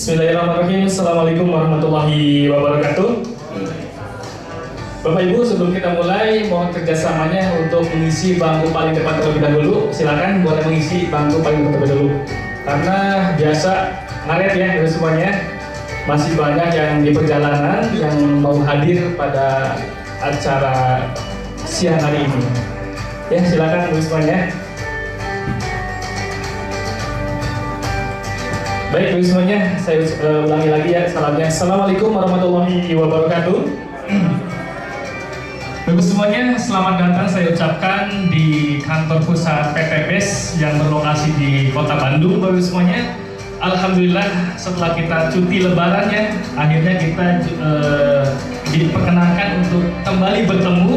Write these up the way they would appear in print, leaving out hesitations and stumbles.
Bismillahirrahmanirrahim. Assalamualaikum warahmatullahi wabarakatuh. Bapak Ibu, sebelum kita mulai, mohon kerjasamanya untuk mengisi bangku paling depan terlebih dahulu. Silakan boleh mengisi bangku paling depan terlebih dahulu. Karena biasa ngaret ya dari semuanya. Masih banyak yang di perjalanan yang mau hadir pada acara siang hari ini. Ya, silakan dulu semuanya. Baik, dulu semuanya, saya ulangi lagi ya salamnya. Assalamualaikum warahmatullahi wabarakatuh. Bapak semuanya, selamat datang saya ucapkan di kantor pusat PT BES yang berlokasi di Kota Bandung. Bapak semuanya, alhamdulillah setelah kita cuti lebaran ya, akhirnya kita diperkenankan untuk kembali bertemu,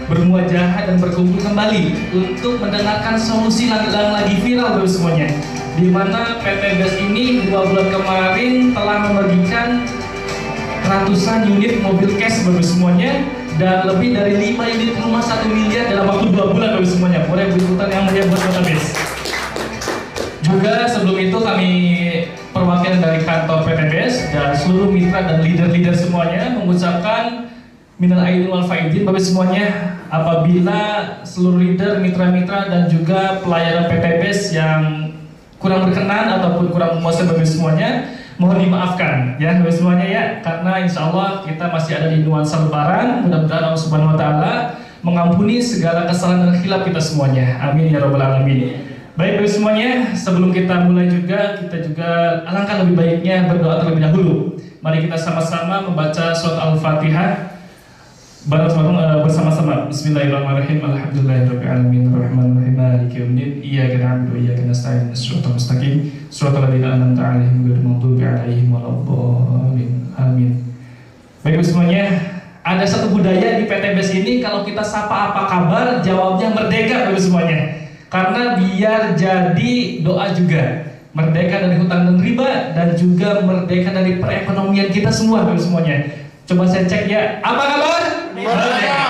bermuajah dan berkumpul kembali untuk mendengarkan solusi yang lagi viral Bapak semuanya. Di mana PT BES ini 2 bulan kemarin telah membagikan ratusan unit mobil cash Bapak semuanya, dan lebih dari 5 unit rumah 1 miliar dalam waktu 2 bulan Bapak semuanya. Boleh beri tepuk yang meriah buat Kota BES. Juga sebelum itu kami perwakilan dari kantor PT BES dan seluruh mitra dan leader-leader semuanya mengucapkan minal aidin wal faizin Bapak semuanya, apabila seluruh leader, mitra-mitra dan juga pelayanan PT BES yang kurang berkenan ataupun kurang memuaskan Bapak semuanya, mohon dimaafkan ya Bapak semuanya ya, karena insya Allah kita masih ada di nuansa lebaran. Mudah-mudahan Allah Subhanahu Wa Taala mengampuni segala kesalahan dan khilaf kita semuanya, amin ya rabbal alamin. Baik Bapak semuanya, sebelum kita mulai juga, kita juga alangkah lebih baiknya berdoa terlebih dahulu. Mari kita sama-sama membaca surat Al-Fatihah bersama-sama. Bismillahirrahmanirrahim. Alhamdulillahirabbil alamin arrahmanirrahim maliki yaumiddin iyyaka na'budu wa iyyaka nasta'in shiratal mustaqim shiratal ladzina an'amta 'alaihim ghairil maghdubi 'alaihim waladdallin. Amin. Baik semuanya, ada satu budaya di PT BES ini, kalau kita sapa apa kabar, jawabnya merdeka Bapak semuanya. Karena biar jadi doa juga. Merdeka dari hutang dan riba dan juga merdeka dari perekonomian kita semua Bapak semuanya. Coba saya cek ya, apa kabar? Merdeka.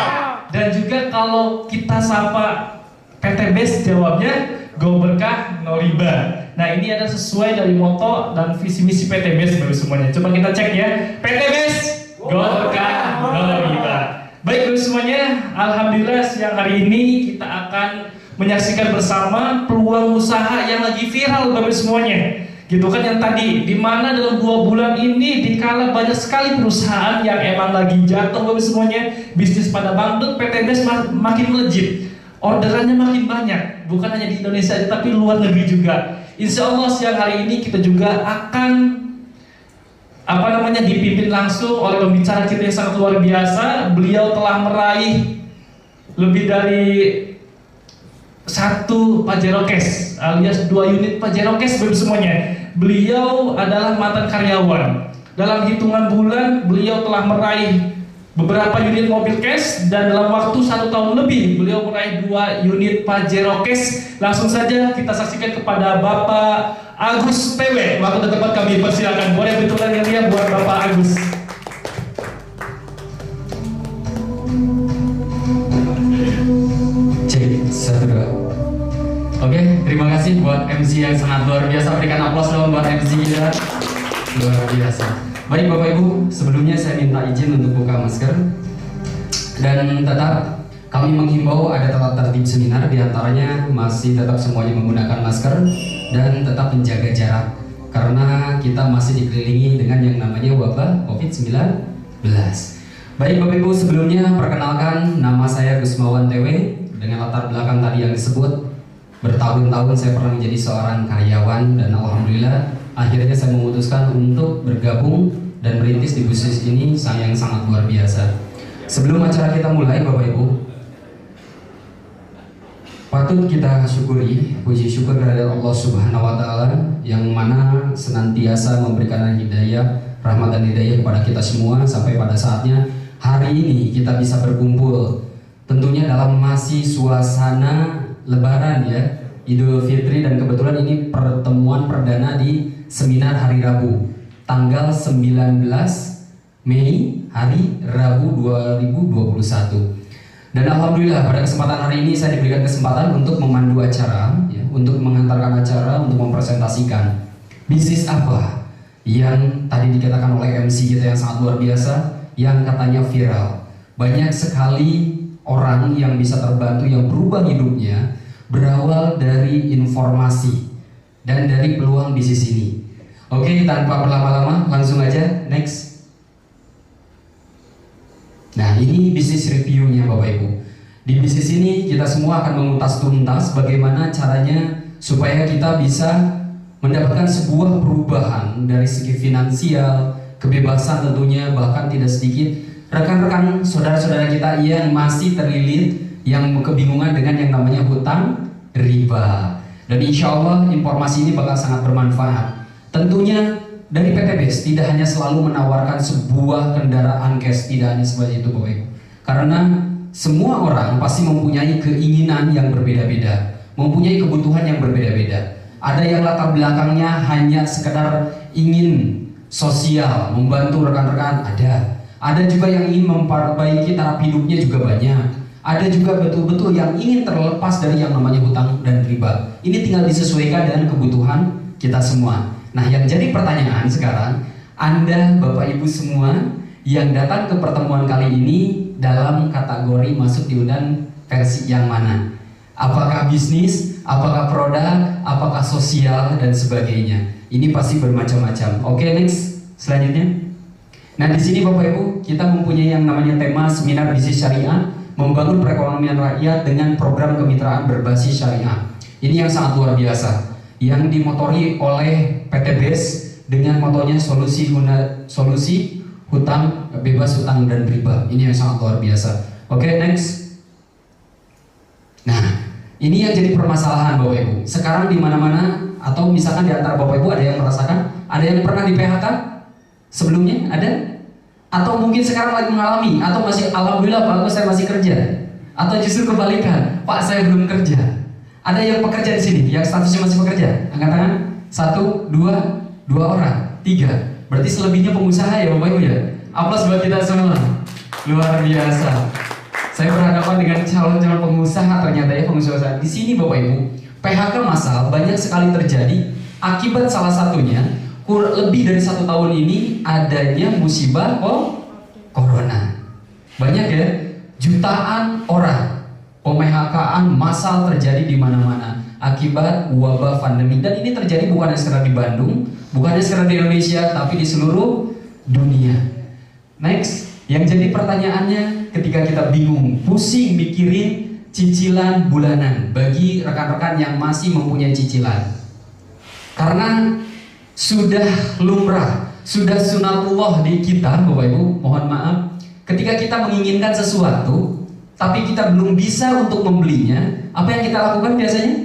Dan juga kalau kita sapa PT BES, jawabnya go berkah no riba. Nah ini ada sesuai dari moto dan visi misi PT BES Bapak semuanya. Coba kita cek ya, PT BES go berkah no riba. Baik Bapak semuanya, alhamdulillah siang hari ini kita akan menyaksikan bersama peluang usaha yang lagi viral Bapak semuanya. Gitu kan, yang tadi dimana dalam 2 bulan ini dikala banyak sekali perusahaan yang emang lagi jatuh Bapak semuanya, bisnis pada bangkrut, PT BES makin melejit, orderannya makin banyak, bukan hanya di Indonesia tapi luar negeri juga. Insya Allah siang hari ini kita juga akan dipimpin langsung oleh pembicara kita yang sangat luar biasa. Beliau telah meraih lebih dari 1 Pajero Cash alias 2 unit Pajero Cash Bapak semuanya. Beliau adalah mantan karyawan. Dalam hitungan bulan beliau telah meraih beberapa unit mobil cash, dan dalam waktu 1 tahun lebih beliau meraih 2 unit Pajero Cash. Langsung saja kita saksikan kepada Bapak Agus PW. Waktu dan tempat kami persilakan. Boleh betulan yang dia buat Bapak Agus. Cek 1 2. Oke, terima kasih buat MC yang sangat luar biasa. Berikan aplaus dong buat MC kita. Luar biasa. Baik Bapak Ibu, sebelumnya saya minta izin untuk buka masker. Dan tetap kami menghimbau ada tata tertib seminar, diantaranya masih tetap semuanya menggunakan masker dan tetap menjaga jarak, karena kita masih dikelilingi dengan yang namanya wabah COVID-19. Baik Bapak Ibu, sebelumnya perkenalkan, nama saya Gusmawan TW. Dengan latar belakang tadi yang disebut, bertahun-tahun saya pernah menjadi seorang karyawan, dan alhamdulillah akhirnya saya memutuskan untuk bergabung dan merintis di bisnis ini yang sangat luar biasa. Sebelum acara kita mulai Bapak Ibu, patut kita syukuri, puji syukur kepada Allah Subhanahu Wa Taala yang mana senantiasa memberikan hidayah, rahmat dan hidayah kepada kita semua, sampai pada saatnya hari ini kita bisa berkumpul, tentunya dalam masih suasana Lebaran ya, Idul Fitri, dan kebetulan ini pertemuan perdana di seminar hari Rabu tanggal 19 Mei hari Rabu 2021. Dan alhamdulillah pada kesempatan hari ini saya diberikan kesempatan untuk memandu acara ya, untuk mengantarkan acara, untuk mempresentasikan bisnis apa yang tadi dikatakan oleh MC kita yang sangat luar biasa, yang katanya viral. Banyak sekali orang yang bisa terbantu, yang berubah hidupnya berawal dari informasi dan dari peluang bisnis ini. Oke, tanpa berlama-lama langsung aja next. Nah, ini bisnis reviewnya Bapak Ibu. Di bisnis ini kita semua akan mengutas tuntas bagaimana caranya supaya kita bisa mendapatkan sebuah perubahan dari segi finansial, kebebasan tentunya, bahkan tidak sedikit rekan-rekan saudara-saudara kita yang masih terlilit, yang kebingungan dengan yang namanya hutang riba. Dan insya Allah informasi ini bakal sangat bermanfaat. Tentunya dari PT BES tidak hanya selalu menawarkan sebuah kendaraan cash, tidak hanya seperti itu Bapak Ibu. Karena semua orang pasti mempunyai keinginan yang berbeda-beda, mempunyai kebutuhan yang berbeda-beda. Ada yang latar belakangnya hanya sekedar ingin sosial, membantu rekan-rekan, ada. Ada juga yang ingin memperbaiki taraf hidupnya juga banyak. Ada juga betul-betul yang ingin terlepas dari yang namanya hutang dan riba. Ini tinggal disesuaikan dengan kebutuhan kita semua. Nah, yang jadi pertanyaan sekarang, Anda Bapak Ibu semua yang datang ke pertemuan kali ini dalam kategori masuk di Undan versi yang mana? Apakah bisnis, apakah produk, apakah sosial dan sebagainya. Ini pasti bermacam-macam. Oke, next selanjutnya. Nah, di sini Bapak Ibu kita mempunyai yang namanya tema seminar bisnis syariah, membangun perekonomian rakyat dengan program kemitraan berbasis syariah. Ini yang sangat luar biasa, yang dimotori oleh PT BES dengan motonya solusi hutang bebas hutang dan riba. Ini yang sangat luar biasa. Oke, next. Nah, ini yang jadi permasalahan Bapak Ibu. Sekarang di mana-mana, atau misalkan di antara Bapak Ibu ada yang merasakan, ada yang pernah di PHK sebelumnya, ada? Atau mungkin sekarang lagi mengalami, atau masih alhamdulillah Pak, saya masih kerja, atau justru kebalikan, Pak saya belum kerja. Ada yang pekerja di sini, yang statusnya masih pekerja? Angkat tangan. 1, 2 orang, 3. Berarti selebihnya pengusaha ya Bapak Ibu ya. Aplaus buat kita semua. Luar biasa. Saya berhadapan dengan calon-calon pengusaha, ternyata ya pengusaha di sini Bapak Ibu. PHK massal banyak sekali terjadi akibat salah satunya lebih dari 1 tahun ini adanya musibah corona. Banyak ya, jutaan orang pemphk-an massal terjadi di mana-mana akibat wabah pandemi. Dan ini terjadi bukan hanya sekedar di Bandung, bukan hanya sekedar di Indonesia, tapi di seluruh dunia. Next, yang jadi pertanyaannya ketika kita bingung, pusing mikirin cicilan bulanan bagi rekan-rekan yang masih mempunyai cicilan. Karena sudah lumrah, sudah sunatullah di kita Bapak Ibu, mohon maaf, ketika kita menginginkan sesuatu tapi kita belum bisa untuk membelinya, apa yang kita lakukan biasanya?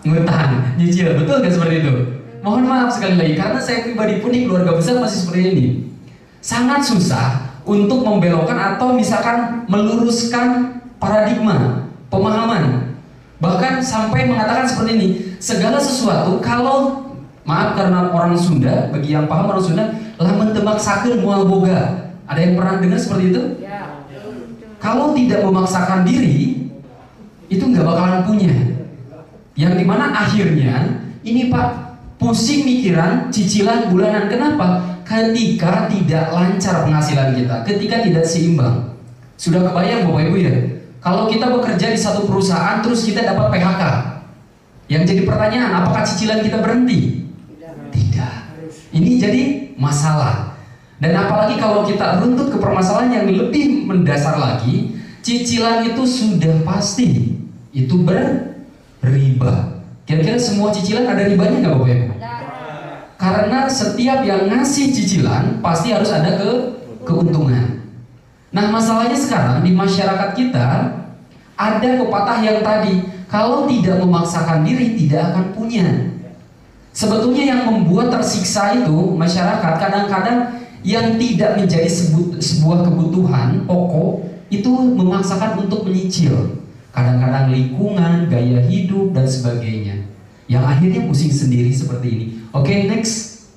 Ngutang, nyicil, betul kan seperti itu? Mohon maaf sekali lagi, karena saya pribadi pun di keluarga besar masih seperti ini. Sangat susah untuk membelokkan atau misalkan meluruskan paradigma, pemahaman. Bahkan sampai mengatakan seperti ini, segala sesuatu kalau, maaf karena orang Sunda, bagi yang paham orang Sunda, lamun temaksakeun moal boga. Ada yang pernah dengar seperti itu? Ya. Kalau tidak memaksakan diri, itu nggak bakalan punya. Yang dimana akhirnya, ini Pak, pusing mikiran cicilan bulanan. Kenapa? Ketika tidak lancar penghasilan kita, ketika tidak seimbang. Sudah kebayang Bapak Ibu ya, kalau kita bekerja di satu perusahaan terus kita dapat PHK, yang jadi pertanyaan, apakah cicilan kita berhenti? Tidak. Ini jadi masalah. Dan apalagi kalau kita runtut ke permasalahan yang lebih mendasar lagi, cicilan itu sudah pasti itu berriba. Kira-kira semua cicilan ada ribanya nggak Bapak Ibu? Karena setiap yang ngasih cicilan pasti harus ada keuntungan. Nah, masalahnya sekarang di masyarakat kita ada pepatah yang tadi, kalau tidak memaksakan diri tidak akan punya. Sebetulnya yang membuat tersiksa itu masyarakat kadang-kadang yang tidak menjadi sebuah kebutuhan pokok itu memaksakan untuk menyicil. Kadang-kadang lingkungan, gaya hidup dan sebagainya, yang akhirnya pusing sendiri seperti ini. Oke, next.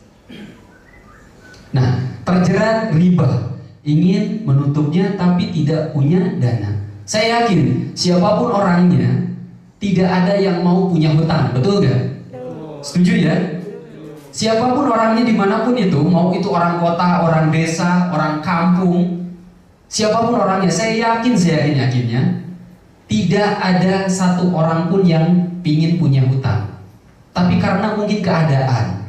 Nah, terjerat riba, ingin menutupnya tapi tidak punya dana. Saya yakin siapapun orangnya tidak ada yang mau punya hutang, betul gak? Setuju ya? Siapapun orangnya dimanapun itu, mau itu orang kota, orang desa, orang kampung, siapapun orangnya, saya yakinnya tidak ada satu orang pun yang pingin punya hutang. Tapi karena mungkin keadaan.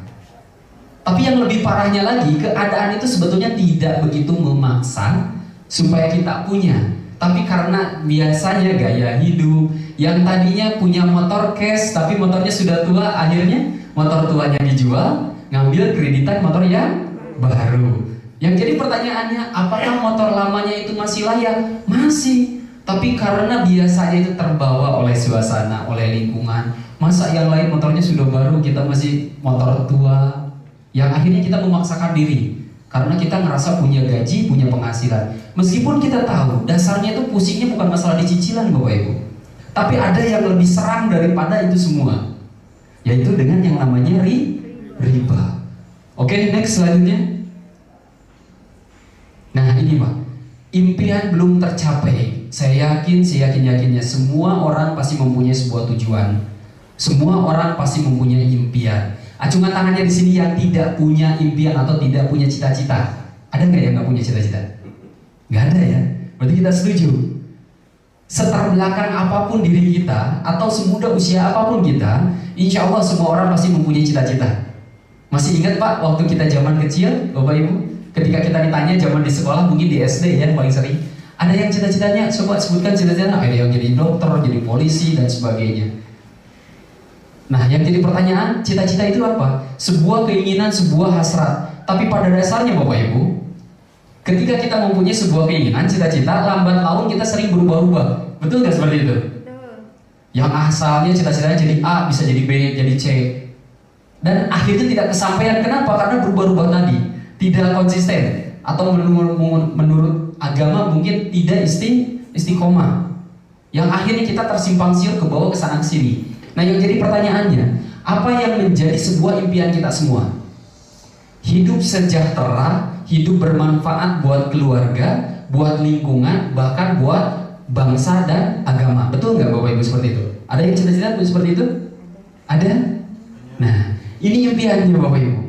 Tapi yang lebih parahnya lagi, keadaan itu sebetulnya tidak begitu memaksa supaya kita punya. Tapi karena biasanya gaya hidup, yang tadinya punya motor cash tapi motornya sudah tua, akhirnya motor tuanya dijual, ngambil kreditan motor yang baru. Yang jadi pertanyaannya, apakah motor lamanya itu masih layak? Masih. Tapi karena biasanya itu terbawa oleh suasana, oleh lingkungan. Masa yang lain motornya sudah baru, kita masih motor tua. Yang akhirnya kita memaksakan diri karena kita ngerasa punya gaji, punya penghasilan. Meskipun kita tahu dasarnya itu pusingnya bukan masalah di cicilan Bapak Ibu, tapi ada yang lebih serang daripada itu semua, yaitu dengan yang namanya riba. Oke, next selanjutnya. Nah ini Pak, impian belum tercapai. Saya yakinnya semua orang pasti mempunyai sebuah tujuan. Semua orang pasti mempunyai impian. Acungan tangannya di sini yang tidak punya impian atau tidak punya cita-cita. Ada nggak yang nggak punya cita-cita? Nggak ada ya. Berarti kita setuju. Seterbelakang apapun diri kita atau semuda usia apapun kita, insya Allah semua orang pasti mempunyai cita-cita. Masih ingat Pak waktu kita zaman kecil, Bapak Ibu, ketika kita ditanya zaman di sekolah, mungkin di SD ya paling sering, ada yang cita-citanya, coba sebutkan cita-citanya. Ada yang jadi dokter, jadi polisi dan sebagainya. Nah, yang jadi pertanyaan, cita-cita itu apa? Sebuah keinginan, sebuah hasrat. Tapi pada dasarnya Bapak Ibu, ketika kita mempunyai sebuah keinginan, cita-cita, lambat laun kita sering berubah-ubah. Betul nggak seperti itu? Betul. Yang asalnya cita-citanya jadi A, bisa jadi B, jadi C. Dan akhirnya tidak kesampaian. Kenapa? Karena berubah-ubah tadi. Tidak konsisten. Atau menurut agama mungkin tidak istiqomah. Yang akhirnya kita tersimpang siur ke bawah, ke sana ke sini. Nah yang jadi pertanyaannya, apa yang menjadi sebuah impian kita semua? Hidup sejahtera, hidup bermanfaat buat keluarga, buat lingkungan, bahkan buat bangsa dan agama. Betul nggak Bapak Ibu seperti itu? Ada yang cita-cita seperti itu? Ada? Nah ini impiannya Bapak Ibu.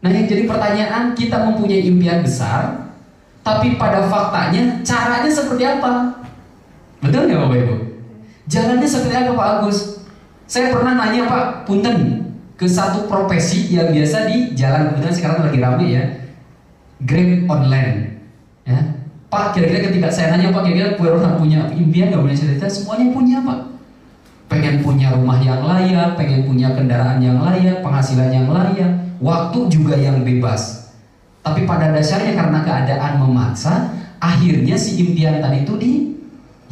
Nah yang jadi pertanyaan, kita mempunyai impian besar, tapi pada faktanya caranya seperti apa? Betul nggak Bapak Ibu? Jalannya seperti apa Pak Agus? Saya pernah nanya Pak Punten ke satu profesi yang biasa di jalan, kebetulan sekarang lagi rame ya, Grab online ya. Pak kira-kira ketika saya nanya Pak kira-kira orang punya impian nggak, punya cita-cita? Semuanya punya Pak. Pengen punya rumah yang layak, pengen punya kendaraan yang layak, penghasilan yang layak, waktu juga yang bebas. Tapi pada dasarnya karena keadaan memaksa, akhirnya si impian tadi itu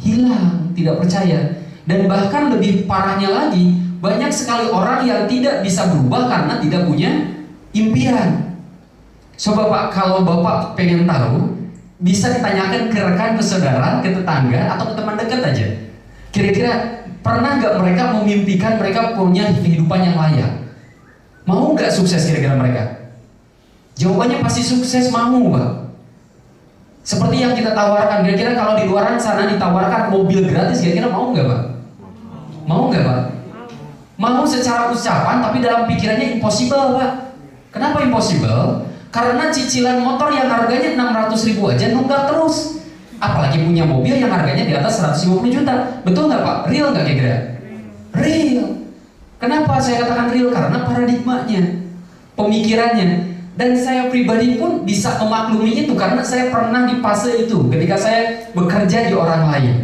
hilang, tidak percaya. Dan bahkan lebih parahnya lagi, banyak sekali orang yang tidak bisa berubah karena tidak punya impian. Coba Pak, kalau Bapak pengen tahu, bisa ditanyakan ke rekan, ke saudara, ke tetangga, atau ke teman dekat aja. Kira-kira pernah nggak mereka memimpikan mereka punya kehidupan yang layak? Mau nggak sukses kira-kira mereka? Jawabannya pasti sukses, mau Pak. Seperti yang kita tawarkan, kira-kira kalau di luaran sana ditawarkan mobil gratis, kira-kira mau nggak Pak? Mau nggak Pak? Mau secara ucapan, tapi dalam pikirannya impossible Pak. Kenapa impossible? Karena cicilan motor yang harganya 600.000 aja nunggak terus. Apalagi punya mobil yang harganya di atas 150 juta. Betul nggak Pak? Real nggak kira-kira? Real. Kenapa saya katakan real? Karena paradigmanya, pemikirannya. Dan saya pribadi pun bisa memaklumi itu karena saya pernah di fase itu ketika saya bekerja di orang lain.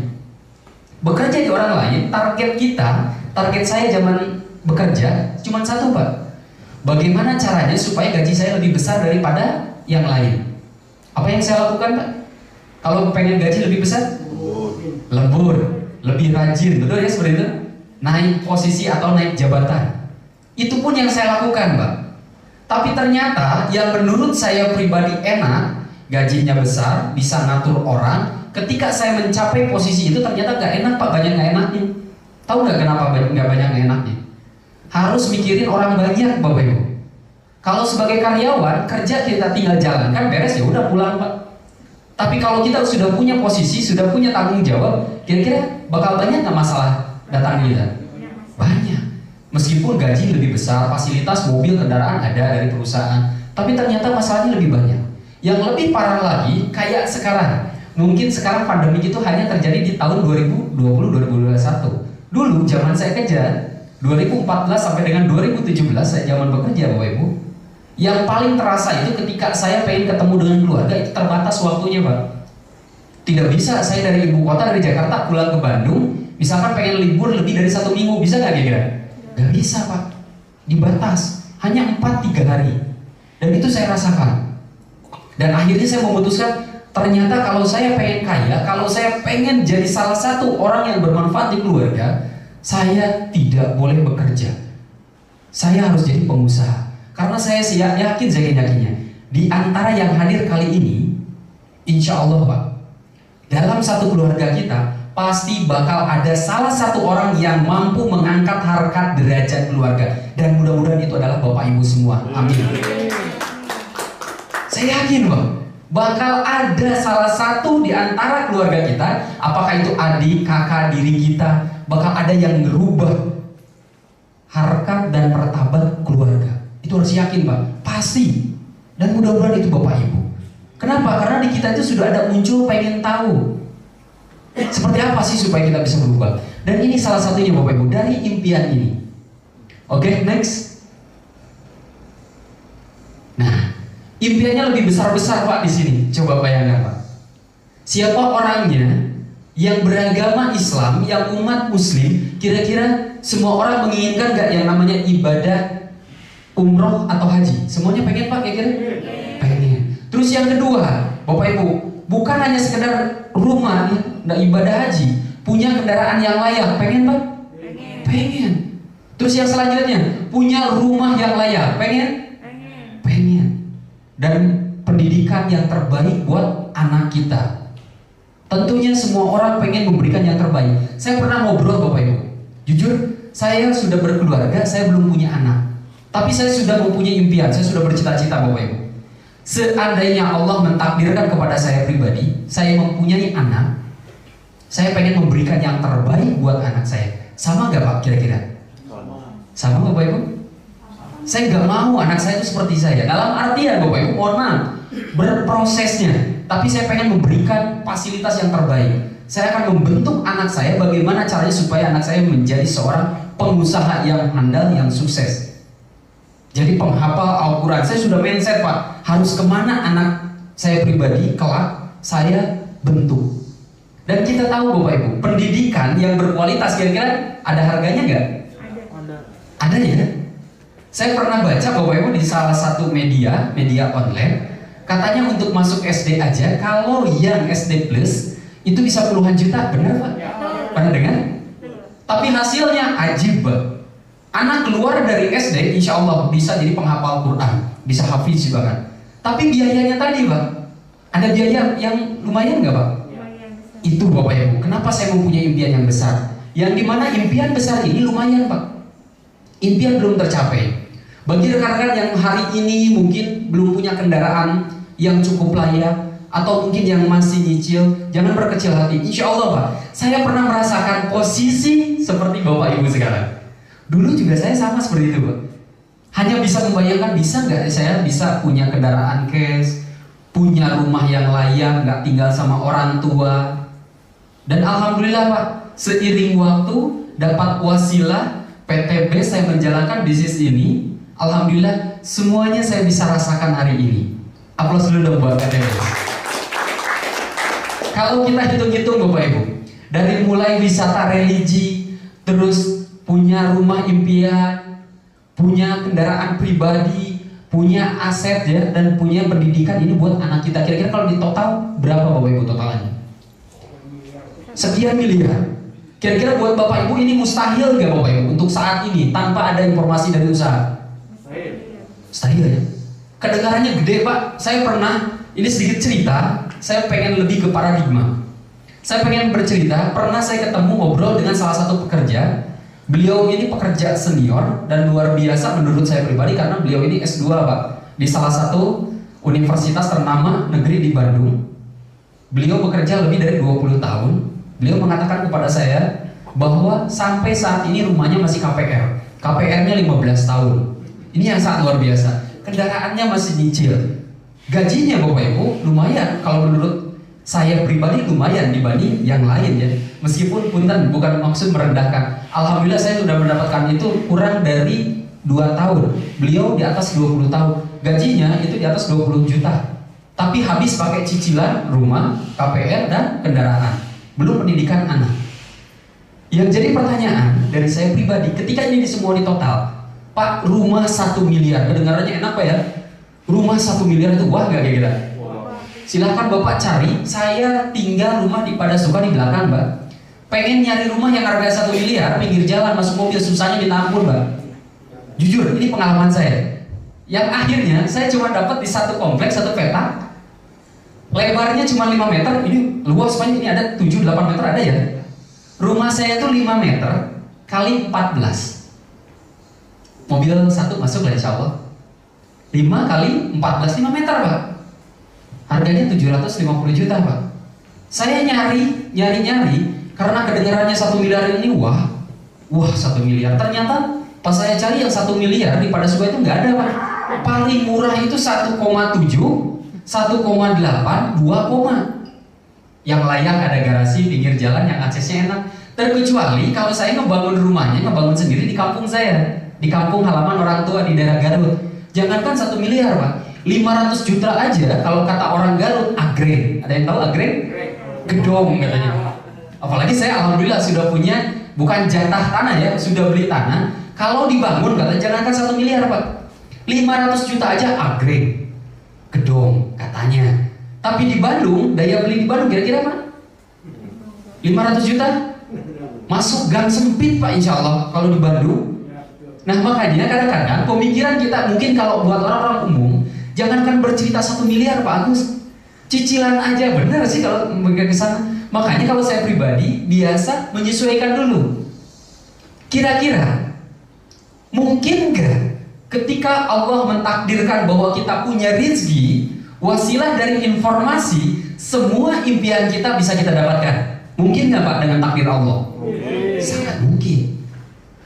Bekerja di orang lain, target saya zaman bekerja cuma satu Pak. Bagaimana caranya supaya gaji saya lebih besar daripada yang lain? Apa yang saya lakukan Pak? Kalau pengen gaji lebih besar? Lembur, lebih rajin, betul ya seperti itu? Naik posisi atau naik jabatan. Itu pun yang saya lakukan Pak. Tapi ternyata yang menurut saya pribadi enak, gajinya besar, bisa ngatur orang. Ketika saya mencapai posisi itu ternyata gak enak Pak, banyak gak enaknya. Tahu nggak kenapa gak banyak gak enaknya? Harus mikirin orang banyak Bapak Ibu. Kalau sebagai karyawan kerja kita tinggal jalankan beres ya udah pulang Pak. Tapi kalau kita sudah punya posisi, sudah punya tanggung jawab, kira-kira bakal banyak nggak masalah datang kita? Banyak. Meskipun gaji lebih besar, fasilitas mobil, kendaraan ada dari perusahaan, tapi ternyata masalahnya lebih banyak. Yang lebih parah lagi, kayak sekarang. Mungkin sekarang pandemi itu hanya terjadi di tahun 2020-2021. Dulu zaman saya kerja, 2014 sampai dengan 2017 saya zaman bekerja Bapak Ibu. Yang paling terasa itu ketika saya pengen ketemu dengan keluarga, itu terbatas waktunya Pak. Tidak bisa saya dari ibu kota, dari Jakarta pulang ke Bandung, misalkan pengen libur lebih dari 1 minggu, bisa nggak kira-kira? Nggak bisa Pak, dibatas, hanya 4-3 hari. Dan itu saya rasakan. Dan akhirnya saya memutuskan, ternyata kalau saya pengen kaya, kalau saya pengen jadi salah satu orang yang bermanfaat di keluarga, saya tidak boleh bekerja. Saya harus jadi pengusaha. Karena saya yakinnya, di antara yang hadir kali ini, insya Allah Pak, dalam satu keluarga kita, pasti bakal ada salah satu orang yang mampu mengangkat harkat derajat keluarga. Dan mudah-mudahan itu adalah Bapak Ibu semua. Amin. Saya yakin Pak, bakal ada salah satu di antara keluarga kita, apakah itu adik, kakak, diri kita, bakal ada yang merubah harkat dan martabat keluarga. Itu harus yakin Pak, pasti. Dan mudah-mudahan itu Bapak Ibu. Kenapa? Karena di kita itu sudah ada muncul pengen tahu seperti apa sih supaya kita bisa berubah. Dan ini salah satunya Bapak Ibu, dari impian ini. Oke, next. Nah, impiannya lebih besar-besar Pak di sini. Coba bayangkan Pak. Siapa orangnya yang beragama Islam, yang umat Muslim, kira-kira semua orang menginginkan gak yang namanya ibadah umroh atau haji? Semuanya pengen Pak kira-kira? Pengen. Terus yang kedua, Bapak Ibu, bukan hanya sekedar rumah ya, nggak ibadah haji, punya kendaraan yang layak, pengen Pak? Pengen. Terus yang selanjutnya, punya rumah yang layak, pengen? Pengen. Dan pendidikan yang terbaik buat anak kita. Tentunya semua orang pengen memberikan yang terbaik. Saya pernah ngobrol Bapak Ibu, jujur, saya sudah berkeluarga, saya belum punya anak, tapi saya sudah mempunyai impian, saya sudah bercita-cita Bapak Ibu. Seandainya Allah mentakdirkan kepada saya pribadi, saya mempunyai anak, saya pengen memberikan yang terbaik buat anak saya. Sama gak Pak kira-kira? Sama Bapak Ibu? Saya gak mau anak saya itu seperti saya. Dalam artian Bapak Ibu, mohon maaf, berprosesnya. Tapi saya pengen memberikan fasilitas yang terbaik. Saya akan membentuk anak saya bagaimana caranya supaya anak saya menjadi seorang pengusaha yang handal, yang sukses. Jadi penghafal Al-Quran. Saya sudah mindset Pak, harus kemana anak saya pribadi kelak saya bentuk. Dan kita tahu Bapak Ibu, pendidikan yang berkualitas kira-kira ada harganya nggak? Ada ya. Saya pernah baca Bapak Ibu di salah satu media online, katanya untuk masuk SD aja, kalau yang SD plus itu bisa puluhan juta, benar Pak? Pernah dengar? Tapi hasilnya ajib Pak. Anak keluar dari SD, insya Allah bisa jadi penghafal Quran, bisa hafiz juga kan. Tapi biayanya tadi Pak, ada biaya yang lumayan nggak Pak? Itu Bapak Ibu, kenapa saya mempunyai impian yang besar? Yang dimana impian besar ini lumayan Pak, impian belum tercapai. Bagi rekan-rekan yang hari ini mungkin belum punya kendaraan yang cukup layak, atau mungkin yang masih nyicil, jangan berkecil hati. Insya Allah Pak, saya pernah merasakan posisi seperti Bapak Ibu sekarang. Dulu juga saya sama seperti itu Pak. Hanya bisa membayangkan, bisa nggak saya bisa punya kendaraan cash, punya rumah yang layak, nggak tinggal sama orang tua. Dan Alhamdulillah Pak, seiring waktu dapat wasilah PTB saya menjalankan bisnis ini. Alhamdulillah semuanya saya bisa rasakan hari ini. Aplaus dulu dong buat PTB. Kalau kita hitung-hitung Bapak Ibu, dari mulai wisata religi, terus punya rumah impian, punya kendaraan pribadi, punya aset ya, dan punya pendidikan ini buat anak kita. Kira-kira kalau di total berapa Bapak Ibu totalnya? Sekian miliar. Kira-kira buat Bapak Ibu ini mustahil nggak Bapak Ibu untuk saat ini tanpa ada informasi dari usaha? Mustahil ya. Kedengarannya gede Pak. Saya pernah, ini sedikit cerita, saya pengen lebih ke paradigma. Saya pengen bercerita, pernah saya ketemu ngobrol dengan salah satu pekerja. Beliau ini pekerja senior dan luar biasa menurut saya pribadi karena beliau ini S2 Pak, di salah satu universitas ternama negeri di Bandung. Beliau bekerja lebih dari 20 tahun. Beliau mengatakan kepada saya bahwa sampai saat ini rumahnya masih KPR. KPR-nya 15 tahun. Ini yang sangat luar biasa. Kendaraannya masih nyicil. Gajinya Bapak Ibu lumayan, kalau menurut saya pribadi lumayan dibanding yang lain ya. Meskipun punten bukan maksud merendahkan. Alhamdulillah saya sudah mendapatkan itu kurang dari 2 tahun. Beliau di atas 20 tahun. Gajinya itu di atas 20 juta. Tapi habis pakai cicilan rumah, KPR dan kendaraan. Belum pendidikan anak. Yang jadi pertanyaan dari saya pribadi, ketika ini semua ditotal, Pak, rumah 1 miliar, kedengarannya enak Pak ya? Rumah 1 miliar itu wah gak kira-kira? Silahkan Bapak cari, saya tinggal rumah di Padasuka di belakang Mbak. Pengen nyari rumah yang harga 1 miliar, pinggir jalan, masuk mobil, susahnya minta ampun Mbak. Jujur, ini pengalaman saya. Yang akhirnya, saya cuma dapat di satu kompleks, satu petak. Lebarnya cuma 5 meter, ini luas Pak, ini ada 7-8 meter ada ya. Rumah saya itu 5 meter kali 14. Mobil satu masuk lah insya Allah. 5 kali 14, 5 meter Pak. Harganya 750 juta Pak. Saya nyari karena kedengarannya 1 miliar ini wah 1 miliar. Ternyata pas saya cari yang 1 miliar di Padasuka itu nggak ada Pak. Paling murah itu 1,7, 1,8, 2, yang layak ada garasi pinggir jalan yang aksesnya enak. Terkecuali kalau saya ngebangun rumahnya, ngebangun sendiri di kampung saya, di kampung halaman orang tua di daerah Garut. Jangankan 1 miliar Pak, 500 juta aja kalau kata orang Garut agreng. Ada yang tahu agreng? Gedong katanya. Apalagi saya alhamdulillah sudah punya, bukan jatah tanah ya, sudah beli tanah. Kalau dibangun kata jangankan 1 miliar Pak, 500 juta aja agreng, gedong katanya. Tapi di Bandung, daya beli di Bandung kira-kira Pak? 500 juta? Masuk gang sempit Pak insya Allah kalau di Bandung. Nah makanya kadang-kadang pemikiran kita mungkin kalau buat orang-orang umum, jangankan bercerita 1 miliar Pak Agus, cicilan aja bener sih kalau ke sana. Makanya kalau saya pribadi biasa menyesuaikan dulu. Kira-kira mungkin nggak ketika Allah mentakdirkan bahwa kita punya rezeki, wasilah dari informasi, semua impian kita bisa kita dapatkan? Mungkin nggak Pak dengan takdir Allah? Sangat mungkin.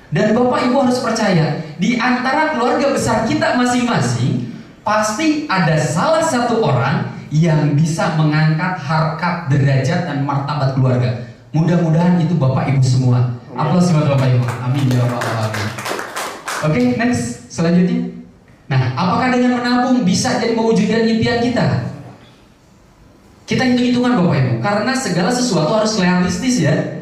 Dan Bapak Ibu harus percaya, di antara keluarga besar kita masing-masing, pasti ada salah satu orang yang bisa mengangkat harkat, derajat, dan martabat keluarga. Mudah-mudahan itu Bapak Ibu semua. Aplaus buat Bapak Ibu. Amin ya rabbal alamin. Oke, next, selanjutnya. Nah, apakah dengan menabung bisa jadi mewujudkan impian kita? Kita hitung-hitungan Bapak Ibu, karena segala sesuatu harus realistis ya.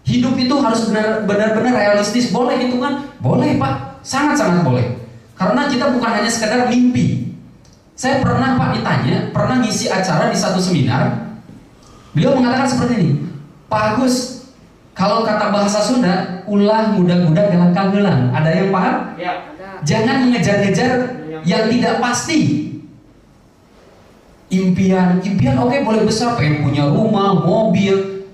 Hidup itu harus benar-benar realistis. Boleh hitungan? Boleh Pak, sangat-sangat boleh. Karena kita bukan hanya sekedar mimpi. Saya pernah Pak ditanya, pernah ngisi acara di satu seminar. Beliau mengatakan seperti ini, Pak Agus, kalau kata bahasa Sunda, ulah mudah-mudah dalam kangelan. Ada yang paham? Ya. Jangan mengejar-ngejar yang tidak pasti. Impian oke boleh besar, pengen punya rumah, mobil,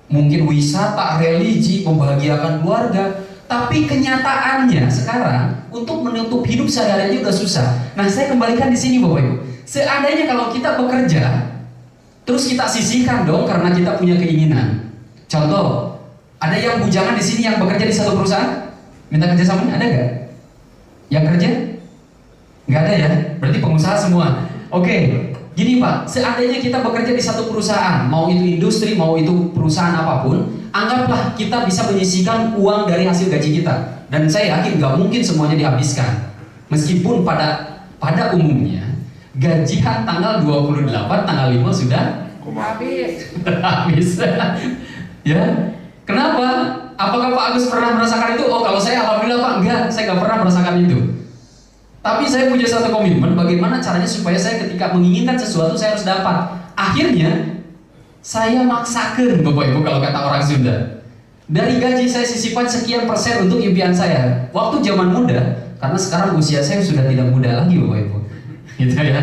mungkin wisata, religi, membahagiakan keluarga. Tapi kenyataannya sekarang untuk menutup hidup sehari-hari udah susah. Nah, saya kembalikan di sini Bapak Ibu. Seandainya kalau kita bekerja, terus kita sisihkan dong karena kita punya keinginan. Contoh, ada yang bujangan di sini yang bekerja di satu perusahaan, minta kerja sama, ada nggak? Yang kerja? Nggak ada ya? Berarti pengusaha semua. Oke, gini Pak, seandainya kita bekerja di satu perusahaan, mau itu industri, mau itu perusahaan apapun, anggaplah kita bisa menyisihkan uang dari hasil gaji kita. Dan saya yakin nggak mungkin semuanya dihabiskan. Meskipun pada umumnya gajian tanggal 28, tanggal 5 sudah habis. Ya, kenapa? Apakah Pak Agus pernah merasakan itu? Oh, kalau saya alhamdulillah Pak, enggak, saya nggak pernah merasakan itu. Tapi saya punya satu komitmen, bagaimana caranya supaya saya ketika menginginkan sesuatu saya harus dapat. Akhirnya saya maksakan Bapak Ibu kalau kata orang Sunda. Dari gaji saya sisipkan sekian persen untuk impian saya. Waktu zaman muda, karena sekarang usia saya sudah tidak muda lagi Bapak Ibu. Gitu ya.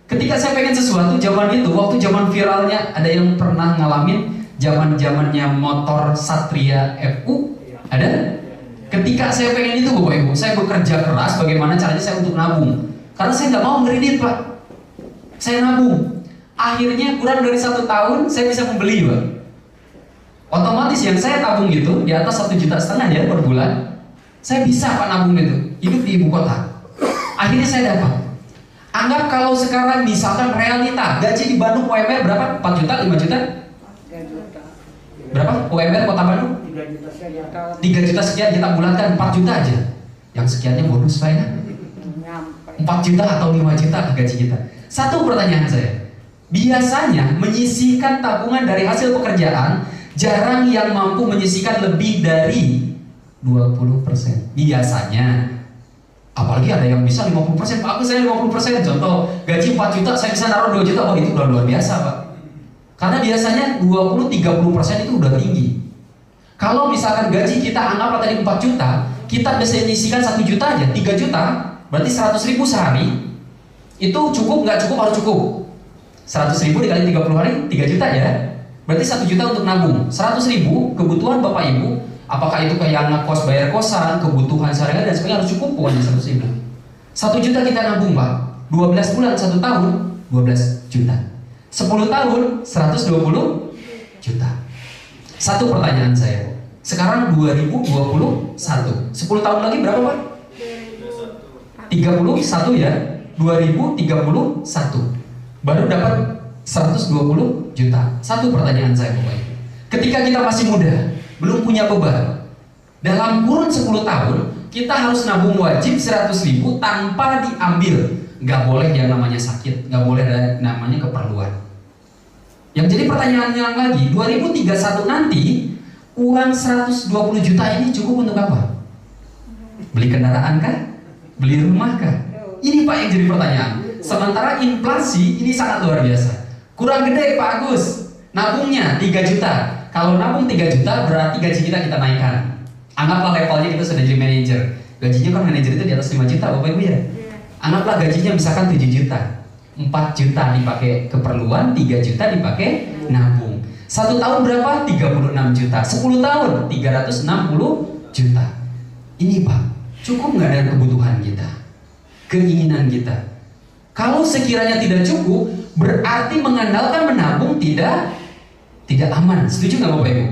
Ketika saya pengen sesuatu zaman itu, waktu zaman viralnya, ada yang pernah ngalamin zaman-zamannya motor Satria FU? Ada? Ketika saya pengen itu Bapak Ibu, saya bekerja keras bagaimana caranya saya untuk nabung. Karena saya nggak mau ngeredit Pak. Saya nabung. Akhirnya kurang dari 1 tahun saya bisa membeli Pak. Otomatis yang saya tabung gitu di atas 1,5 juta ya per bulan. Saya bisa Pak nabung itu, hidup di ibu kota. Akhirnya saya dapat. Anggap kalau sekarang misalkan realita gaji di Bandung UMR berapa? 4 juta, 5 juta? 3 juta. Berapa? UMR Kota Bandung? 3 juta sekian. 3 juta sekian, kita bulatkan 4 juta aja. Yang sekiannya bonus Pak ya. Nyampe. 4 juta atau 5 juta gaji kita. Satu pertanyaan saya. Biasanya menyisihkan tabungan dari hasil pekerjaan, jarang yang mampu menyisihkan lebih dari 20%. Biasanya. Apalagi ada yang bisa 50%, Pak Agus saya 50%. Contoh, gaji 4 juta saya bisa naruh 2 juta. Oh itu udah luar biasa Pak. Karena biasanya 20-30% itu udah tinggi. Kalau misalkan gaji kita anggaplah tadi 4 juta, kita bisa menyisihkan 1 juta aja, 3 juta, berarti 100.000 sehari. Itu cukup nggak cukup? Harus cukup. 100.000 dikali 30 hari 3 juta ya. Berarti 1 juta untuk nabung. 100.000 kebutuhan Bapak Ibu, apakah itu kayak ngekos, bayar kosan, kebutuhan sehari-hari dan sebagainya, harus cukup pokoknya 100.000. 1 juta kita nabung Pak. 12 bulan 1 tahun 12 juta. 10 tahun 120 juta. Satu pertanyaan saya. Sekarang 2021. 10 tahun lagi berapa Pak? 31 ya. 2031. Baru dapat 120 juta. Satu pertanyaan saya Bapak Ibu. Ketika kita masih muda, belum punya beban, dalam kurun 10 tahun kita harus nabung wajib 100.000 tanpa diambil. Nggak boleh yang namanya sakit, nggak boleh ada namanya keperluan. Yang jadi pertanyaannya lagi, 2031 nanti uang 120 juta ini cukup untuk apa? Beli kendaraan kah? Beli rumah kah? Ini Pak yang jadi pertanyaan. Sementara inflasi ini sangat luar biasa. Kurang gede Pak Agus, nabungnya 3 juta. Kalau nabung 3 juta berarti gaji kita naikkan. Anggaplah levelnya kita sudah jadi manajer. Gajinya kan manajer itu di atas 5 juta Bapak Ibu ya. Anggaplah gajinya misalkan 7 juta. 4 juta dipakai keperluan, 3 juta dipakai nabung. 1 tahun berapa? 36 juta. 10 tahun 360 juta. Ini Pak, cukup nggak dengan kebutuhan kita? Keinginan kita. Kalau sekiranya tidak cukup, berarti mengandalkan menabung tidak aman. Setuju nggak Bapak Ibu?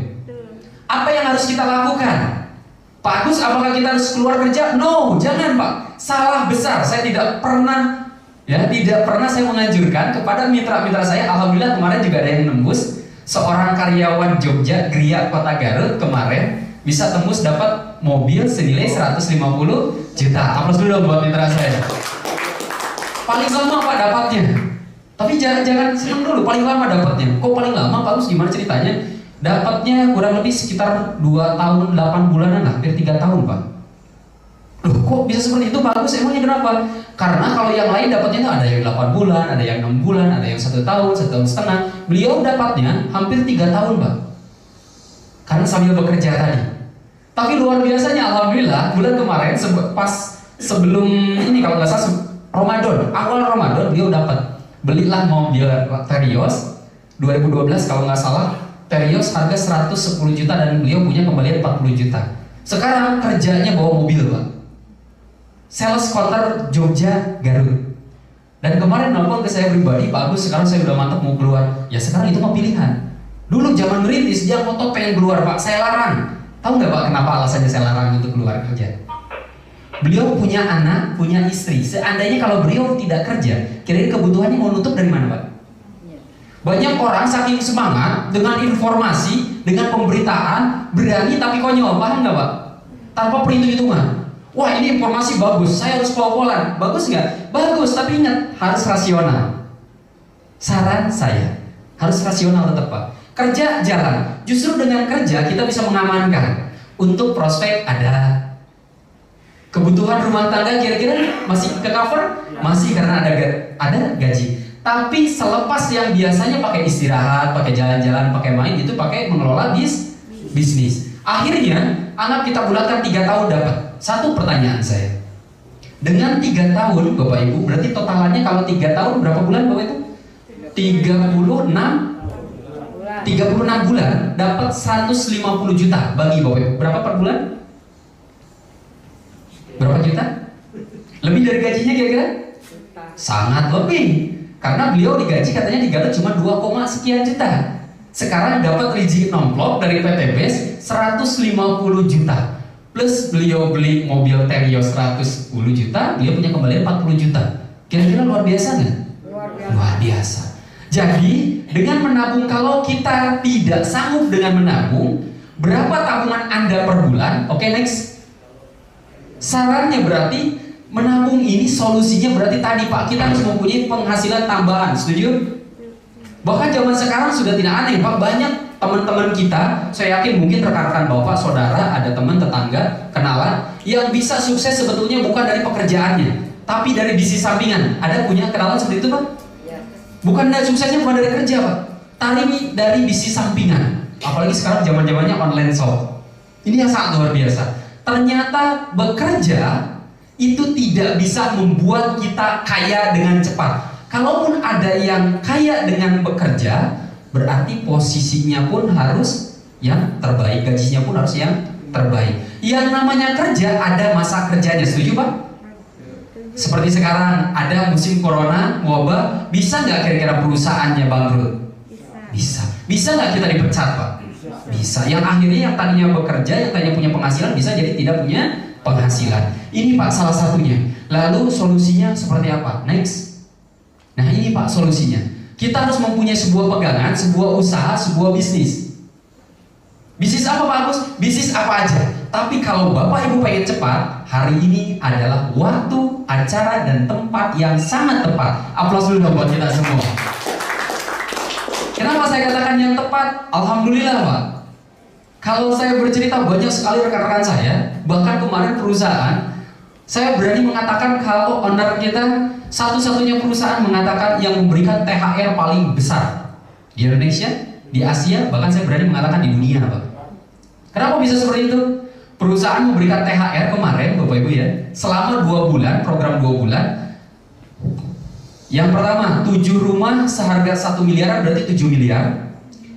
Apa yang harus kita lakukan? Pak Agus, apakah kita harus keluar kerja? No, jangan Pak. Salah besar. Saya tidak pernah saya menganjurkan kepada mitra-mitra saya. Alhamdulillah kemarin juga ada yang nembus. Seorang karyawan Jogja, Gria, Kota Garut kemarin bisa tembus dapat mobil senilai 150 juta. Aplaus dulu dong buat mitra saya. Paling lama Pak dapatnya. Tapi jangan senang dulu, paling lama dapatnya. Kok paling lama Pak Gus, gimana ceritanya? Dapatnya kurang lebih sekitar 2 tahun 8 bulanan, hampir 3 tahun Pak. Loh kok bisa seperti itu Pak Gus? Emangnya kenapa? Karena kalau yang lain dapatnya itu ada yang 8 bulan, ada yang 6 bulan, ada yang 1 tahun, 1 tahun setengah. Beliau dapatnya hampir 3 tahun Pak. Karena sambil bekerja tadi. Tapi luar biasanya Alhamdulillah bulan kemarin pas sebelum ini kalau nggak salah Ramadan, awal Ramadan beliau dapat. Belilah mobil Terios 2012 kalau nggak salah. Terios harga 110 juta dan beliau punya kembalian 40 juta. Sekarang kerjanya bawa mobil Pak. Sales counter Jogja Garut. Dan kemarin nelfon ke saya pribadi, Pak Agus sekarang saya udah mantap mau keluar. Ya sekarang itu mah pilihan. Dulu zaman merintis dia foto pengen keluar Pak, saya larang. Tahu nggak Pak kenapa alasannya saya larang untuk keluar kerja? Beliau punya anak, punya istri. Seandainya kalau beliau tidak kerja, kira-kira kebutuhannya mau nutup dari mana Pak? Banyak orang saking semangat dengan informasi, dengan pemberitaan, berani tapi konyol, paham nggak Pak? Tanpa perhitung-hitungan. Wah ini informasi bagus, saya harus pol-polan. Bagus nggak? Bagus, tapi ingat harus rasional. Saran saya harus rasional tetap Pak. Kerja jalan. Justru dengan kerja kita bisa mengamankan. Untuk prospek ada. Kebutuhan rumah tangga kira-kira masih ke cover? Masih karena ada gaji. Tapi selepas yang biasanya pakai istirahat, pakai jalan-jalan, pakai main, itu pakai mengelola bisnis. Akhirnya anak kita bulatkan 3 tahun dapat. Satu pertanyaan saya. Dengan 3 tahun Bapak Ibu, berarti totalannya kalau 3 tahun berapa bulan Bapak Ibu? 36 bulan dapat 150 juta bagi Bapak Ibu. Berapa per bulan? Berapa juta? Lebih dari gajinya kira-kira? Sangat lebih. Karena beliau digaji katanya di Garut cuma 2, sekian juta. Sekarang dapat rezeki nomplok dari PT BES 150 juta. plus beliau beli mobil Vario 110 juta, beliau punya kembalian 40 juta. Kira-kira luar biasa nggak? Luar biasa. Luar biasa. Jadi dengan menabung, kalau kita tidak sanggup dengan menabung, berapa tabungan Anda per bulan? Oke, next. Sarannya berarti menabung ini solusinya berarti tadi Pak, kita harus mempunyai penghasilan tambahan. Setuju? Bahkan zaman sekarang sudah tidak aneh Pak, banyak teman-teman kita, saya yakin mungkin rekan-rekan Bapak, saudara, ada teman, tetangga, kenalan yang bisa sukses sebetulnya bukan dari pekerjaannya, tapi dari bisnis sampingan. Ada punya kenalan seperti itu Pak? Ya. Bukan dari suksesnya bukan dari kerja Pak, tapi dari bisnis sampingan. Apalagi sekarang zaman-zamannya online shop. Ini yang sangat luar biasa. Ternyata bekerja itu tidak bisa membuat kita kaya dengan cepat. Kalaupun ada yang kaya dengan bekerja, berarti posisinya pun harus yang terbaik, gajinya pun harus yang terbaik. Yang namanya kerja ada masa kerjanya, setuju Pak? Seperti sekarang ada musim corona, wabah, bisa nggak kira-kira perusahaannya bangkrut? Bisa. Bisa nggak kita dipecat Pak? Bisa. Yang akhirnya yang tadinya bekerja, yang tadinya punya penghasilan, bisa jadi tidak punya penghasilan. Ini Pak salah satunya. Lalu solusinya seperti apa? Next. Nah ini Pak solusinya. Kita harus mempunyai sebuah pegangan, sebuah usaha, sebuah bisnis. Bisnis apa Pak Agus? Bisnis apa aja. Tapi kalau Bapak Ibu pengen cepat, hari ini adalah waktu, acara, dan tempat yang sangat tepat. Aplaus dulu dong buat kita semua. Kenapa saya katakan yang tepat? Alhamdulillah Pak. Kalau saya bercerita banyak sekali rekan-rekan saya, bahkan kemarin perusahaan, saya berani mengatakan kalau owner kita satu-satunya perusahaan mengatakan yang memberikan THR paling besar di Indonesia, di Asia, bahkan saya berani mengatakan di dunia Pak. Kenapa bisa seperti itu? Perusahaan memberikan THR kemarin Bapak Ibu ya, selama 2 bulan, program 2 bulan. Yang pertama, 7 rumah seharga 1 miliar berarti 7 miliar,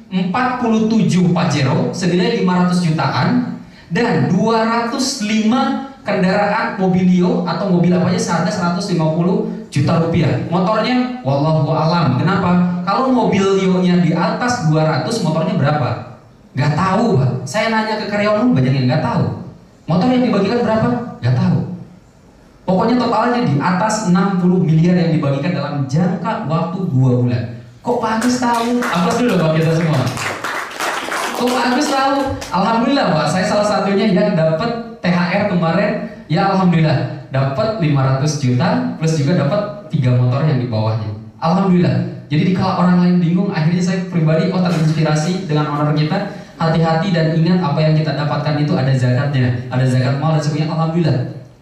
47 Pajero senilai 500 jutaan, dan 205 kendaraan mobilio atau mobil apa aja seharga 150 juta rupiah. Motornya wallahu alam. Kenapa? Kalau mobilionya di atas 200, motornya berapa? Gak tahu Pak. Saya nanya ke karyawan banyak yang gak tahu. Motor yang dibagikan berapa? Gak tahu. Pokoknya totalnya di atas 60 miliar yang dibagikan dalam jangka waktu 2 bulan. Kok Pak Agus tahu? Aplaus dulu Pak kita semua. Kok Pak Agus tahu? Alhamdulillah Pak, saya salah satunya yang dapat THR kemarin. Ya alhamdulillah, dapat 500 juta plus juga dapat 3 motor yang di bawahnya. Alhamdulillah. Jadi kalau orang lain bingung, akhirnya saya pribadi terinspirasi dengan owner kita. Hati-hati dan ingat apa yang kita dapatkan itu ada zakatnya, ada zakat mal dan sebagainya. Alhamdulillah.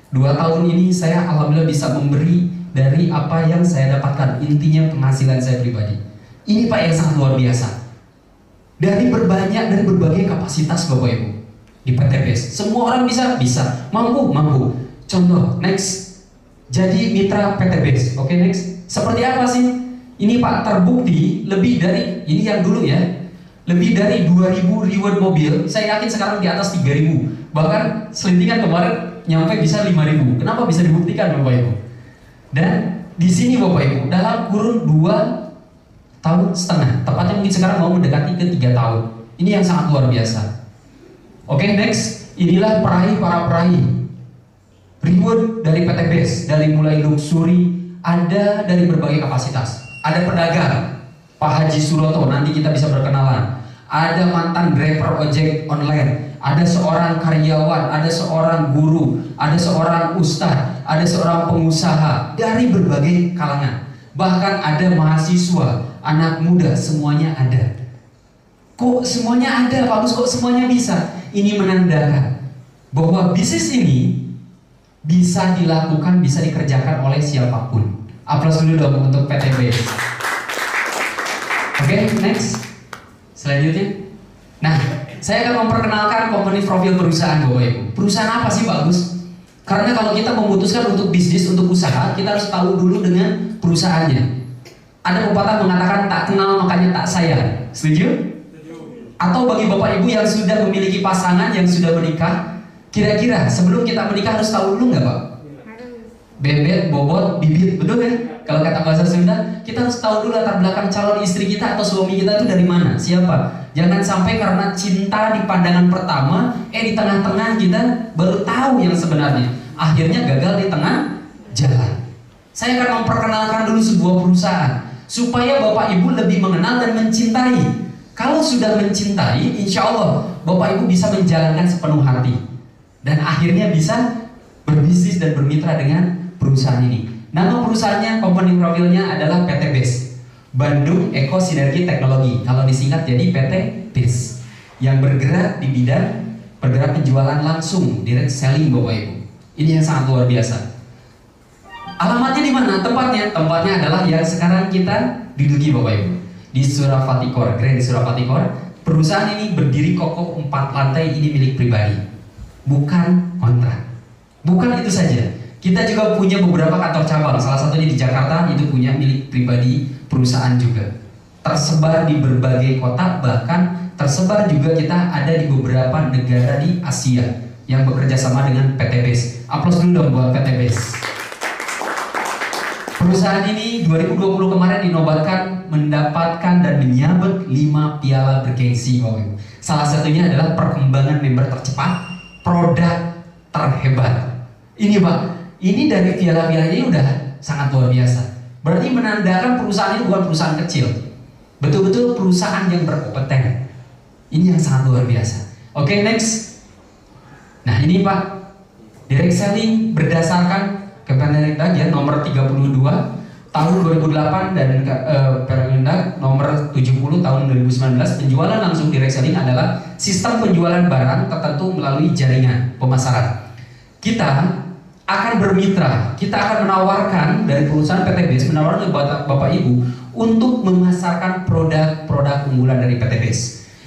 2 tahun ini saya alhamdulillah bisa memberi dari apa yang saya dapatkan, intinya penghasilan saya pribadi. Ini Pak yang sangat luar biasa. Dari berbagai kapasitas Bapak Ibu di PT BES. Semua orang bisa, mampu. Contoh, next. Jadi mitra PT BES. Oke, next. Seperti apa sih? Ini Pak terbukti lebih dari, ini yang dulu ya, lebih dari 2.000 reward mobil. Saya yakin sekarang di atas 3.000. Bahkan selintingan kemarin nyampe bisa 5.000. Kenapa bisa dibuktikan Bapak Ibu? Dan di sini Bapak Ibu dalam kurun 2,5 tahun, tepatnya mungkin sekarang mau mendekati ke 3 tahun. Ini yang sangat luar biasa. Oke, next. Inilah para peraih reward dari PT BES, dari mulai luxury, ada dari berbagai kapasitas. Ada pedagang, Pak Haji Suroto, nanti kita bisa berkenalan. Ada mantan driver ojek online, ada seorang karyawan, ada seorang guru, ada seorang ustadz, ada seorang pengusaha dari berbagai kalangan. Bahkan ada mahasiswa, anak muda, semuanya ada. Kok semuanya ada, Pak Gus? Kok semuanya bisa? Ini menandakan bahwa bisnis ini bisa dilakukan, bisa dikerjakan oleh siapapun. Aplaus dulu dong untuk PT BES. Oke, next. Selanjutnya. Nah, saya akan memperkenalkan company profil perusahaan Bapak Ibu. Perusahaan apa sih Pak Gus? Karena kalau kita memutuskan untuk bisnis, untuk usaha, kita harus tahu dulu dengan perusahaannya. Ada pepatah mengatakan tak kenal makanya tak sayang. Setuju? Atau bagi Bapak Ibu yang sudah memiliki pasangan, yang sudah menikah, kira-kira sebelum kita menikah harus tahu dulu nggak Pak? Bebek, bobot, bibit, betul ya? Kalau kata bahasa Sunda, kita harus tahu dulu latar belakang calon istri kita atau suami kita itu dari mana, siapa. Jangan sampai karena cinta di pandangan pertama, di tengah-tengah kita baru tahu yang sebenarnya. Akhirnya gagal di tengah jalan. Saya akan memperkenalkan dulu sebuah perusahaan supaya Bapak Ibu lebih mengenal dan mencintai. Kalau sudah mencintai, insya Allah Bapak Ibu bisa menjalankan sepenuh hati dan akhirnya bisa berbisnis dan bermitra dengan perusahaan ini. Nama perusahaannya, company profilnya adalah PT BES, Bandung Eko Sinergi Teknologi. Kalau disingkat jadi PT BES, yang bergerak di bidang penjualan langsung, direct selling Bapak Ibu. Ini yang sangat luar biasa. Alamatnya di mana? Tempatnya adalah yang sekarang kita duduki Bapak Ibu, di Surafatikor, Grand Surafatikor. Perusahaan ini berdiri kokoh 4 lantai, ini milik pribadi, bukan kontrak. Bukan itu saja, kita juga punya beberapa kantor cabang. Salah satunya di Jakarta, itu punya milik pribadi perusahaan juga. Tersebar di berbagai kota, bahkan tersebar juga kita ada di beberapa negara di Asia yang bekerja sama dengan PT BES. Aplaus dulu dong buat PT BES. Perusahaan ini 2020 kemarin dinobatkan mendapatkan dan menyabet 5 piala bergengsi. Salah satunya adalah perkembangan member tercepat, produk terhebat. Ini Pak, ini dari piala-pialanya udah sangat luar biasa. Berarti menandakan perusahaan ini bukan perusahaan kecil, betul-betul perusahaan yang berkompeten. Ini yang sangat luar biasa. Oke, next. Nah ini Pak, direct selling berdasarkan Kemendag ya, nomor 32 tahun 2008 dan Permendag nomor 70 tahun 2019. Penjualan langsung direct selling adalah sistem penjualan barang tertentu melalui jaringan pemasaran. Kita akan bermitra, kita akan menawarkan dari perusahaan PT BES, menawarkan kepada Bapak Ibu untuk memasarkan produk-produk unggulan dari PT BES,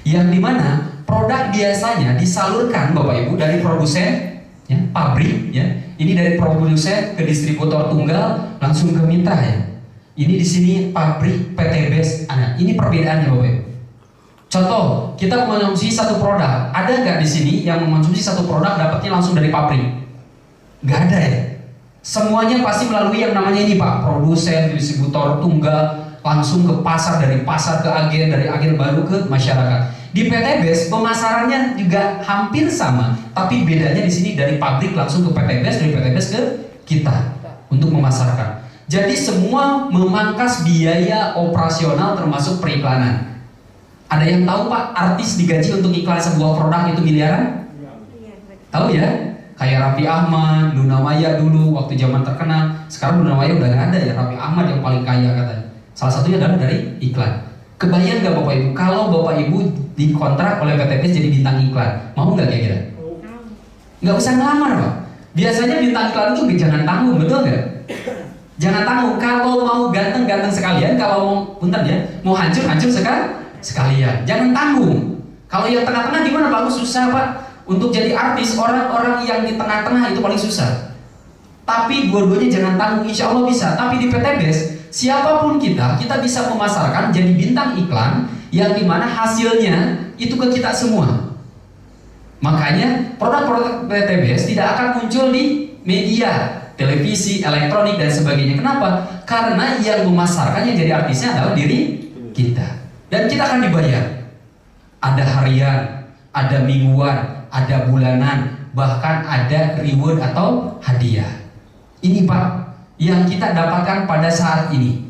yang dimana produk biasanya disalurkan Bapak Ibu dari produsen ya, pabrik ya. Ini dari produsen ke distributor tunggal langsung ke mitra ya. Ini di sini pabrik PT BES ada. Ini perbedaannya Bapak Ibu. Contoh, kita mengonsumsi satu produk, ada nggak di sini yang mengonsumsi satu produk dapatnya langsung dari pabrik? Nggak ada ya. Semuanya pasti melalui yang namanya ini Pak, produsen, distributor tunggal, langsung ke pasar, dari pasar ke agen, dari agen baru ke masyarakat. Di PT BES pemasarannya juga hampir sama, tapi bedanya di sini dari pabrik langsung ke PT BES, dari PT BES ke kita untuk memasarkan. Jadi semua memangkas biaya operasional termasuk periklanan. Ada yang tahu Pak, artis digaji untuk iklan sebuah produk itu miliaran? Tahu ya? Kayak Raffi Ahmad, Luna Maya dulu waktu zaman terkenal. Sekarang Luna Maya udah nggak ada ya. Raffi Ahmad yang paling kaya katanya. Salah satunya adalah dari iklan. Kebayang nggak Bapak Ibu kalau Bapak Ibu dikontrak oleh PT BES jadi bintang iklan, mau nggak kira-kira? Nggak usah ngelamar Pak. Biasanya bintang iklan itu jangan tanggung, betul nggak? Jangan tanggung. Kalau mau ganteng-ganteng sekalian, kalau mau punten ya, mau hancur-hancur sekalian. Jangan tanggung. Kalau yang tengah-tengah gimana Pak? Susah Pak. Untuk jadi artis, orang-orang yang di tengah-tengah itu paling susah. Tapi dua-duanya jangan tanggung, insya Allah bisa. Tapi di PT BES, siapapun kita bisa memasarkan jadi bintang iklan yang dimana hasilnya itu ke kita semua. Makanya produk-produk PT BES tidak akan muncul di media, televisi, elektronik dan sebagainya. Kenapa? Karena yang memasarkan, yang jadi artisnya adalah diri kita. Dan kita akan dibayar. Ada harian, ada mingguan, ada bulanan, bahkan ada reward atau hadiah. Ini Pak yang kita dapatkan pada saat ini.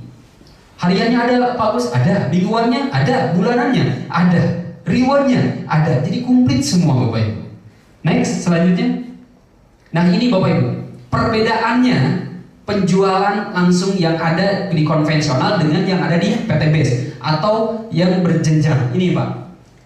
Hariannya ada Pak Bos, ada. Mingguannya ada, bulanannya ada, rewardnya ada. Jadi komplit semua Bapak Ibu. Next, selanjutnya. Nah ini Bapak Ibu, perbedaannya penjualan langsung yang ada di konvensional dengan yang ada di PT BES atau yang berjenjang. Ini Pak,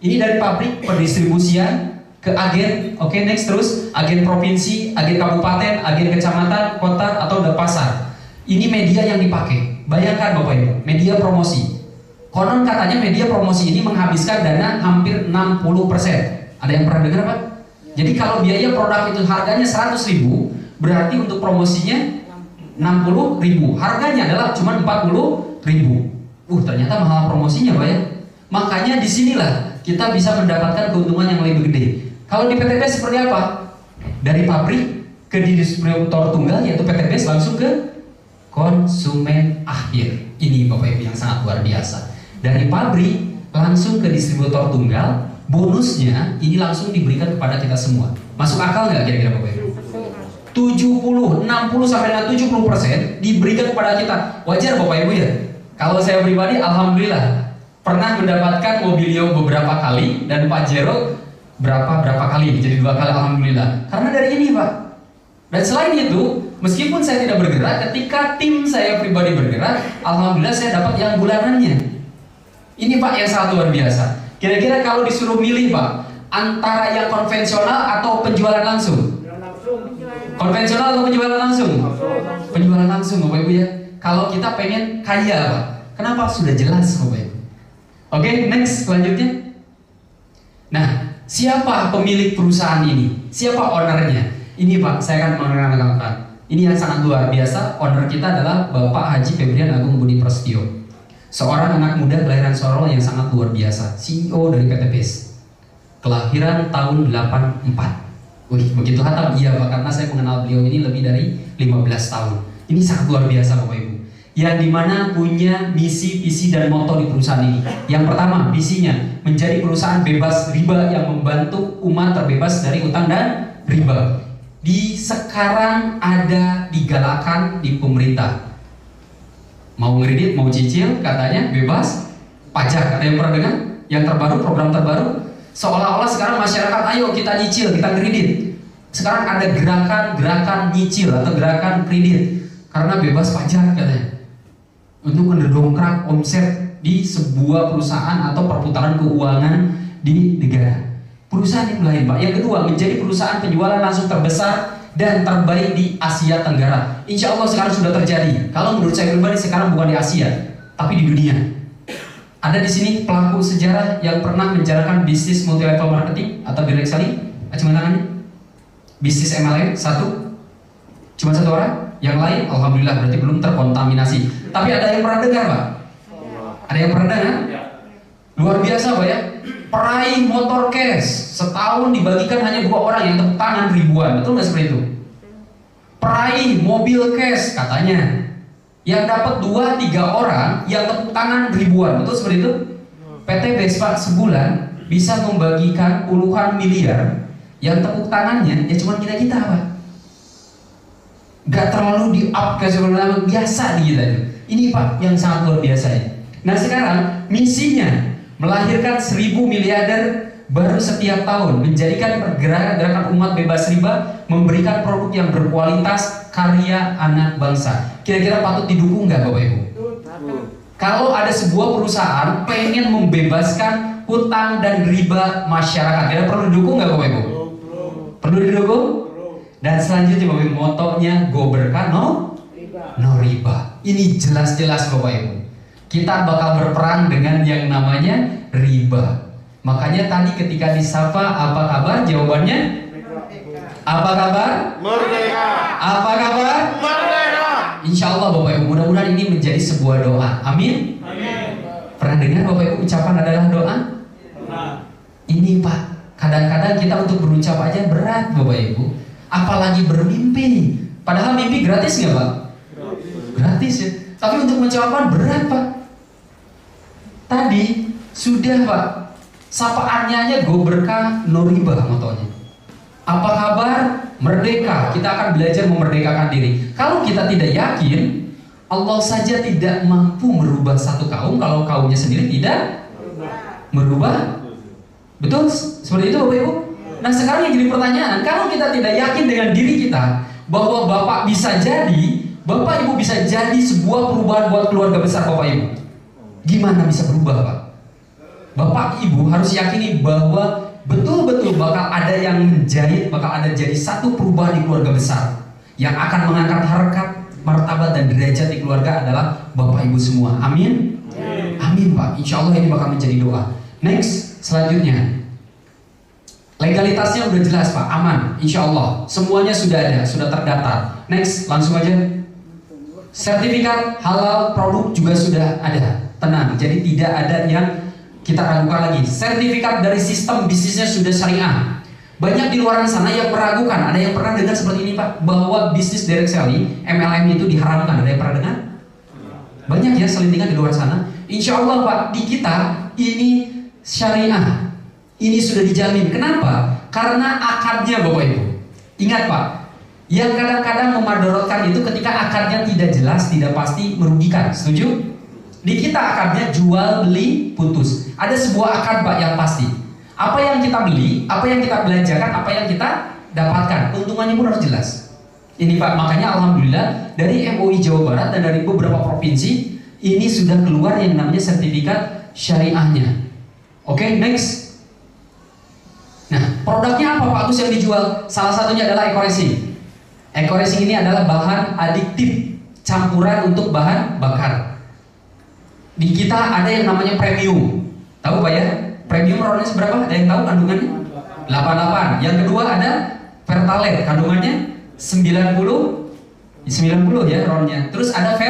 ini dari pabrik pendistribusian ke agen. Oke, next terus agen provinsi, agen kabupaten, agen kecamatan, kota atau pasar. Ini media yang dipakai. Bayangkan Bapak Ibu, media promosi. Konon katanya media promosi ini menghabiskan dana hampir 60%. Ada yang pernah dengar Pak? Jadi kalau biaya produk itu harganya 100.000, berarti untuk promosinya 60.000. Harganya adalah cuma 40.000. Ternyata mahal promosinya Pak ya. Makanya disinilah kita bisa mendapatkan keuntungan yang lebih gede. Kalau di PT BES seperti apa? Dari pabrik ke distributor tunggal yaitu PT BES langsung ke konsumen akhir. Ini Bapak Ibu yang sangat luar biasa. Dari pabrik langsung ke distributor tunggal, bonusnya ini langsung diberikan kepada kita semua. Masuk akal nggak kira-kira Bapak Ibu? 70, 60 sampai dengan 70% diberikan kepada kita. Wajar Bapak Ibu ya? Kalau saya pribadi alhamdulillah pernah mendapatkan Mobilio beberapa kali dan Pak Jero berapa kali, jadi 2 kali alhamdulillah. Karena dari ini Pak. Dan selain itu, meskipun saya tidak bergerak, ketika tim saya pribadi bergerak, alhamdulillah saya dapat yang bulanannya. Ini Pak yang sangat luar biasa. Kira-kira kalau disuruh milih Pak, antara yang konvensional atau penjualan langsung? Konvensional atau penjualan langsung? Penjualan langsung Bapak Ibu ya. Kalau kita pengen kaya Pak, kenapa? Sudah jelas Bapak Ibu. Oke, next selanjutnya. Nah, siapa pemilik perusahaan ini? Siapa ownernya? Ini Pak, saya akan mengenalkan. Ini yang sangat luar biasa. Owner kita adalah Bapak Haji Febrian Agung Budi Prasetyo, seorang anak muda kelahiran Sorong yang sangat luar biasa, CEO dari PT PES, kelahiran tahun 84. Wih, begitu hatam? Iya Pak, karena saya mengenal beliau ini lebih dari 15 tahun. Ini sangat luar biasa Bapak Ibu, yang dimana punya misi, visi, dan moto di perusahaan ini. Yang pertama, visinya menjadi perusahaan bebas riba yang membantu umat terbebas dari utang dan riba. Di sekarang ada digalakan di pemerintah, mau ngredit, mau cicil, katanya bebas pajak. Ada yang pernah dengar? Yang terbaru, program terbaru, seolah-olah sekarang masyarakat, ayo kita nyicil, kita kredit. Sekarang ada gerakan nyicil atau gerakan kredit karena bebas pajak katanya, untuk mendongkrak omset di sebuah perusahaan atau perputaran keuangan di negara. Perusahaan yang lain Pak. Yang kedua, menjadi perusahaan penjualan langsung terbesar dan terbaik di Asia Tenggara. Insya Allah sekarang sudah terjadi. Kalau menurut saya pribadi sekarang bukan di Asia, tapi di dunia. Ada di sini pelaku sejarah yang pernah menjalankan bisnis multi level marketing atau direct selling. Cuma tangannya. Bisnis MLM satu, cuma 1 orang. Yang lain, alhamdulillah berarti belum terkontaminasi. Tapi ada yang pernah dengar Pak? Ada yang pernah dengar? Luar biasa Pak ya. Peraih motor cash setahun dibagikan hanya 2 orang, yang tepuk tangan ribuan. Betul nggak seperti itu? Peraih mobil cash katanya, yang dapat 2-3 orang, yang tepuk tangan ribuan. Betul seperti itu? PT Vespa sebulan bisa membagikan puluhan miliar, yang tepuk tangannya ya cuma kita Pak. Gak terlalu di up kayak sebelumnya, biasa di kita. Ini Pak yang sangat luar biasa ya. Nah sekarang misinya melahirkan 1000 miliarder baru setiap tahun, menjadikan gerakan umat bebas riba, memberikan produk yang berkualitas, karya anak bangsa. Kira-kira patut didukung nggak Bapak Ibu? Kalau ada sebuah perusahaan pengen membebaskan hutang dan riba masyarakat, kira perlu didukung nggak Bapak Ibu? Perlu didukung? Dan selanjutnya Bapak Ibu, motonya go berkah no riba. Ini jelas-jelas Bapak Ibu, kita bakal berperang dengan yang namanya riba. Makanya tadi ketika disapa apa kabar, jawabannya apa kabar? Merdeka. Apa kabar? Merdeka. Insya Allah Bapak Ibu, mudah-mudahan ini menjadi sebuah doa. Amin. Pernah dengar Bapak Ibu ucapan adalah doa? Ini Pak, kadang-kadang kita untuk berucap aja berat Bapak Ibu, apalagi bermimpi. Padahal mimpi gratis nggak Pak? Gratis ya. Tapi untuk mengucapkan berat Pak. Tadi sudah Pak, sapaannya aja go berkah no riba motonya. Apa kabar? Merdeka. Kita akan belajar memerdekakan diri. Kalau kita tidak yakin, Allah saja tidak mampu merubah satu kaum kalau kaumnya sendiri tidak merubah. Betul? Seperti itu Bapak Ibu? Nah sekarang yang jadi pertanyaan, kalau kita tidak yakin dengan diri kita bahwa Bapak bisa jadi, Bapak Ibu bisa jadi sebuah perubahan buat keluarga besar Bapak Ibu, gimana bisa berubah Pak? Bapak Ibu harus yakini bahwa betul-betul bakal ada yang menjahit, bakal ada jadi satu perubahan di keluarga besar yang akan mengangkat harkat, martabat, dan derajat di keluarga adalah Bapak Ibu semua. Amin? Amin Pak. Insya Allah ini bakal menjadi doa. Next, selanjutnya, legalitasnya udah jelas Pak, aman. Insya Allah semuanya sudah ada, sudah terdaftar. Next, langsung aja. Sertifikat halal produk juga sudah ada. Tenang, jadi tidak ada yang kita ragukan lagi. Sertifikat dari sistem bisnisnya sudah syariah. Banyak di luar sana yang meragukan. Ada yang pernah dengar seperti ini Pak, bahwa bisnis direct selling MLM itu diharamkan. Ada yang pernah dengar? Banyak ya selintingan di luar sana. Insya Allah Pak, di kita ini syariah. Ini sudah dijamin. Kenapa? Karena akadnya Bapak Ibu. Ingat Pak, yang kadang-kadang memadorotkan itu ketika akadnya tidak jelas, tidak pasti, merugikan. Setuju? Di kita akadnya jual, beli, putus. Ada sebuah akad Pak yang pasti. Apa yang kita beli, apa yang kita belanjakan, apa yang kita dapatkan, keuntungannya pun harus jelas. Ini Pak, makanya Alhamdulillah dari MUI Jawa Barat dan dari beberapa provinsi ini sudah keluar yang namanya sertifikat syariahnya. Oke, next. Nah, produknya apa Pak Agus yang dijual? Salah satunya adalah eco-resin. Eco-resin ini adalah bahan adiktif, campuran untuk bahan bakar. Di kita ada yang namanya premium. Tahu Pak ya? Premium RON-nya seberapa? Ada yang tahu kandungannya? 88. Yang kedua ada Pertalite, kandungannya 90 ya RON-nya. Terus ada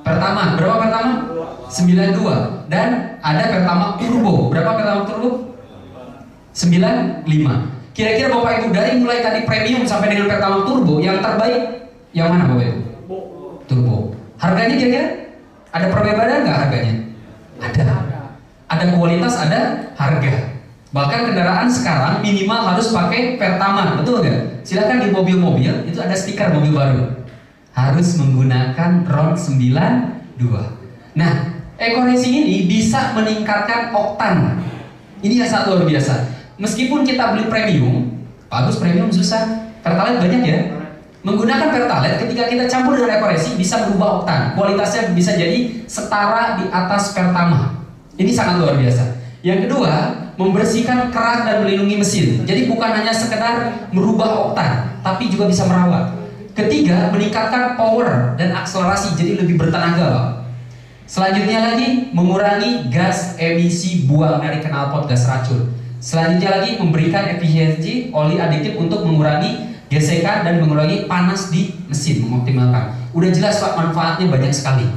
Pertama, berapa Pertama? 92. Dan ada Pertama Turbo. Berapa Pertama Turbo? 95. Kira-kira Bapak Ibu dari mulai tadi premium sampai dengan Pertama Turbo, yang terbaik yang mana Bapak Ibu? Turbo. Harganya kira-kira ada perbedaan nggak harganya? Ada. Ada kualitas, ada harga. Bahkan kendaraan sekarang minimal harus pakai Pertama, betul nggak? Silakan di mobil-mobil itu ada stiker mobil baru. Harus menggunakan RON 92. Nah, eco-resin ini bisa meningkatkan oktan. Ini yang sangat luar biasa. Meskipun kita beli premium, bagus premium susah. Pertalite banyak ya. Menggunakan Pertalite ketika kita campur dengan eco-resin bisa berubah oktan. Kualitasnya bisa jadi setara di atas Pertama. Ini sangat luar biasa. Yang kedua, membersihkan keran dan melindungi mesin. Jadi bukan hanya sekedar merubah oktan, tapi juga bisa merawat. Ketiga, meningkatkan power dan akselerasi, jadi lebih bertenaga Pak. Selanjutnya lagi, mengurangi gas emisi buang dari knalpot gas racun. Selanjutnya lagi, memberikan efisiensi oli adiktif untuk mengurangi gesekan dan mengurangi panas di mesin, mengoptimalkan. Udah jelas Pak, manfaatnya banyak sekali.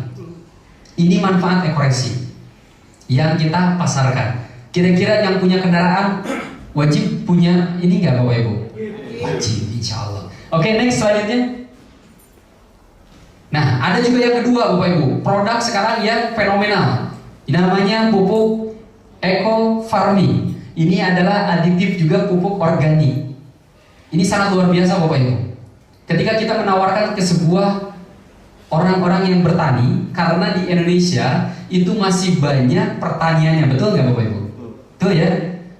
Ini manfaat eco-resin yang kita pasarkan. Kira-kira yang punya kendaraan wajib punya ini nggak Bapak Ibu? Wajib, insya Allah. Oke, next selanjutnya. Nah, ada juga yang kedua Bapak Ibu, produk sekarang yang fenomenal. Ini namanya pupuk Eco Farming. Ini adalah adiktif juga pupuk organik. Ini sangat luar biasa Bapak Ibu. Ketika kita menawarkan ke sebuah orang-orang yang bertani, karena di Indonesia itu masih banyak pertaniannya, betul nggak Bapak Ibu? Betul ya.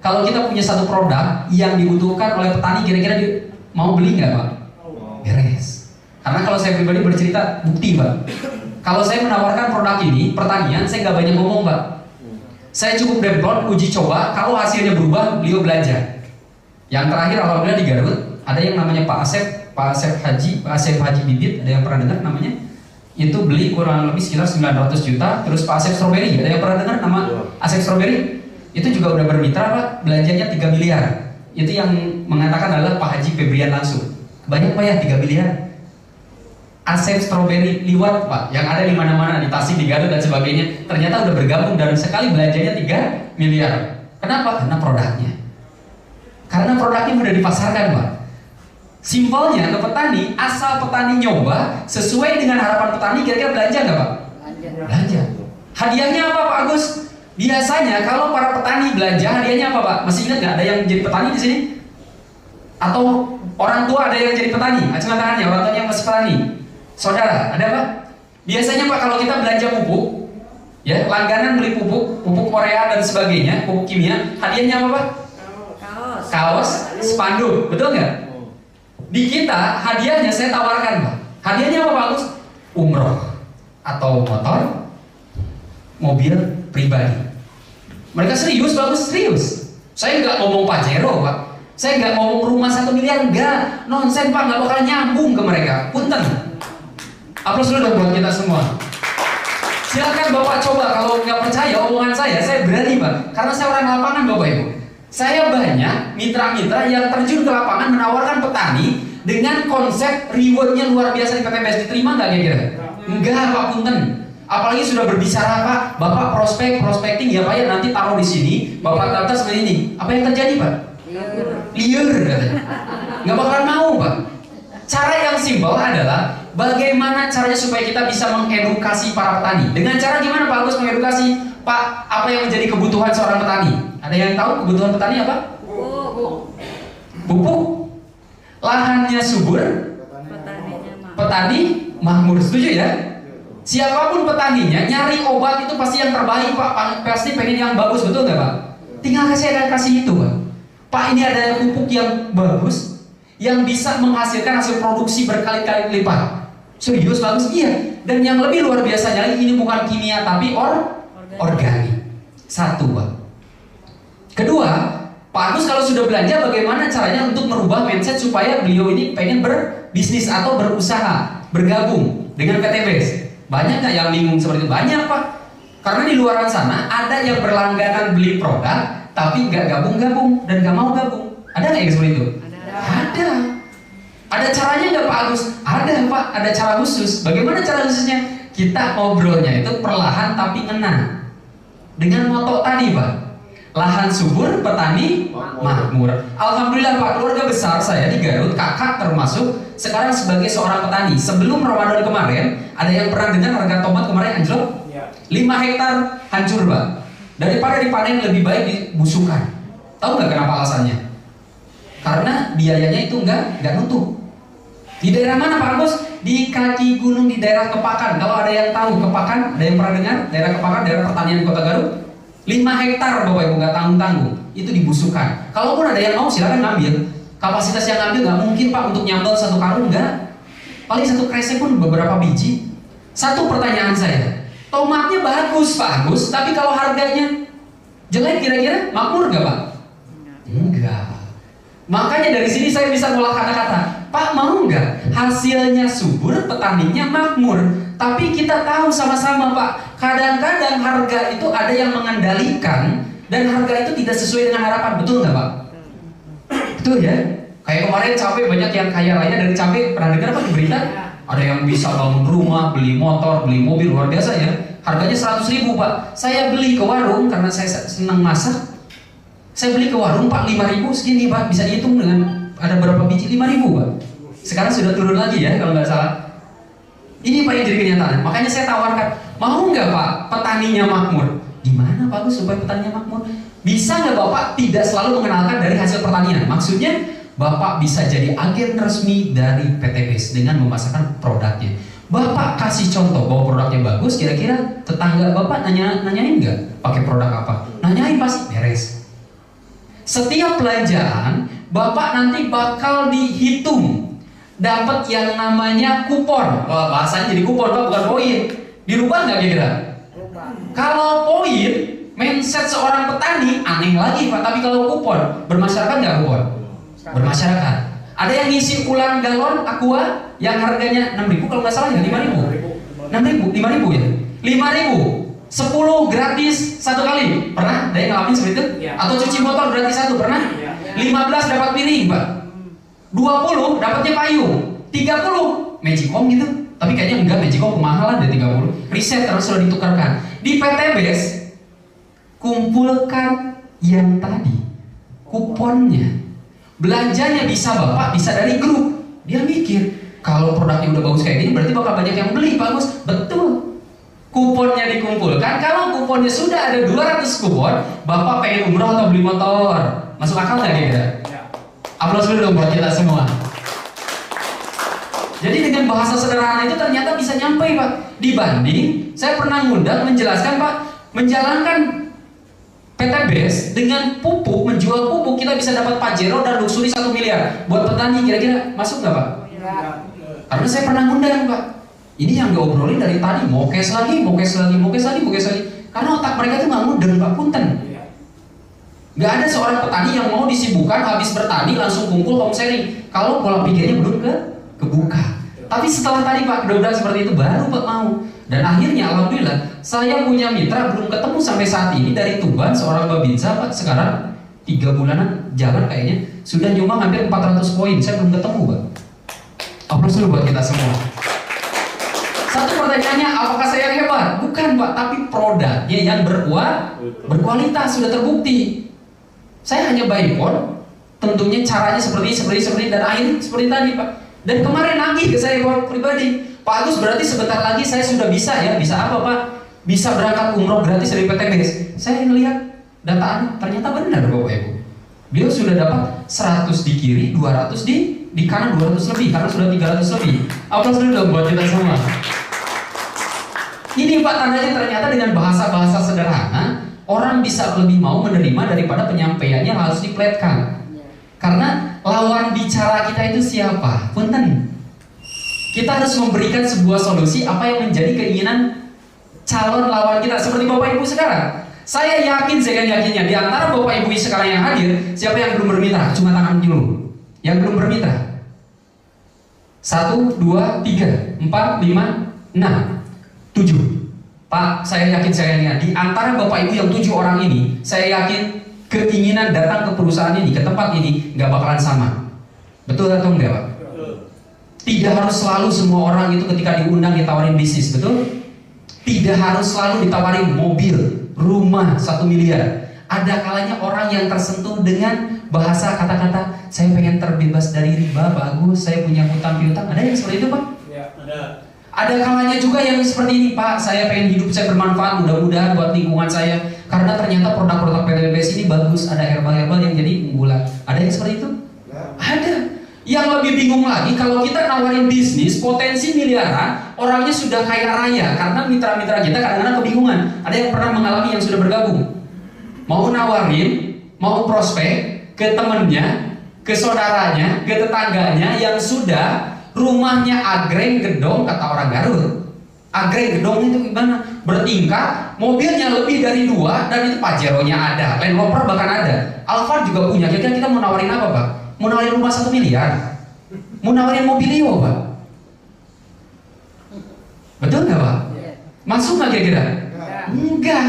Kalau kita punya satu produk yang dibutuhkan oleh petani, kira-kira mau beli nggak Pak? Beres. Karena kalau saya pribadi bercerita bukti Pak. Kalau saya menawarkan produk ini pertanian, saya nggak banyak ngomong Pak. Saya cukup demplon, uji coba. Kalau hasilnya berubah, beliau belanja. Yang terakhir alhamdulillah di Garut ada yang namanya Pak Asep Haji Bibit, ada yang pernah dengar namanya? Itu beli kurang lebih sekitar 900 juta. Terus Pak Asep Strawberry, ada yang pernah dengar nama Asep Strawberry? Itu juga udah bermitra Pak, belanjanya 3 miliar. Itu yang mengatakan adalah Pak Haji Febrian langsung. Banyak Pak ya 3 miliar. Asep Strawberry liwat Pak, yang ada di mana-mana, di Tasik, di Garut dan sebagainya. Ternyata udah bergabung dan sekali belanjanya 3 miliar. Kenapa? Karena produknya. Karena produknya udah dipasarkan Pak. Simpelnya ke petani, asal petani nyoba sesuai dengan harapan petani, kira-kira belanja nggak Pak? Belanja. Hadiahnya apa Pak Agus? Biasanya kalau para petani belanja, hadiahnya apa Pak? Masih ingat nggak ada yang jadi petani di sini? Atau orang tua ada yang jadi petani? Acungan tangannya, orang tuanya yang masih petani. Saudara, ada Pak? Biasanya Pak kalau kita belanja pupuk, ya langganan beli pupuk Korea dan sebagainya, pupuk kimia, hadiahnya apa Pak? Kaos, spanduk, betul nggak? Di kita hadiahnya saya tawarkan Pak. Hadiahnya apa Pak Agus? Umroh atau motor, mobil pribadi. Mereka serius bagus, serius. Saya nggak ngomong Pajero Pak. Saya nggak ngomong rumah 1 miliar, enggak. Nonsen Pak, nggak bakal nyambung ke mereka. Punten. Aplaus dulu dong buat kita semua. Silakan Bapak coba, kalau nggak percaya omongan saya berani Pak. Karena saya orang lapangan Bapak Ibu. Saya banyak mitra-mitra yang terjun ke lapangan menawarkan petani dengan konsep rewardnya luar biasa di PTBS. Diterima nggak kira-kira? Enggak Pak, punten. Apalagi sudah berbicara Pak, Bapak prospecting ya Pak ya, nanti taruh di sini, Bapak daftar seperti ini. Apa yang terjadi Pak? Liar katanya. Nggak bakalan mau Pak. Cara yang simpel adalah bagaimana caranya supaya kita bisa mengedukasi para petani? Dengan cara gimana Pak Agus mengedukasi? Pak, apa yang menjadi kebutuhan seorang petani? Ada yang tahu kebutuhan petani apa? Pupuk. Lahannya subur, petani makmur. Setuju ya? Siapapun petaninya, nyari obat itu pasti yang terbaik Pak. Pasti pengen yang bagus, betul nggak Pak? Tinggal kasih itu Pak. Pak, ini ada pupuk yang bagus, yang bisa menghasilkan hasil produksi berkali-kali lipat. Serius bagus? Iya. Dan yang lebih luar biasanya lagi, ini bukan kimia tapi organik. Satu Pak. Kedua, Pak Agus kalau sudah belanja, bagaimana caranya untuk merubah mindset supaya beliau ini pengen berbisnis atau berusaha, bergabung dengan PTBS? Banyak nggak yang bingung seperti itu? Banyak Pak. Karena di luar sana ada yang berlangganan beli produk tapi nggak gabung-gabung dan nggak mau gabung. Ada nggak yang seperti itu? Ada. Ada caranya nggak Pak Agus? Ada Pak. Ada cara khusus. Bagaimana cara khususnya? Kita ngobrolnya itu perlahan tapi ngena. Dengan moto tadi Pak. Lahan subur, petani makmur. Alhamdulillah Pak, keluarga besar saya di Garut, kakak termasuk, sekarang sebagai seorang petani. Sebelum Ramadan kemarin, ada yang pernah dengar harga tomat kemarin anjlok? 5 hektar hancur Pak. Daripada dipanen lebih baik dibusukan. Tahu nggak kenapa alasannya? Karena biayanya itu nggak nutup. Di daerah mana Pak Agus? Di kaki gunung di daerah Kepakan. Kalau ada yang tahu Kepakan, ada yang pernah dengar? Daerah Kepakan, daerah pertanian di Kota Garut. 5 hektar Bapak Ibu, nggak tanggung-tanggung. Itu dibusukan. Kalaupun ada yang mau silakan ngambil. Kapasitas yang ngambil nggak mungkin Pak untuk nyambel 1 karung, nggak. Paling 1 kresek pun beberapa biji. Satu pertanyaan saya, tomatnya bagus Pak Agus, tapi kalau harganya jelek kira-kira makmur nggak Pak? Enggak. Makanya dari sini saya bisa ngolah kata-kata, Pak mau nggak hasilnya subur, petaninya makmur? Tapi kita tahu sama-sama Pak, kadang-kadang harga itu ada yang mengendalikan dan harga itu tidak sesuai dengan harapan, betul nggak Pak? Betul ya? Kayak kemarin cabai banyak yang kaya raya dari cabai, pernah dengar apa di berita? Ada yang bisa bangun rumah, beli motor, beli mobil, luar biasa ya. Harganya 100.000 Pak. Saya beli ke warung karena saya senang masak. Saya beli ke warung Pak 5.000 segini Pak, bisa dihitung dengan ada berapa biji, 5.000 Pak. Sekarang sudah turun lagi ya kalau nggak salah. Ini Pak yang jadi kenyataan. Makanya saya tawarkan, mau nggak Pak petaninya makmur? Gimana Pak Gus supaya petaninya makmur? Bisa nggak Bapak tidak selalu mengenalkan dari hasil pertanian? Maksudnya Bapak bisa jadi agen resmi dari PTBS dengan memasarkan produknya. Bapak kasih contoh bahwa produknya bagus, kira-kira tetangga Bapak nanyain nggak pakai produk apa? Nanyain pasti, beres. Setiap belanjaan Bapak nanti bakal dihitung, dapat yang namanya kupon. Wah, bahasanya jadi kupon Pak, bukan poin. Dirubah nggak kira-kira? Kalau poin, mindset seorang petani aneh lagi Pak. Tapi kalau kupon, bermasyarakat nggak kupon? Bermasyarakat. Ada yang ngisi ulang galon aqua yang harganya 6.000 kalau nggak salah ya, 5.000. 6.000, 5.000 ya? 5.000. 10 gratis 1 kali. Pernah? Ada yang ngalamin seperti itu? Ya. Atau cuci motor gratis 1, pernah? Ya. 15 dapat piring Pak. 20 dapatnya payung. 30 Magicom gitu. Tapi kayaknya enggak, Magicom kemahalan deh 30. Riset karena sudah ditukarkan. Di PTBS kumpulkan yang tadi kuponnya. Belanjanya bisa Bapak, bisa dari grup. Dia mikir, kalau produknya udah bagus kayak gini berarti bakal banyak yang beli, bagus. Betul. Kuponnya dikumpulkan. Kalau kuponnya sudah ada 200 kupon, Bapak pengen umroh atau beli motor. Masuk akal nggak kira-kira? Aplaus dulu dong buat kita semua. Jadi dengan bahasa sederhana itu ternyata bisa nyampe Pak. Dibanding saya pernah ngundang menjelaskan Pak, menjalankan PTBS dengan pupuk, menjual pupuk kita bisa dapat Pajero dan luxury 1 miliar. Buat petani kira-kira masuk nggak Pak? Ya. Karena saya pernah ngundang Pak. Ini yang diobrolin dari tadi, mau cash lagi. Karena otak mereka tuh nggak mudeng Pak, punten. Nggak ada seorang petani yang mau disibukkan habis bertani langsung kumpul home sharing. Kalau pola pikirnya belum kebuka. Tapi setelah tadi Pak udah seperti itu baru Pak mau. Dan akhirnya alhamdulillah saya punya mitra belum ketemu sampai saat ini dari Tuban, seorang babinsa Pak, sekarang 3 bulanan jalan kayaknya sudah nyumbang hampir 400 poin. Saya belum ketemu Pak. Aplaus dulu buat kita semua. Satu pertanyaannya, apakah saya yang hebat? Bukan Pak, tapi produknya yang berkualitas sudah terbukti. Saya hanya by phone, tentunya caranya seperti dan akhirnya seperti tadi Pak. Dan kemarin nagih ke saya pribadi, Pak Agus berarti sebentar lagi saya sudah bisa ya, bisa apa Pak? Bisa berangkat umroh gratis dari PTBS. Saya ngelihat data ternyata benar Bapak Ibu. Beliau sudah dapat 100 di kiri, 200 di kanan, 200 lebih karena sudah 300 lebih. Aplaus dulu dong buat kita semua. Ini Pak tandanya ternyata dengan bahasa-bahasa sederhana orang bisa lebih mau menerima daripada penyampaiannya harus dipletkan. Karena lawan bicara kita itu siapa? Punten. Kita harus memberikan sebuah solusi apa yang menjadi keinginan calon lawan kita. Seperti Bapak Ibu sekarang. Saya yakin, saya yakinnya di antara Bapak Ibu sekarang yang hadir, siapa yang belum bermitra? Cuma tangan dulu. Yang belum bermitra. 1, 2, 3, 4, 5, 6, 7. Pak, saya yakin di antara Bapak Ibu yang 7 orang ini, saya yakin keinginan datang ke perusahaan ini, ke tempat ini, nggak bakalan sama. Betul atau enggak, Pak? Tidak harus selalu semua orang itu ketika diundang ditawarin bisnis, betul? Tidak harus selalu ditawarin mobil, rumah 1 miliar. Ada kalanya orang yang tersentuh dengan bahasa kata-kata, saya pengen terbebas dari riba, bagus, saya punya hutang piutang. Ada yang seperti itu, Pak? Ya, ada. Ada kalanya juga yang seperti ini, Pak, saya pengen hidup saya bermanfaat, mudah-mudahan buat lingkungan saya. Karena ternyata produk-produk PTBS ini bagus, ada herbal-herbal yang jadi unggulan. Ada yang seperti itu? Ya. Ada. Yang lebih bingung lagi, kalau kita nawarin bisnis, potensi miliaran, orangnya sudah kaya raya. Karena mitra-mitra kita kadang-kadang kebingungan. Ada yang pernah mengalami yang sudah bergabung. Mau nawarin, mau prospek ke temennya, ke saudaranya, ke tetangganya yang sudah rumahnya agreng gedong, kata orang Garut. Agreng gedong itu gimana? Bertingkat, mobilnya lebih dari 2, dan itu Pajero-nya ada, Land Rover bahkan ada, Alphard juga punya. Kira-kira kita mau nawarin apa, Pak? Mau nawarin rumah 1 miliar? Mau nawarin mobilio, Pak? Betul nggak, Pak? Masuk nggak kira-kira? Enggak.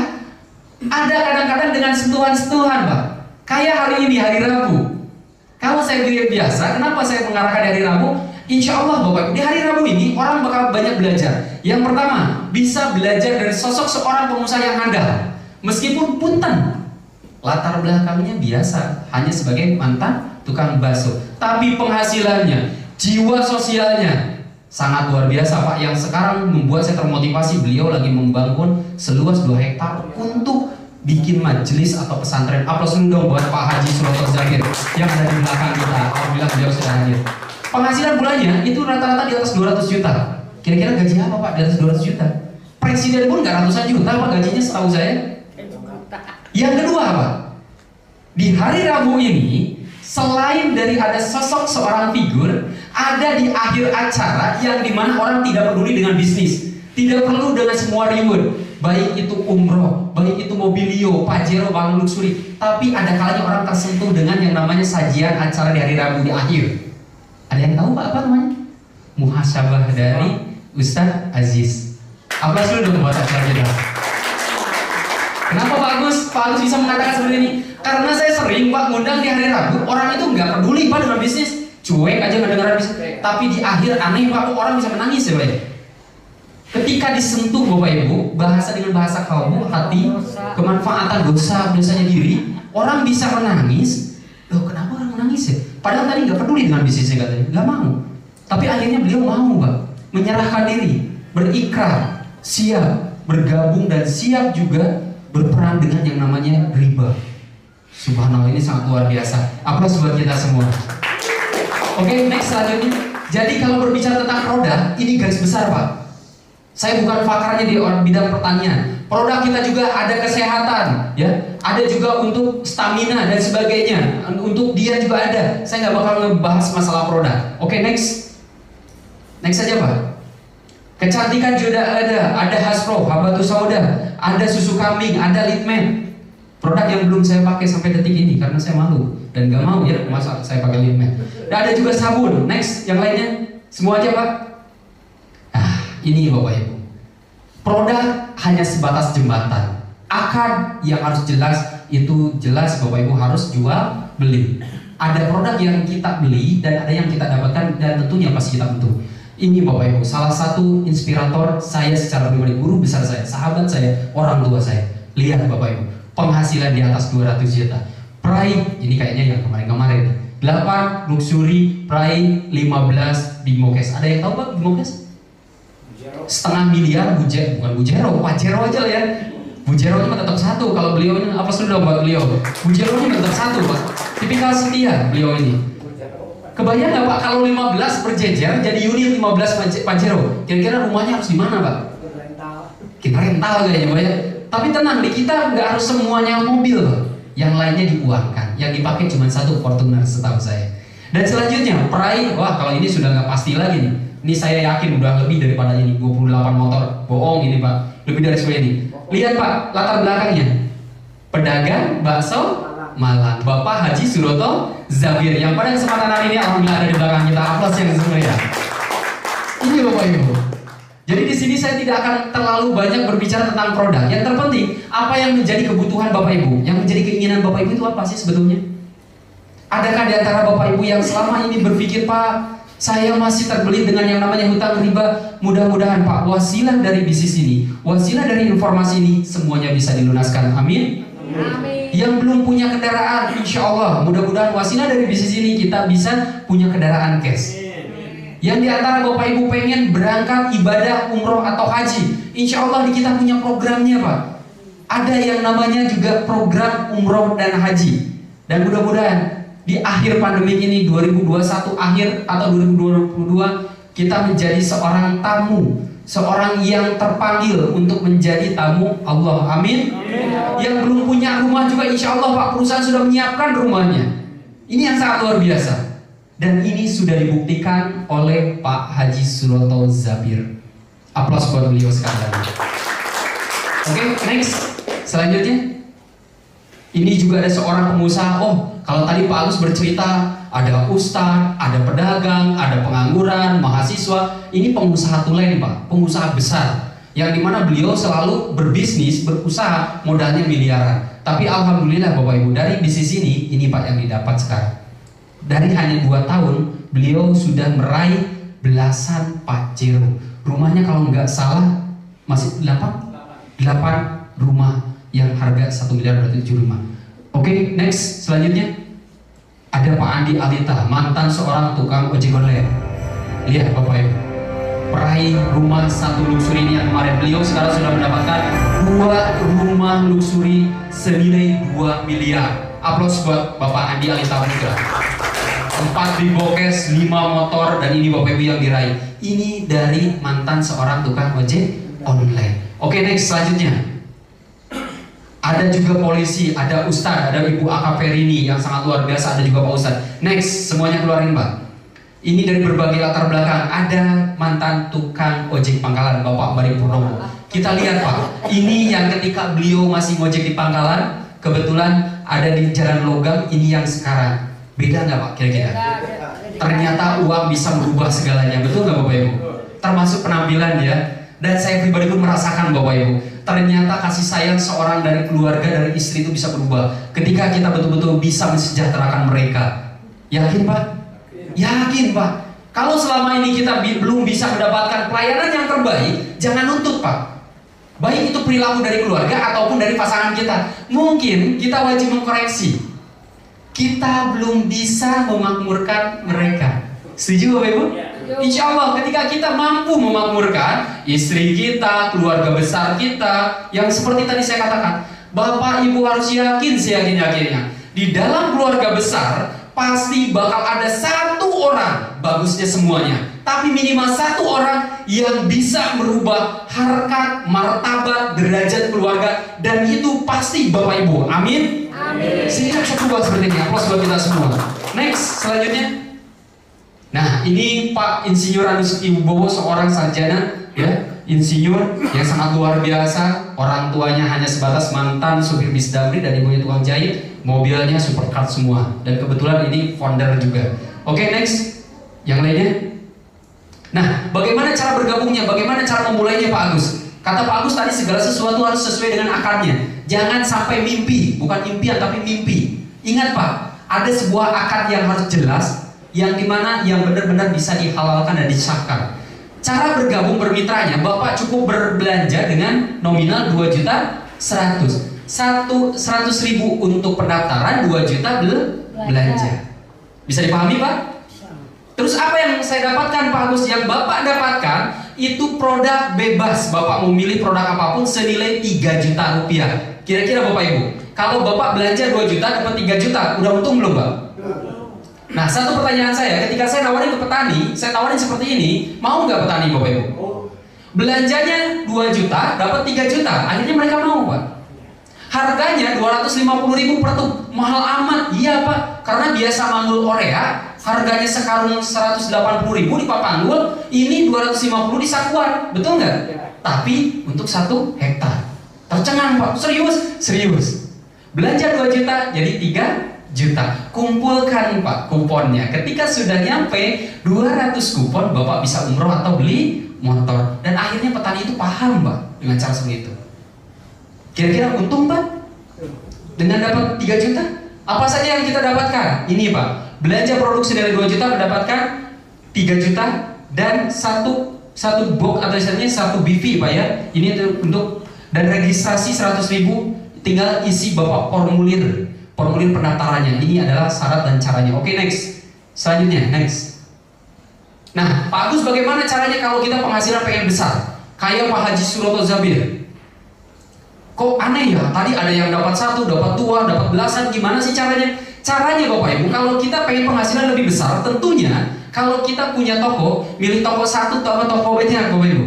Ada kadang-kadang dengan sentuhan-sentuhan, Pak. Kayak hari ini, hari Rabu. Kalau saya biasa, kenapa saya mengarahkan hari Rabu? Insya Allah Bapak, di hari Rabu ini orang bakal banyak belajar. Yang pertama, bisa belajar dari sosok seorang pengusaha yang handal. Meskipun punten, latar belakangnya biasa, hanya sebagai mantan tukang bakso. Tapi penghasilannya, jiwa sosialnya sangat luar biasa, Pak. Yang sekarang membuat saya termotivasi. Beliau lagi membangun seluas 2 hektar untuk bikin majelis atau pesantren. Aplaus dulu dong buat Pak Haji Suroto Zakir yang ada di belakang kita. Alhamdulillah beliau sudah hadir. Penghasilan bulannya itu rata-rata di atas 200 juta. Kira-kira gaji apa, Pak, di atas 200 juta? Presiden pun nggak ratusan juta, Pak, gajinya setahu saya. Yang kedua, Pak, di hari Rabu ini, selain dari ada sosok seorang figur, ada di akhir acara yang dimana orang tidak peduli dengan bisnis, tidak perlu dengan semua reward, baik itu umroh, baik itu mobilio, Pajero, Bang Luxury, tapi ada kalanya orang tersentuh dengan yang namanya sajian acara di hari Rabu di akhir. Ada yang tahu, Pak, apa namanya? Muhasabah dari Ustadz Aziz. Aplaus dulu dong buat acara kita. Kenapa Pak Agus? Pak Agus bisa mengatakan seperti ini? Karena saya sering, Pak, ngundang di hari Rabu, orang itu nggak peduli, Pak, dengan bisnis, cuek aja ngedengeran bisnis. Tapi di akhir aneh, Pak, orang bisa menangis ya, Pak. Ketika disentuh Bapak Ibu, bahasa dengan bahasa kalbu, hati, kemanfaatan dosanya diri, orang bisa menangis. Loh, kenapa orang menangis ya? Padahal tadi nggak peduli dengan bisnisnya, katanya nggak mau. Tapi akhirnya beliau mau, Pak, menyerahkan diri, berikrar, siap bergabung dan siap juga berperang dengan yang namanya riba. Subhanallah, ini sangat luar biasa. Aplaus buat kita semua. Oke, next selanjutnya. Jadi kalau berbicara tentang produk, ini garis besar, Pak. Saya bukan pakarnya di bidang pertanian. Produk kita juga ada kesehatan, ya. Ada juga untuk stamina dan sebagainya. Untuk dia juga ada. Saya nggak bakal ngebahas masalah produk. Oke, next. Next saja, Pak. Kecantikan juga ada Hasbro, Habatus Sauda, ada susu kambing, ada Litman. Produk yang belum saya pakai sampai detik ini karena saya malu dan nggak mau ya masa saya pakai Litman. Dan ada juga sabun. Next, yang lainnya semua aja, Pak. Ini Bapak Ibu, produk hanya sebatas jembatan. Akad yang harus jelas, itu jelas Bapak Ibu harus jual beli. Ada produk yang kita beli dan ada yang kita dapatkan dan tentunya pasti kita butuh. Ini Bapak Ibu, salah satu inspirator saya secara pribadi, guru besar saya, sahabat saya, orang tua saya. Lihat Bapak Ibu, penghasilan di atas 200 juta. Pride, ini kayaknya yang kemarin-kemarin. 8 luxury Pride 15 di Mokes. Ada yang tahu Pak di Mokes? Setengah miliar bukan Bujero, Pajero aja lah ya. Bujero nya tetap satu. Kalau beliau ini apa sudah buat beliau? Bujero nya tetap satu Pak. Tipikal setia beliau ini. Kebayang nggak Pak kalau 15 berjejer jadi unit 15 Pajero? Kira-kira rumahnya harus di mana Pak? Kita rental kayaknya Pak ya. Tapi tenang, di kita nggak harus semuanya mobil Pak. Yang lainnya diuangkan. Yang dipakai cuma satu Fortuner setahu saya. Dan selanjutnya Pride, wah kalau ini sudah nggak pasti lagi nih. Ini saya yakin udah lebih daripada ini 28 motor. Bohong ini Pak. Lebih dari seperti ini. Lihat Pak latar belakangnya. Pedagang bakso Malang, Bapak Haji Suroto Zabir, yang pada kesempatan hari ini alhamdulillah ada di belakang kita. Aplaus yang semuanya. Ini Bapak Ibu. Jadi di sini saya tidak akan terlalu banyak berbicara tentang produk. Yang terpenting apa yang menjadi kebutuhan Bapak Ibu, yang menjadi keinginan Bapak Ibu itu apa sih sebetulnya? Adakah di antara Bapak Ibu yang selama ini berpikir, Pak, saya masih terbelit dengan yang namanya hutang riba? Mudah-mudahan Pak, wasilah dari bisnis ini, wasilah dari informasi ini, semuanya bisa dilunaskan. Amin. Amin. Yang belum punya kendaraan, insya Allah mudah-mudahan wasilah dari bisnis ini kita bisa punya kendaraan cash. Yang di antara Bapak Ibu pengen berangkat ibadah umroh atau haji, insya Allah di kita punya programnya Pak. Ada yang namanya juga program umroh dan haji. Dan mudah-mudahan di akhir pandemi ini 2021 akhir atau 2022 kita menjadi seorang tamu, seorang yang terpanggil untuk menjadi tamu Allah. Amin. Yang belum punya rumah juga insya Allah Pak, perusahaan sudah menyiapkan rumahnya. Ini yang sangat luar biasa. Dan ini sudah dibuktikan oleh Pak Haji Suroto Zabir. Aplaus buat beliau sekalian. Oke, next. Selanjutnya, ini juga ada seorang pengusaha. Oh, kalau tadi Pak Agus bercerita ada ustadz, ada pedagang, ada pengangguran, mahasiswa. Ini pengusaha tulen Pak, pengusaha besar. Yang dimana beliau selalu berbisnis, berusaha, modalnya miliaran. Tapi alhamdulillah Bapak Ibu, dari bisnis ini Pak yang didapat sekarang. Dari hanya 2 tahun, beliau sudah meraih belasan Pajero. Rumahnya kalau nggak salah masih 8 rumah yang harga 1 miliar berarti 7 rumah. Oke, next selanjutnya ada Pak Andi Alita, mantan seorang tukang ojek online. Lihat Bapak Ibu, peraih rumah 1 luxury ini yang kemarin beliau sekarang sudah mendapatkan 2 rumah luxury senilai 2 miliar. Aplaus buat Bapak Andi Alita juga. 4 di Bokes, 5 motor, dan ini Bapak Ibu yang diraih. Ini dari mantan seorang tukang ojek online. Oke, next selanjutnya. Ada juga polisi, ada ustadz, ada Ibu Aka Perini yang sangat luar biasa, ada juga Pak Ustadz. Next, semuanya keluarin Pak. Ini dari berbagai latar belakang. Ada mantan tukang ojek pangkalan, Bapak Bari Purnomo. Kita lihat Pak, ini yang ketika beliau masih ngojek di pangkalan, kebetulan ada di Jalan Logam, ini yang sekarang. Beda nggak Pak kira-kira? Ternyata uang bisa merubah segalanya, betul nggak Bapak Ibu? Termasuk penampilan ya. Dan saya pribadi pun merasakan Bapak Ibu, ternyata kasih sayang seorang dari keluarga, dari istri itu bisa berubah ketika kita betul-betul bisa mensejahterakan mereka. Yakin Pak? Yakin Pak. Kalau selama ini kita belum bisa mendapatkan pelayanan yang terbaik, jangan nuntut Pak. Baik itu perilaku dari keluarga ataupun dari pasangan kita. Mungkin kita wajib mengkoreksi. Kita belum bisa memakmurkan mereka. Setuju Bapak Ibu? Insya Allah ketika kita mampu memakmurkan istri kita, keluarga besar kita, yang seperti tadi saya katakan, Bapak Ibu harus yakin seyakin-yakinnya, di dalam keluarga besar pasti bakal ada 1 orang, bagusnya semuanya, tapi minimal 1 orang yang bisa merubah harkat, martabat, derajat keluarga, dan itu pasti Bapak Ibu. Amin. Sehingga bisa berubah seperti ini. Aplaus buat kita semua. Next, selanjutnya. Nah, ini Pak Insinyur Andus Ibowo, seorang sarjana, ya, insinyur yang sangat luar biasa. Orang tuanya hanya sebatas mantan supir bis damri dan ibunya tukang jahit. Mobilnya supercar semua. Dan kebetulan ini founder juga. Oke, next. Yang lainnya. Nah, bagaimana cara bergabungnya? Bagaimana cara memulainya Pak Agus? Kata Pak Agus tadi, segala sesuatu harus sesuai dengan akarnya. Jangan sampai mimpi, bukan impian tapi mimpi. Ingat Pak, ada sebuah akad yang harus jelas, yang dimana yang benar-benar bisa dihalalkan dan disahkan. Cara bergabung bermitranya, Bapak cukup berbelanja dengan nominal 2.100.000. 100.000 untuk pendaftaran, 2 juta belanja. Bisa dipahami Pak? Terus apa yang saya dapatkan Pak Agus? Yang Bapak dapatkan itu produk bebas. Bapak mau milih produk apapun senilai 3 juta rupiah. Kira-kira Bapak Ibu, kalau Bapak belanja 2 juta dapat 3 juta, udah untung belum Pak? Nah, satu pertanyaan saya, ketika saya nawarin ke petani, saya tawarin seperti ini, mau nggak petani Bapak Ibu? Belanjanya 2 juta, dapat 3 juta, akhirnya mereka mau Pak. Harganya 250.000 per tuk, mahal amat. Iya Pak, karena biasa manggul Korea, harganya sekarung 180.000 di Papanggul, ini 250 di Sakuan, betul nggak? Tapi untuk 1 hektar, tercengang Pak, serius. Belanja 2 juta, jadi 3 juta. Kumpulkan Pak kuponnya. Ketika sudah nyampe 200 kupon, Bapak bisa umroh atau beli motor. Dan akhirnya petani itu paham Pak dengan cara seperti itu. Kira-kira untung Pak? Dengan dapat 3 juta? Apa saja yang kita dapatkan? Ini Pak, belanja produk senilai 2 juta mendapatkan 3 juta dan satu box atau istilahnya 1 BV Pak ya. Ini untuk dan registrasi 100.000, tinggal isi Bapak formulir pendaftarannya. Ini adalah syarat dan caranya. Oke, next. Selanjutnya, next. Nah, Pak Agus, bagaimana caranya kalau kita penghasilan pengen besar? Kayak Pak Haji Suroto Zabir. Kok aneh ya? Tadi ada yang dapat 1, dapat 2, dapat belasan. Gimana sih caranya? Caranya Bapak Ibu, kalau kita pengen penghasilan lebih besar, tentunya kalau kita punya toko, milih toko 1 atau toko banyak Bapak Ibu?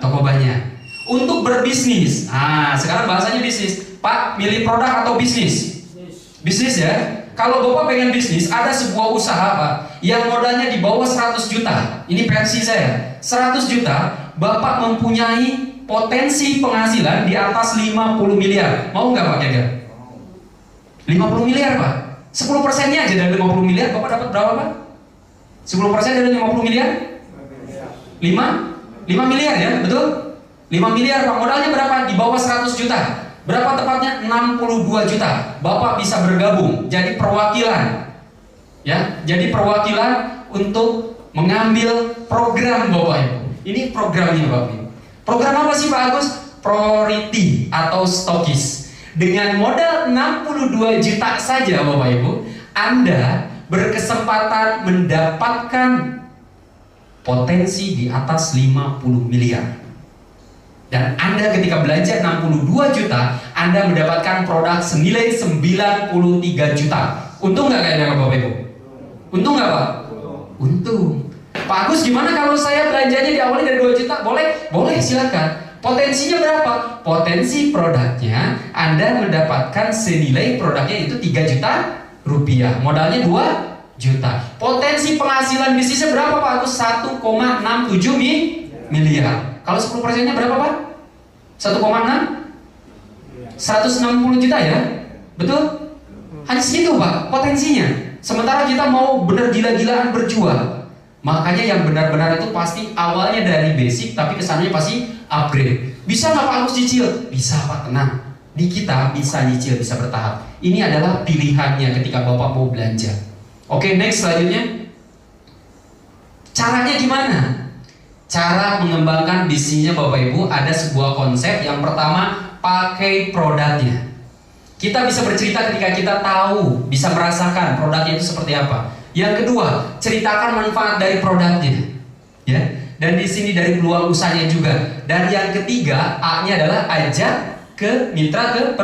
Toko banyak. Untuk berbisnis. Nah, sekarang bahasanya bisnis. Pak, milih produk atau bisnis? Bisnis ya. Kalau Bapak pengen bisnis, ada sebuah usaha Pak yang modalnya di bawah 100 juta. Ini versi saya. 100 juta, Bapak mempunyai potensi penghasilan di atas 50 miliar. Mau nggak Pak kira-kira? 50 miliar Pak. 10%-nya aja dari 50 miliar, Bapak dapat berapa Pak? 10% dari 50 miliar? 5 miliar ya, betul? 5 miliar Pak, modalnya berapa? Di bawah 100 juta. Berapa tepatnya? 62 juta. Bapak bisa bergabung jadi perwakilan. Ya, jadi perwakilan untuk mengambil program Bapak Ibu. Ini programnya Bapak Ibu. Program apa sih Pak Agus? Priority atau stokis. Dengan modal 62 juta saja Bapak Ibu, Anda berkesempatan mendapatkan potensi di atas 50 miliar. Dan Anda ketika belanja 62 juta, Anda mendapatkan produk senilai 93 juta. Untung nggak kayaknya Bapak Ibu? Untung nggak Pak? Untung. Pak Agus, gimana kalau saya belanjanya diawali dari 2 juta? Boleh? Boleh, silakan. Potensinya berapa? Potensi produknya Anda mendapatkan senilai produknya itu 3 juta rupiah. Modalnya 2 juta. Potensi penghasilan bisnisnya berapa Pak Agus? 1,67 miliar. Kalau 10%-nya berapa Pak? 1,6? 160 juta ya? Betul? Hanya segitu Pak potensinya. Sementara kita mau benar gila-gilaan berjual. Makanya yang benar-benar itu pasti awalnya dari basic, tapi kesannya pasti upgrade. Bisa nggak Pak Agus cicil? Bisa Pak, tenang. Di kita bisa nyicil, bisa bertahap. Ini adalah pilihannya ketika Bapak mau belanja. Oke, next selanjutnya. Caranya gimana? Cara mengembangkan bisnisnya Bapak Ibu ada sebuah konsep. Yang pertama, pakai produknya. Kita bisa bercerita ketika kita tahu, bisa merasakan produknya itu seperti apa. Yang kedua, ceritakan manfaat dari produknya, ya. Dan di sini dari peluang usahanya juga. Dan yang ketiga, A-nya adalah ajak ke mitra ke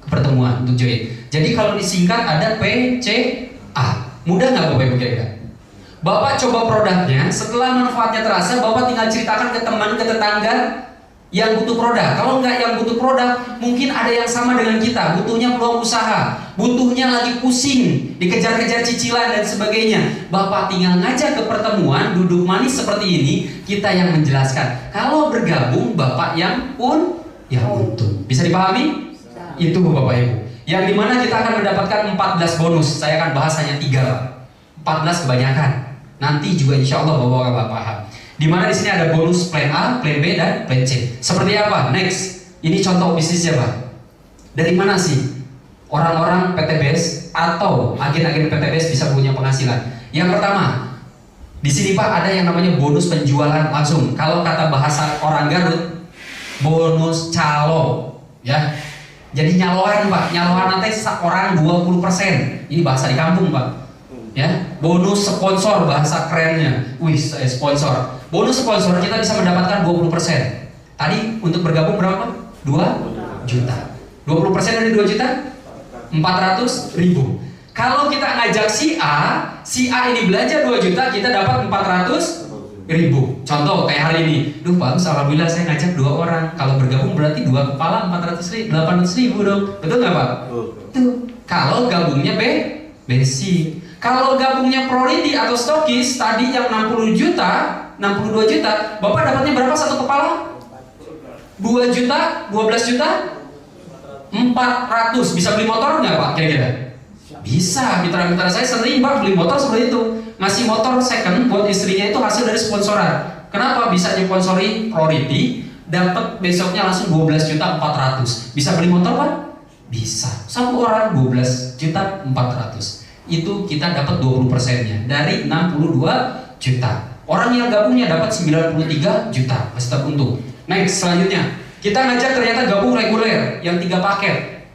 pertemuan untuk join. Jadi kalau disingkat ada PCA. Mudah nggak Bapak Ibu kira-kira? Bapak coba produknya, setelah manfaatnya terasa, Bapak tinggal ceritakan ke teman, ke tetangga yang butuh produk. Kalau nggak yang butuh produk, mungkin ada yang sama dengan kita, butuhnya peluang usaha, butuhnya lagi pusing, dikejar-kejar cicilan dan sebagainya. Bapak tinggal ngajak ke pertemuan, duduk manis seperti ini, kita yang menjelaskan. Kalau bergabung, Bapak yang untung. Bisa dipahami? Itu Bapak Ibu. Yang dimana kita akan mendapatkan 14 bonus. Saya akan bahas hanya 3 Pak. 14 kebanyakan. Nanti juga insya Allah Bapak akan paham. Dimana di sini ada bonus plan A, plan B, dan plan C. Seperti apa? Next. Ini contoh bisnisnya Pak. Dari mana sih orang-orang PTBS atau agen-agen PTBS bisa punya penghasilan? Yang pertama, di sini Pak ada yang namanya bonus penjualan langsung. Kalau kata bahasa orang Garut, bonus calo, ya. Jadi nyaloan Pak, nyaloan nanti seorang 20%. Ini bahasa di kampung Pak. Ya, bonus sponsor bahasa kerennya. Wih, saya sponsor. Bonus sponsor kita bisa mendapatkan 20%. Tadi untuk bergabung berapa? 2 juta. 20% dari 2 juta? 400.000. Kalau kita ngajak si A ini belanja 2 juta, kita dapat 400.000. Contoh kayak hari ini. Duh bagus, alhamdulillah saya ngajak 2 orang. Kalau bergabung berarti 2 kepala 800.000 dong. Betul nggak Pak? Tuh. Kalau gabungnya basic. Kalau gabungnya priority atau stokis, tadi yang 62 juta, Bapak dapatnya berapa satu kepala? 2 juta, 12 juta, 400. Bisa beli motor nggak Pak kira-kira? Bisa. Mitra-mitra saya sering Pak beli motor seperti itu. Ngasih motor second buat istrinya itu hasil dari sponsoran. Kenapa bisa disponsori priority? Dapat besoknya langsung 12 juta 400. Bisa beli motor Pak? Bisa. Satu orang 12 juta 400. Itu kita dapat 20%-nya dari 62 juta. Orang yang gabungnya dapat 93 juta, masih tetap untung. Next, selanjutnya kita ngajak ternyata gabung reguler yang 3 paket.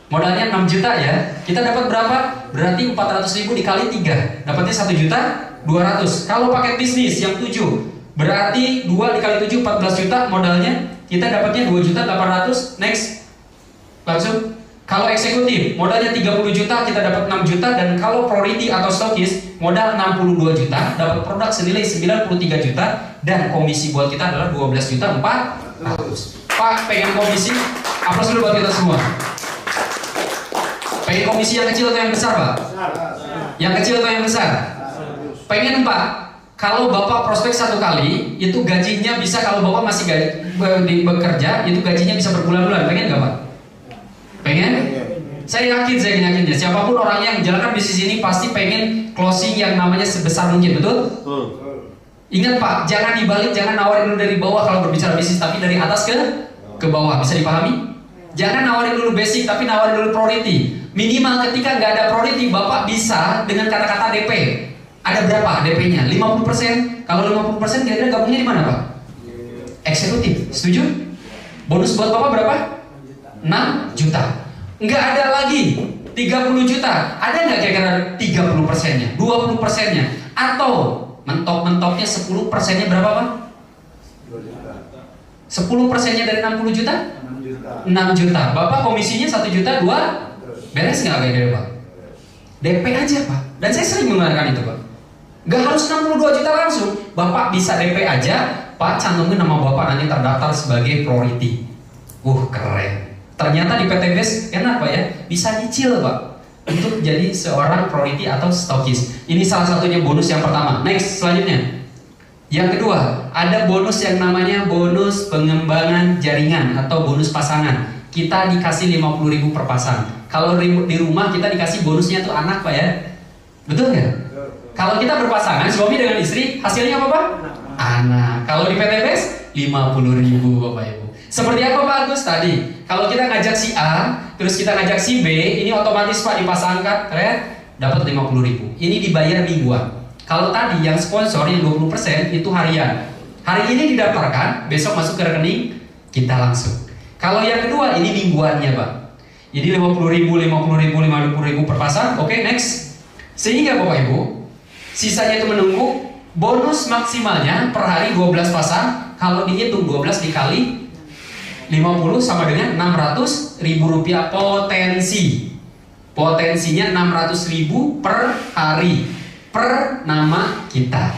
Modalnya 6 juta ya. Kita dapat berapa? Berarti 400.000 dikali 3. Dapatnya 1 juta 200. Kalau paket bisnis yang 7, berarti 2 dikali 7 14 juta modalnya. Kita dapatnya 2 juta 800. Next. Langsung. Kalau eksekutif, modalnya 30 juta, kita dapat 6 juta. Dan kalau priority atau stokis, modal 62 juta, dapat produk senilai 93 juta. Dan komisi buat kita adalah 12 juta 400. Pak, pengen komisi? Aplaus dulu buat kita semua. Pengen komisi yang kecil atau yang besar Pak? Yang kecil atau yang besar? Pengen Pak? Kalau Bapak prospek 1 kali, itu gajinya bisa, kalau Bapak masih bekerja, itu gajinya bisa berbulan-bulan. Pengen nggak Pak? Pengen? Saya yakinnya siapapun orang yang menjalankan bisnis ini pasti pengen closing yang namanya sebesar mungkin, betul? Ingat Pak, jangan dibalik, jangan nawarin dulu dari bawah kalau berbicara bisnis, tapi dari atas ke bawah. Bisa dipahami? Jangan nawarin dulu basic, tapi nawarin dulu priority. Minimal ketika nggak ada priority, Bapak bisa dengan kata-kata DP. Ada berapa DP-nya? 50%. Kalau 50% kira-kira gabungnya di mana Pak? Eksekutif. Setuju? Bonus buat Bapak berapa? 6 juta. Nggak ada lagi 30 juta. Ada nggak kira-kira 30%-nya? 20%-nya? Atau mentok-mentoknya 10%-nya berapa Pak? 10%-nya dari 60 juta? 6 juta. Bapak komisinya 1 juta 2. Beres nggak kira-kira Pak? DP aja Pak. Dan saya sering menggunakan itu Pak. Nggak harus 62 juta langsung. Bapak bisa DP aja, Pak cantumin nama Bapak nanti terdaftar sebagai priority. Keren. Ternyata di PT BES enak Pak ya, bisa nyicil Pak untuk jadi seorang priority atau stokis. Ini salah satunya bonus yang pertama. Next, selanjutnya. Yang kedua, ada bonus yang namanya bonus pengembangan jaringan atau bonus pasangan. Kita dikasih 50.000 per pasang. Kalau di rumah kita dikasih bonusnya tuh anak Pak ya. Betul nggak? Kalau kita berpasangan suami dengan istri, hasilnya apa Pak? Anak. Kalau di PT BES 50.000 Bapak Ibu. Seperti apa Pak Agus tadi? Kalau kita ngajak si A, terus kita ngajak si B, ini otomatis Pak dipasangkan, dapat 50.000. Ini dibayar mingguan. Kalau tadi yang sponsor yang 20% itu harian. Hari ini didaftarkan, besok masuk ke rekening kita langsung. Kalau yang kedua ini mingguannya Pak. Jadi 50.000, 50.000 per pasang. Oke, next. Sehingga Bapak Ibu, sisanya itu menunggu. Bonus maksimalnya per hari 12 pasang. Kalau dihitung 12 dikali 50 sama dengan 600.000 rupiah potensi. Potensinya 600.000 per hari per nama kita.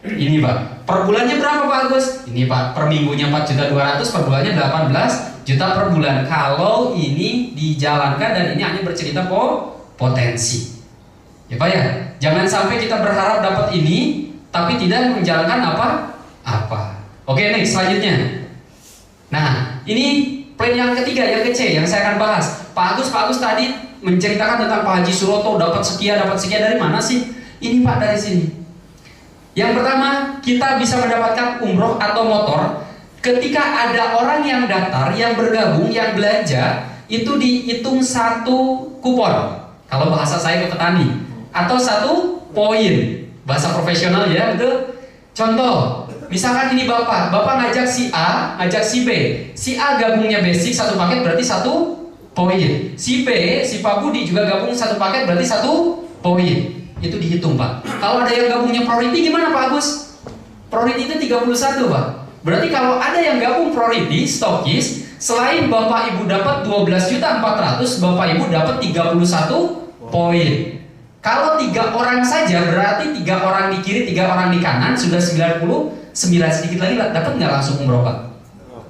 Ini Pak. Per bulannya berapa Pak Agus? Ini Pak. Per minggunya 4.200.000, per bulannya 18 juta per bulan. Kalau ini dijalankan dan ini hanya bercerita potensi. Ya Pak ya. Jangan sampai kita berharap dapat ini tapi tidak menjalankan apa. Oke, next selanjutnya. Nah, ini plan yang ketiga, yang kece, yang saya akan bahas. Pak Agus tadi menceritakan tentang Pak Haji Suroto dapat sekian dari mana sih? Ini Pak dari sini. Yang pertama, kita bisa mendapatkan umroh atau motor ketika ada orang yang daftar, yang bergabung, yang belanja, itu dihitung 1 kupon. Kalau bahasa saya ke petani, atau 1 poin. Bahasa profesional ya, betul? Contoh, misalkan ini Bapak ngajak si A, ngajak si B. Si A gabungnya basic 1 paket berarti 1 poin. Si B, si Pak Budi juga gabung satu paket berarti 1 poin. Itu dihitung Pak. Kalau ada yang gabungnya priority gimana Pak Agus? Priority itu 31 Pak. Berarti kalau ada yang gabung priority, stokis, selain Bapak Ibu dapat 12.400.000, Bapak Ibu dapat 31 poin. Kalau 3 orang saja berarti 3 orang di kiri, 3 orang di kanan, sudah 99, sedikit lagi dapat nggak langsung umroh Pak?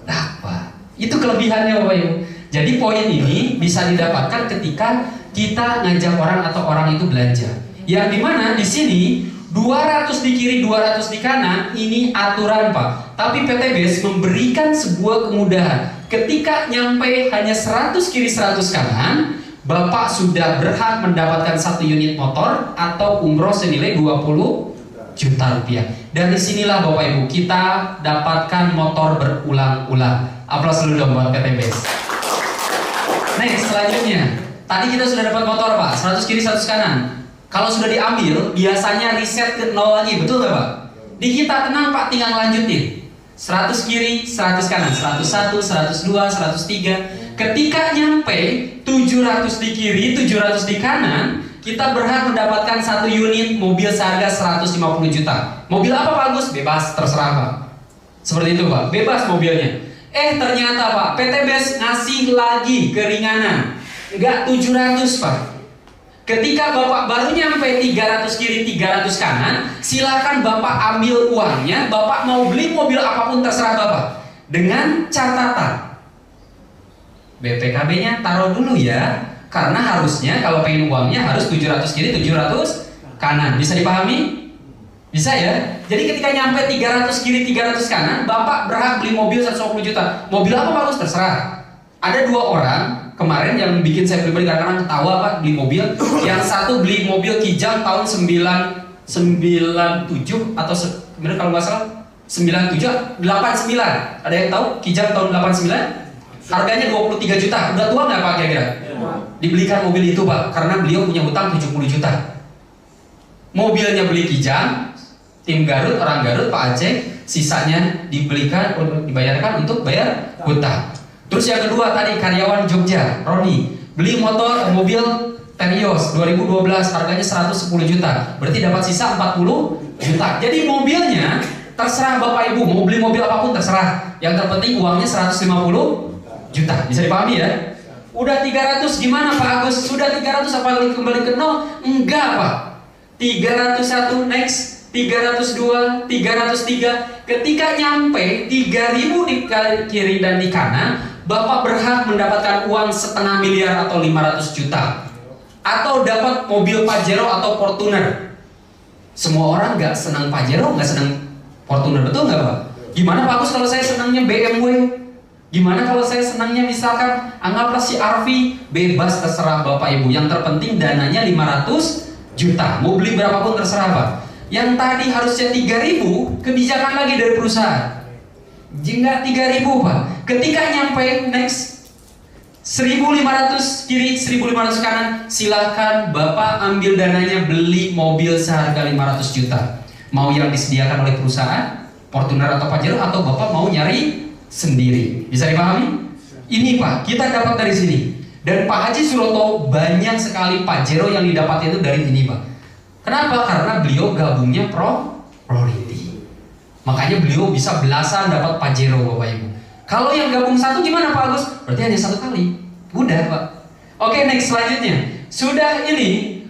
Dapat. Itu kelebihannya Bapak Ibu. Jadi poin ini bisa didapatkan ketika kita ngajak orang atau orang itu belanja. Yang dimana di sini 200 di kiri, 200 di kanan, ini aturan Pak. Tapi PT BES memberikan sebuah kemudahan. Ketika nyampe hanya 100 kiri, 100 kanan, Bapak sudah berhak mendapatkan 1 unit motor atau umroh senilai 20 juta rupiah. Dari sinilah Bapak Ibu kita dapatkan motor berulang-ulang. Aplaus dulu dong buat PT BES. Next, selanjutnya. Tadi kita sudah dapat motor Pak, 100 kiri 100 kanan. Kalau sudah diambil, biasanya reset ke 0 lagi, betul nggak Pak? Di kita tenang Pak, tinggal lanjutin. 100 kiri, 100 kanan, 101, 102, 103. Ketika nyampe 700 di kiri, 700 di kanan, kita berhak mendapatkan 1 unit mobil seharga 150 juta. Mobil apa Pak Agus? Bebas, terserah Pak. Seperti itu Pak, bebas mobilnya. Ternyata Pak, PT BES ngasih lagi keringanan. Enggak 700 Pak. Ketika Bapak baru nyampe 300 kiri 300 kanan, silakan Bapak ambil uangnya. Bapak mau beli mobil apapun terserah Bapak. Dengan catatan BPKB-nya taruh dulu ya. Karena harusnya kalau pengen uangnya harus 700 kiri 700 kanan. Bisa dipahami? Bisa ya? Jadi ketika nyampe 300 kiri 300 kanan, Bapak berhak beli mobil 150 juta. Mobil apa Pak Gus? Terserah. Ada 2 orang kemarin yang bikin saya pribadi kadang-kadang ketawa Pak beli mobil. Yang satu beli mobil Kijang tahun 97 atau kalau nggak salah 97 89. Ada yang tahu Kijang tahun 89? Harganya 23 juta. Udah tua nggak Pak kira-kira? Dibelikan mobil itu Pak karena beliau punya hutang 70 juta. Mobilnya beli Kijang, tim Garut, orang Garut, Pak Aceh, sisanya dibayarkan untuk bayar hutang. Terus yang kedua tadi karyawan Jogja, Roni, beli mobil Terios 2012 harganya 110 juta. Berarti dapat sisa 40 juta. Jadi mobilnya terserah Bapak Ibu mau beli mobil apapun terserah. Yang terpenting uangnya 150 juta. Bisa dipahami ya? Udah 300 gimana Pak Agus? Sudah 300 apa kembali ke 0? Enggak Pak. 301 next. 302, 303. Ketika nyampe 3.000 di kiri dan di kanan, Bapak berhak mendapatkan uang 500 miliar atau 500 juta. Atau dapat mobil Pajero atau Fortuner. Semua orang nggak senang Pajero, nggak senang Fortuner, betul nggak Pak? Gimana Pak Agus kalau saya senangnya BMW? Gimana kalau saya senangnya misalkan anggaplah si RV? Bebas terserah Bapak Ibu. Yang terpenting dananya 500 juta. Mau beli berapapun terserah Pak. Yang tadi harusnya 3.000, kebijakan lagi dari perusahaan. Jika 3.000 Pak. Ketika nyampe next 1.500 kiri, 1.500 kanan, silahkan Bapak ambil dananya beli mobil seharga 500 juta. Mau yang disediakan oleh perusahaan, Fortuner atau Pajero, atau Bapak mau nyari sendiri. Bisa dipahami? Ini Pak, kita dapat dari sini. Dan Pak Haji Suroto banyak sekali Pajero yang didapat itu dari ini Pak. Kenapa? Karena beliau gabungnya priority. Makanya beliau bisa belasan dapat Pajero Bapak Ibu. Kalau yang gabung satu gimana Pak Agus? Berarti hanya 1 kali. Udah Pak. Oke, next selanjutnya. Sudah ini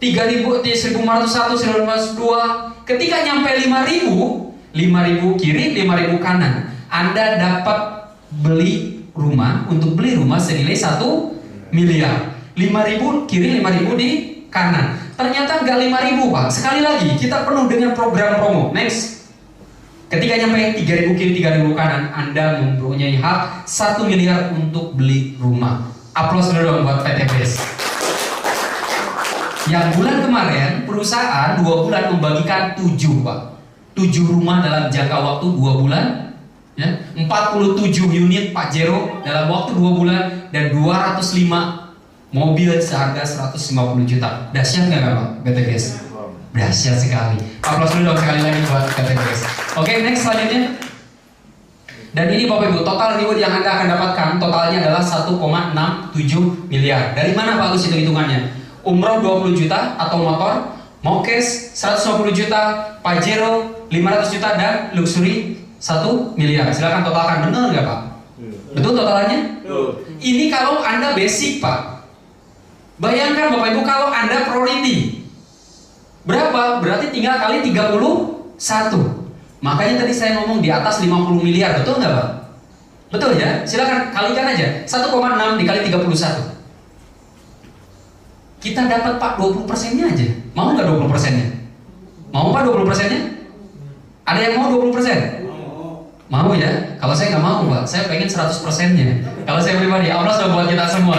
3.000, 1.501, 1.502. Ketika nyampe 5.000 kiri, 5.000 kanan, Anda dapat beli rumah. Untuk beli rumah senilai 1 miliar. 5.000 kiri, 5.000 di kanan. Ternyata nggak 5.000 Pak. Sekali lagi kita penuh dengan program promo. Next. Ketika nyampe 3.000 kiri 3.000 kanan, Anda mempunyai hak 1 miliar untuk beli rumah. Aplaus dulu dong buat PT BES. Yang bulan kemarin perusahaan 2 bulan membagikan 7 Pak. 7 rumah dalam jangka waktu 2 bulan ya. 47 unit Pajero dalam waktu 2 bulan dan 205 mobil seharga 150 juta. Dahsyat nggak Pak PT BES? Dahsyat sekali. Aplaus dulu dong sekali lagi buat PT BES. Oke, next selanjutnya. Dan ini Bapak Ibu, total reward yang Anda akan dapatkan totalnya adalah 1,67 miliar. Dari mana Pak Agus itu hitungannya? Umroh 20 juta atau motor, Mokes 150 juta, Pajero 500 juta, dan luxury 1 miliar. Silakan totalkan, benar nggak Pak? Betul totalannya? Ini kalau Anda basic Pak. Bayangkan Bapak Ibu kalau Anda priority. Berapa? Berarti tinggal kali 31. Makanya tadi saya ngomong di atas 50 miliar, betul nggak Pak? Betul ya? Silakan kalikan aja, 1,6 dikali 31. Kita dapat Pak 20%-nya aja. Mau nggak 20%-nya? Mau Pak 20%-nya? Ada yang mau 20%? Mau ya? Kalau saya nggak mau Pak, saya pengen 100%-nya. Kalau saya pribadi, Allah sudah buat kita semua.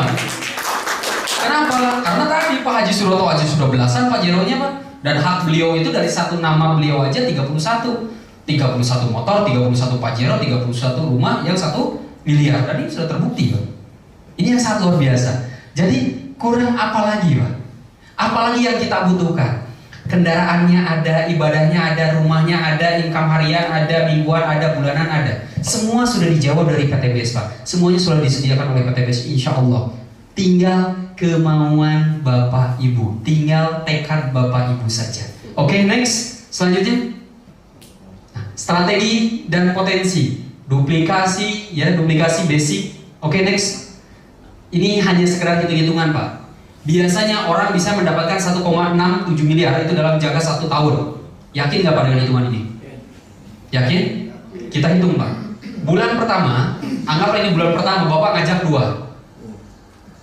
Kenapa? Karena tadi Pak Haji Suroto aja sudah belasan Pak Jeronya Pak. Dan hak beliau itu dari satu nama beliau aja 31 motor, 31 Pajero, 31 rumah yang 1 miliar. Tadi sudah terbukti Pak. Ini yang sangat luar biasa. Jadi kurang apa lagi Pak? Apalagi yang kita butuhkan? Kendaraannya ada, ibadahnya ada, rumahnya ada, income harian ada, mingguan ada, bulanan ada. Semua sudah dijawab dari PTBS Pak. Semuanya sudah disediakan oleh PTBS insya Allah. Tinggal kemauan Bapak Ibu, tinggal tekad Bapak Ibu saja. Oke, next. Selanjutnya strategi dan potensi, duplikasi ya, duplikasi basic. Oke, next. Ini hanya sekedar hitung-hitungan Pak. Biasanya orang bisa mendapatkan 1,67 miliar itu dalam jangka 1 tahun. Yakin nggak Pak dengan hitungan ini? Yakin? Kita hitung Pak. Bulan pertama, anggaplah ini bulan pertama Bapak ngajak 2.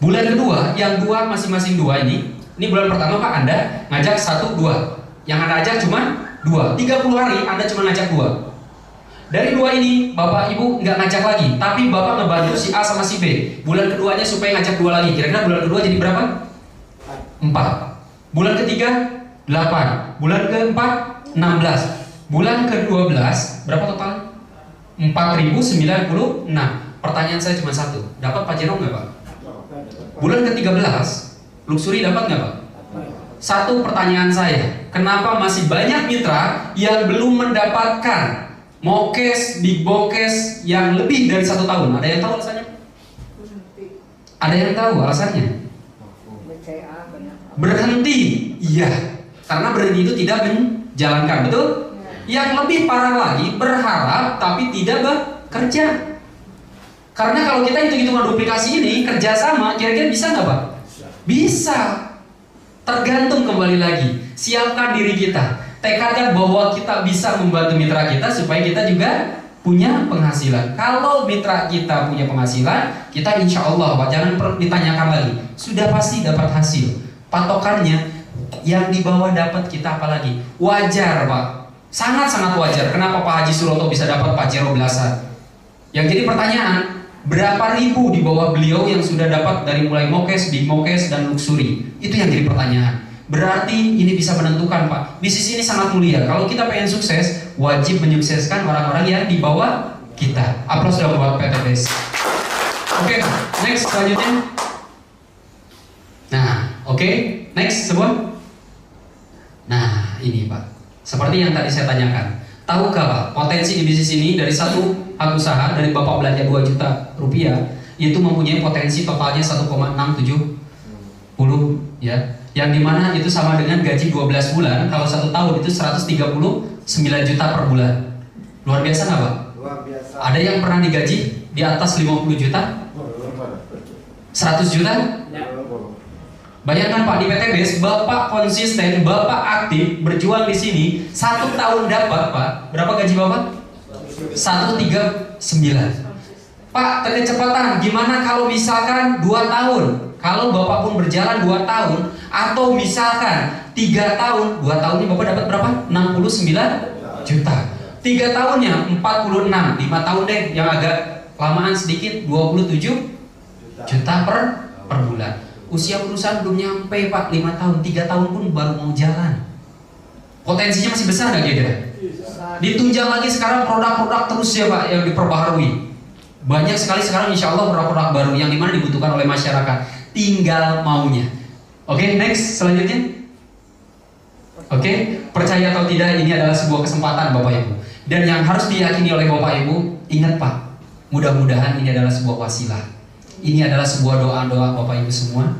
Bulan kedua, yang 2 masing-masing 2 ini bulan pertama Pak Anda ngajak 1, 2. Yang Anda ajak cuma 2. 30 hari Anda cuma ngajak 2. Dari 2 ini Bapak Ibu nggak ngajak lagi, tapi Bapak ngebantu si A sama si B. Bulan keduanya supaya ngajak 2 lagi. Kira-kira bulan kedua jadi berapa? 4. Bulan ketiga 8. Bulan keempat 16. Bulan ke-12 berapa total? 4.096. Pertanyaan saya cuma satu, dapat Pajero nggak Pak? Bulan ke-13 luxury dapat nggak Pak? Satu pertanyaan saya, kenapa masih banyak mitra yang belum mendapatkan Mokes, Big Bokes yang lebih dari 1 tahun? Ada yang tahu alasannya? Ada yang tahu alasannya? Berhenti, iya. Karena berhenti itu tidak menjalankan, betul? Yang lebih parah lagi, berharap tapi tidak bekerja. Karena kalau kita hitung-hitungan duplikasi ini, kerjasama, kira-kira bisa nggak Pak? Bisa. Tergantung kembali lagi. Siapkan diri kita. Tekadkan bahwa kita bisa membantu mitra kita supaya kita juga punya penghasilan. Kalau mitra kita punya penghasilan, kita insya Allah Pak, jangan ditanyakan lagi. Sudah pasti dapat hasil. Patokannya, yang di bawah dapat kita apalagi? Wajar Pak. Sangat-sangat wajar. Kenapa Pak Haji Suroto bisa dapat Pajero belasan? Yang jadi pertanyaan, berapa ribu di bawah beliau yang sudah dapat dari mulai Mokes, Big Mokes, dan luxury? Itu yang jadi pertanyaan. Berarti ini bisa menentukan Pak. Bisnis ini sangat mulia. Kalau kita pengen sukses, wajib menyukseskan orang-orang yang di bawah kita. Aplaus dong buat PTBS. Oke, next selanjutnya. Nah, oke, next semua. Nah, ini Pak. Seperti yang tadi saya tanyakan. Tahukah Pak, potensi di bisnis ini dari satu hak usaha, dari Bapak belanja 2 juta rupiah, itu mempunyai potensi totalnya 1,670 ya. Yang dimana itu sama dengan gaji 12 bulan. Kalau 1 tahun itu 139 juta per bulan. Luar biasa nggak Pak? Luar biasa. Ada yang pernah digaji di atas 50 juta? 100 juta? Bayangkan Pak, di PTBS Bapak konsisten, Bapak aktif, berjuang di sini 1 tahun dapat Pak. Berapa gaji Bapak? 139. Pak, kecepatan gimana kalau misalkan 2 tahun? Kalau Bapak pun berjalan 2 tahun, atau misalkan 3 tahun, 2 tahun ini Bapak dapat berapa? 69 juta. 3 tahunnya 46, 5 tahun deh yang agak lamaan sedikit 27 juta per bulan. Usia perusahaan belum nyampe Pak 5 tahun, 3 tahun pun baru mau jalan. Potensinya masih besar nggak kira-kira? Ditunjang lagi sekarang produk-produk terus ya Pak yang diperbaharui. Banyak sekali sekarang insya Allah produk-produk baru yang dimana dibutuhkan oleh masyarakat. Tinggal maunya. Oke, next selanjutnya. Oke, percaya atau tidak ini adalah sebuah kesempatan Bapak Ibu. Dan yang harus diyakini oleh Bapak Ibu, Ingat Pak, mudah-mudahan ini adalah sebuah wasilah. Ini adalah sebuah doa-doa Bapak Ibu semua.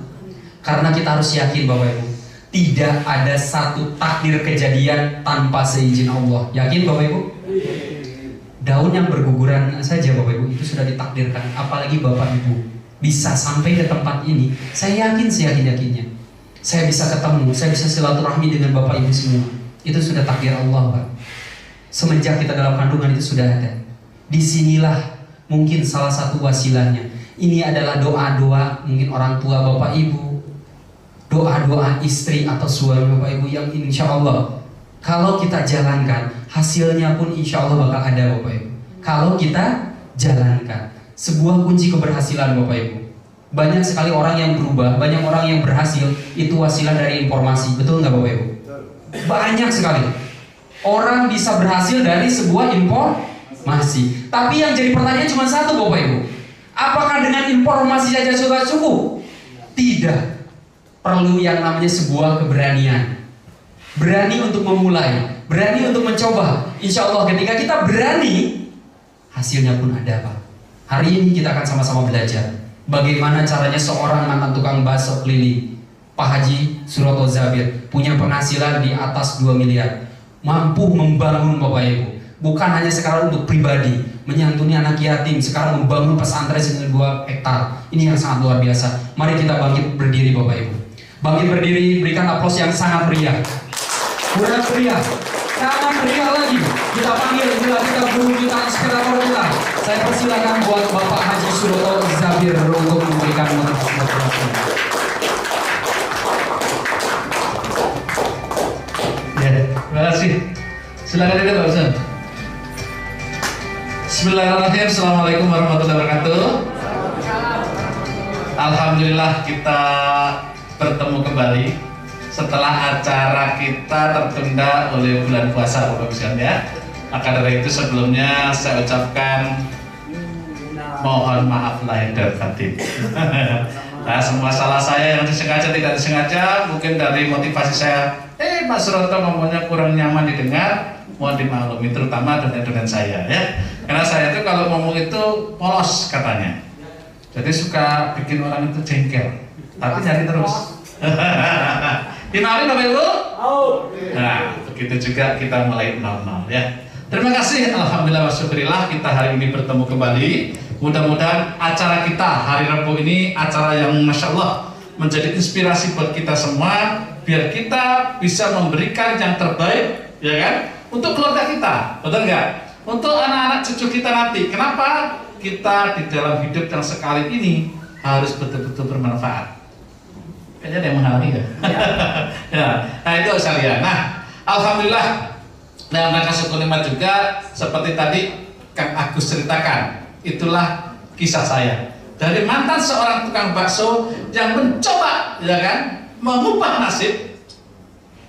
Karena kita harus yakin Bapak Ibu, tidak ada satu takdir kejadian tanpa seizin Allah. Yakin Bapak Ibu? Daun yang berguguran saja Bapak Ibu itu sudah ditakdirkan. Apalagi Bapak Ibu bisa sampai ke tempat ini. Saya yakin seyakin-yakinnya saya bisa ketemu, saya bisa silaturahmi dengan Bapak Ibu semua. Itu sudah takdir Allah Pak. Semenjak kita dalam kandungan itu sudah ada. Disinilah mungkin salah satu wasilahnya. Ini adalah doa-doa mungkin orang tua Bapak Ibu, doa-doa istri atau suami Bapak Ibu yang insya Allah kalau kita jalankan hasilnya pun insya Allah bakal ada Bapak Ibu. Kalau kita jalankan, sebuah kunci keberhasilan Bapak Ibu. Banyak sekali orang yang berubah, banyak orang yang berhasil, itu wasilah dari informasi. Betul nggak Bapak Ibu? Banyak sekali orang bisa berhasil dari sebuah informasi. Tapi yang jadi pertanyaan cuma satu Bapak Ibu, apakah dengan informasi saja sudah cukup? Tidak. Perlu yang namanya sebuah keberanian. Berani untuk memulai, berani untuk mencoba. Insya Allah ketika kita berani, hasilnya pun ada Pak. Hari ini kita akan sama-sama belajar bagaimana caranya seorang mantan tukang bakso keliling, Pak Haji Suroto Zabir, punya penghasilan di atas 2 miliar, mampu membangun Bapak Ibu. Bukan hanya sekarang untuk pribadi, menyantuni anak yatim, sekarang membangun pesantren sekitar 2 hektar. Ini yang sangat luar biasa. Mari kita bangkit berdiri Bapak Ibu. Bangkit berdiri, berikan aplaus yang sangat meriah. Kurang meriah, sangat meriah lagi. Kita panggil kita guru kita, inspirator kita. Saya persilakan buat Bapak Haji Suroto Zabir untuk memberikan motivasi. Ya, terima kasih. Silakan kita Pak Ustaz. Bismillahirrahmanirrahim. Assalamualaikum warahmatullahi wabarakatuh. Alhamdulillah kita bertemu kembali setelah acara kita tertunda oleh bulan puasa Bapak Ibu ya. Maka dari itu sebelumnya saya ucapkan mohon maaf lahir dan batin. Nah, semua salah saya yang disengaja tidak disengaja, mungkin dari motivasi saya, Pak Suroto ngomongnya kurang nyaman didengar, mohon dimaklumi, terutama dengan saya ya. Karena saya itu kalau ngomong itu polos katanya, jadi suka bikin orang itu jengkel, tapi nyari terus. Dimaklumi Bapak Ibu? Nah, begitu juga kita mulai normal ya. Terima kasih, alhamdulillah wa syukurillah kita hari ini bertemu kembali. Mudah-mudahan acara kita hari Rabu ini acara yang Masya Allah menjadi inspirasi buat kita semua, biar kita bisa memberikan yang terbaik, ya kan, untuk keluarga kita, betul nggak? Untuk anak-anak cucu kita nanti. Kenapa? Kita di dalam hidup yang sekali ini harus betul-betul bermanfaat. Kayaknya ada yang menghalangi ya? Ya. Nah itu sekalian. Nah, alhamdulillah dalam rangka syukur nikmat juga seperti tadi Kang Agus ceritakan, itulah kisah saya dari mantan seorang tukang bakso yang mencoba, ya kan, mengubah nasib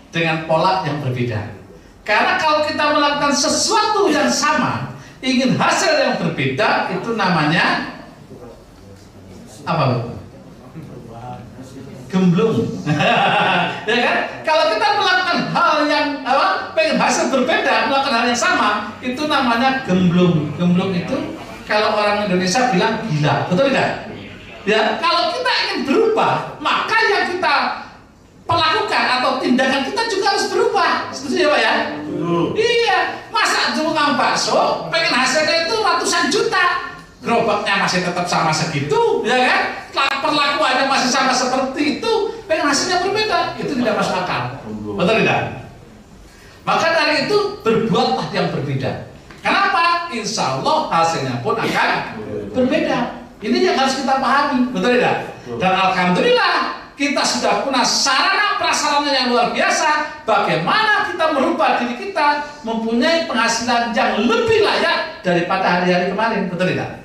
dengan pola yang berbeda. Karena kalau kita melakukan sesuatu yang sama, ingin hasil yang berbeda, itu namanya apa Bu? Gemblung. Ya kan? Kalau kita melakukan hal yang pengen hasil berbeda, melakukan hal yang sama, itu namanya gemblung. Gemblung itu kalau orang Indonesia bilang gila, betul tidak? Ya, kalau kita ingin berubah, maka yang kita lakukan atau tindakan kita juga harus berubah. Setuju ya Pak ya? Iya, masa tukang bakso pengen hasilnya itu ratusan juta, gerobaknya masih tetap sama segitu, ya kan? Perlakuannya masih sama seperti itu, pengen hasilnya berbeda, itu tidak masuk akal. Betul tidak? Maka dari itu berbuatlah yang berbeda. Kenapa? Insya Allah hasilnya pun akan berbeda. Ini yang harus kita pahami, betul tidak? Dan alhamdulillah kita sudah punya sarana prasarana yang luar biasa. Bagaimana kita merubah diri kita mempunyai penghasilan yang lebih layak daripada hari-hari kemarin, betul tidak?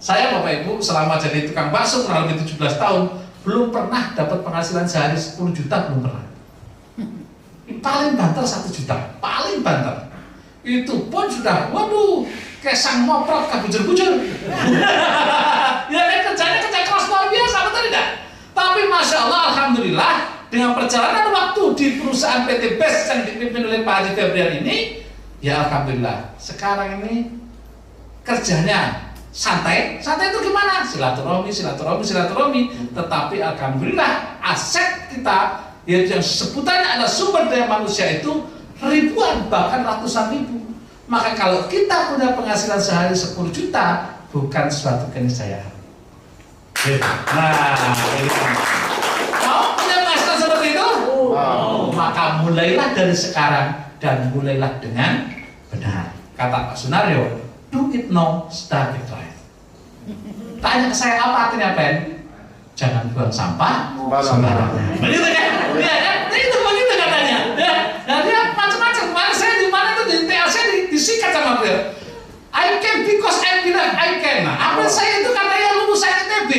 Saya Bapak Ibu selama jadi tukang bakso kurang lebih 17 tahun belum pernah dapat penghasilan sehari 10 juta, belum pernah. Paling banter 1 juta, paling banter. Itu pun sudah, waduh, kayak sang moprot kabujur-bujur. Ya kan kerja keras luar biasa, betul tidak? Tapi Masya Allah, alhamdulillah dengan perjalanan waktu di perusahaan PT BES yang dipimpin oleh Pak Haji Febrian ini, ya alhamdulillah sekarang ini kerjanya santai. Santai itu gimana? Silaturahmi. Tetapi alhamdulillah aset kita yang sebutannya ada sumber daya manusia itu ribuan bahkan ratusan ribu. Maka kalau kita punya penghasilan sehari 10 juta bukan suatu keniscayaan. Nah, mau punya penghasilan seperti itu? Maka mulailah dari sekarang dan mulailah dengan benar. Kata Pak Sunario, do it now, start it right. Tanya ke saya apa artinya pen? Jangan buang sampah sembarangan. Begitu kan? Iya kan? Itu begitu katanya. Ya, nah dia macam-macam. Kemarin saya di mana itu di TLC disikat sama beliau. I can because I bilang I can. Nah, apa saya itu katanya lulusan ITB,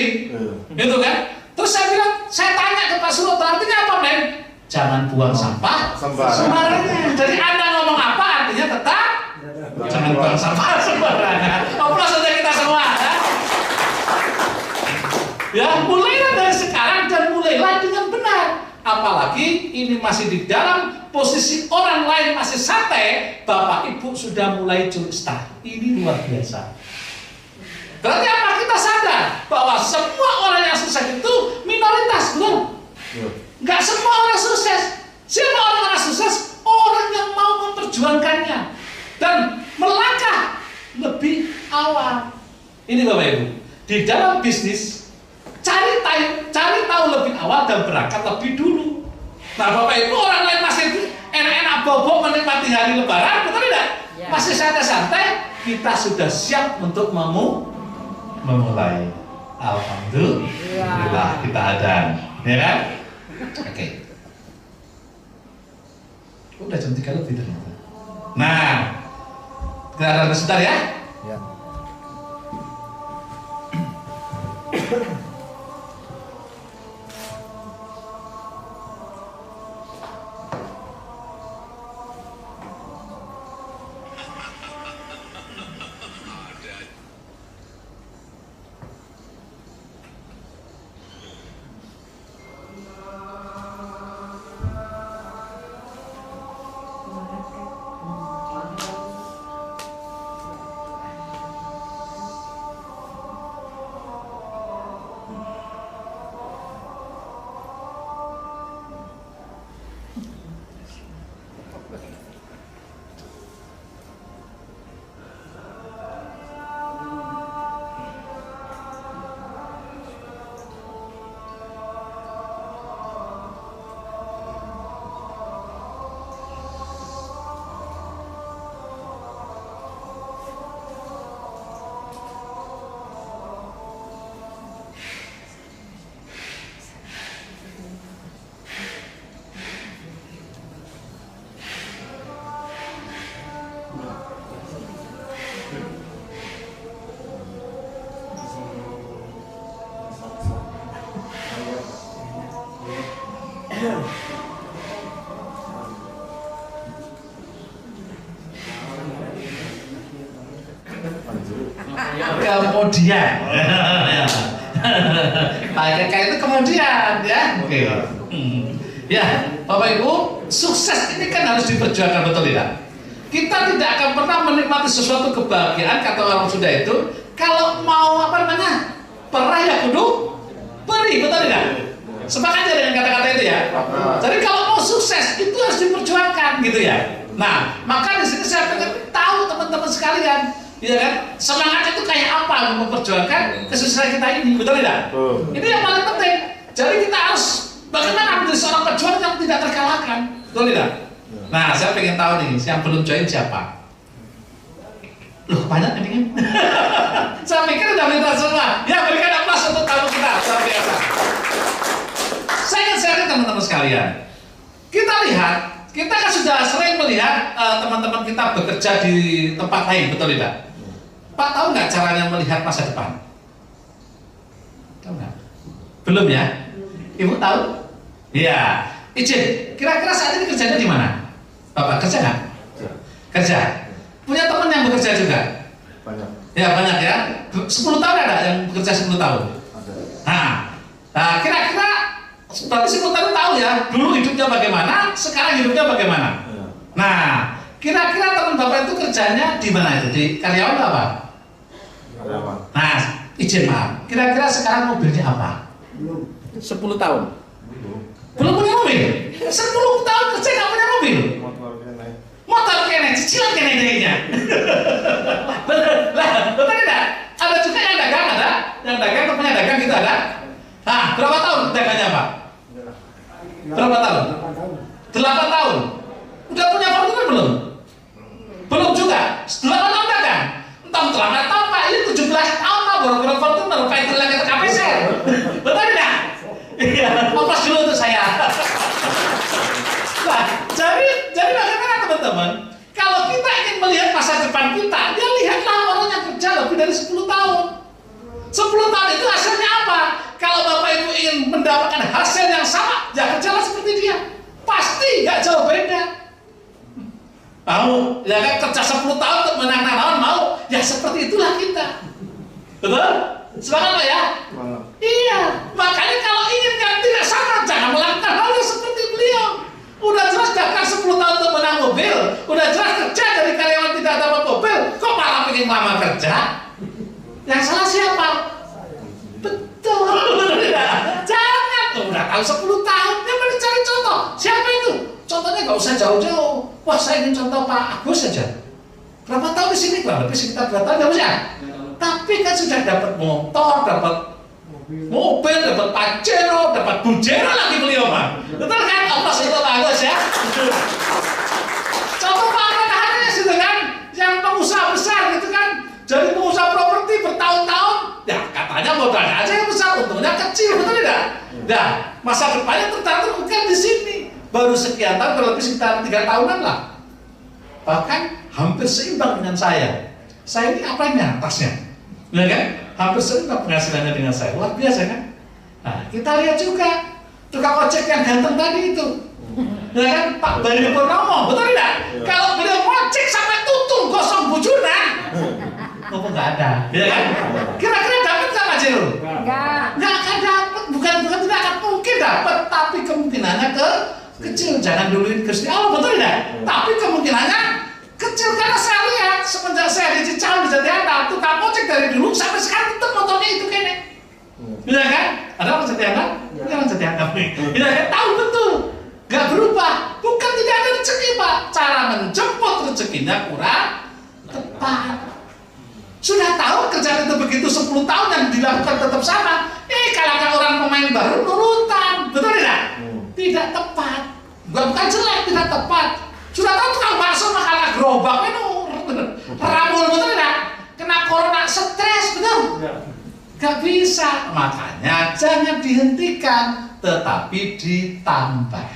gitu kan? Terus saya bilang, saya tanya ke Pak Suroto, artinya apa pen? Jangan buang sampah sembarangan. Jadi Anda ngomong apa artinya tetap jangan buang sampah sembarangan. Aplaus saja kita semua. Ya, mulailah dari sekarang dan mulailah dengan benar. Apalagi ini masih di dalam posisi orang lain masih santai, Bapak Ibu sudah mulai start. Ini luar biasa. Berarti apa? Kita sadar bahwa semua orang yang sukses itu minoritas, belum? Nggak semua orang sukses. Siapa orang sukses? Orang yang mau memperjuangkannya dan melangkah lebih awal. Ini Bapak Ibu, di dalam bisnis cari tahu lebih awal dan berangkat lebih dulu. Nah Bapak Ibu, orang lain masih enak-enak bobo menikmati hari Lebaran, betul tidak? Ya. Masih santai-santai, kita sudah siap untuk memulai. Alhamdulillah kita ada, ya kan? Oke. Udah jam 3 lebih ternyata. Nah, kita ada sebentar ya. Ya. Kemudian pakai itu kemudian ya. Oke. Ya, Bapak Ibu, sukses ini kan harus diperjuangkan, betul tidak? Kita tidak akan pernah menikmati sesuatu kebahagiaan, kata orang Sunda itu, kalau mau apa namanya? Perah ya kudu beri, betul tidak? Sepakat aja dengan kata-kata itu ya. Jadi kalau mau sukses itu harus diperjuangkan gitu ya. Nah, maka di sini saya pengen tahu teman-teman sekalian, ya kan, semangat itu kayak apa memperjuangkan kesuksesan kita ini, betul tidak? Ini yang paling penting. Jadi kita harus bagaimana menjadi seorang pejuang yang tidak terkalahkan, betul tidak? Nah, saya pengen tahu nih, yang belum join siapa? Loh, banyak ini kan? Saya pikir udah minta semua. Ya, berikan aplaus untuk tamu kita, luar biasa. Saya ingin sharing teman-teman sekalian. Kita lihat, kita kan sudah sering melihat teman-teman kita bekerja di tempat lain, betul tidak? Pak, tahu nggak caranya melihat masa depan? Tahu nggak? Belum ya? Ibu tahu? Iya. Izin, kira-kira saat ini kerjanya di mana? Bapak kerja nggak? Kerja. Punya teman yang bekerja juga? Banyak. Ya banyak ya. 10 tahun ada yang bekerja 10 tahun? Ada. Nah, kira-kira berarti 10 tahun tahu ya, dulu hidupnya bagaimana, sekarang hidupnya bagaimana. Ya. Nah, kira-kira teman Bapak itu kerjanya di mana itu? Di karyawan apa? Nah, izin maaf. Kira-kira sekarang mobilnya apa? 10 tahun. Belum punya mobil. 10 tahun kerja nggak punya mobil. Motor kene, cicilan kene kayaknya. Betul tidak? Ada juga yang dagang, ada? Yang dagang, punya dagang gitu ada? Nah, berapa tahun dagangnya Pak? Berapa tahun? 8 tahun. Udah punya Fortuner belum? Belum juga. 8 tahun dagang. Entah 8 tahun Pak, ini 17 tahun Pak baru Fortuner, Pak itu lagi ke KPC. Betul tidak? Iya, lepas dulu untuk saya. Nah, jadi bagaimana teman-teman? Kalau kita ingin melihat masa depan kita, ya lihatlah orang yang kerja lebih dari 10 tahun. 10 tahun itu hasilnya apa? Kalau Bapak Ibu ingin mendapatkan hasil yang sama, ya kerjalah seperti dia. Pasti nggak jauh beda. Mau, ya kan kerja 10 tahun untuk menang lawan mau, ya seperti itulah kita. Betul? Semangat Pak ya? Iya. Makanya kalau ingin yang tidak sama, jangan melakukan hal yang seperti beliau. Udah jelas dagang 10 tahun untuk menang mobil, udah jelas kerja dari karyawan tidak dapat mobil, kok malah ingin lama kerja? Yang salah siapa? Betul. Jangan. Udah tahu 10 tahun, dia mau dicari contoh. Siapa itu? Contohnya nggak usah jauh-jauh. Wah, saya ingin contoh Pak Agus saja. Berapa tahun di sini? Kurang lebih sekitar 2 tahun, nggak usah. Tapi kan sudah dapat motor, dapat mobil, dapat Pajero, dapat Bujero lagi beliau Pak. Betul kan? Atas itu Pak Agus ya. Contoh Pak Agus itu kan, yang pengusaha besar gitu kan. Jadi pengusaha properti bertahun-tahun, ya katanya modalnya aja yang besar, untungnya kecil, betul tidak? Nah, masa depannya tertentu bukan di sini. Baru sekian tahun, berlebih sekitar 3 tahunan lah. Bahkan hampir seimbang dengan saya. Saya ini apanya? Tasnya. Ya kan? Hampir seimbang penghasilannya dengan saya. Luar biasa kan? Nah, kita lihat juga tukang ojek yang ganteng tadi itu. Ya kan? Pak Bari Purnomo, betul tidak? Kalau beliau ojek sampai tutung gosong bujuran, kok nggak ada? Ya kan? Kira-kira dapat nggak Pak Jero? Nggak akan dapat. Bukan tidak akan mungkin dapat, tapi kemungkinannya kecil. Jangan duluin Gusti Allah, betul tidak? Tapi kemungkinannya kecil karena saya lihat semenjak saya di Cicahem di Jatianda, tukang ojek dari dulu sampai sekarang tetap motornya itu kene. Iya kan? Ada orang Jatianda? Ini orang Jatianda. Iya kan? Tahu betul. Gak berubah. Bukan tidak ada rezeki Pak. Cara menjemput rezekinya kurang tepat. Sudah tahu kerjaan itu begitu 10 tahun yang dilakukan tetap sama. Kalahkan orang pemain baru nurutan. Betul tidak? Tidak tepat. Bukan jelek, tidak tepat. Sudah tahu tukang bakso makan gerobak itu ramul, betul tidak? Kena corona stres, betul? Gak bisa. Makanya jangan dihentikan, tetapi ditambah.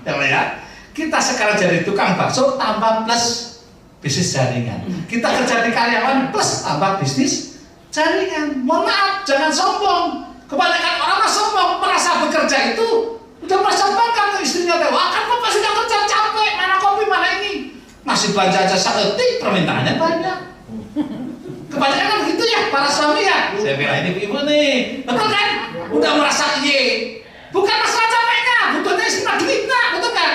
Ya, kita sekarang jadi tukang bakso tambah plus bisnis jaringan. Kita kerja di karyawan plus tambah bisnis jaringan. Mohon maaf, jangan sombong. Kebanyakan orang sombong, merasa bekerja itu udah merasa bangga ke istrinya. Wah, kan Bapak sudah kerja capek, mana kopi, mana ini. Masih belanja aja seketik, permintaannya banyak. Kebanyakan kan begitu ya, para suami ya. Saya bilang ini ibu nih, betul kan? Udah merasa iye. Bukan masalah capeknya, butuhnya istri mah duitnya, betul kan?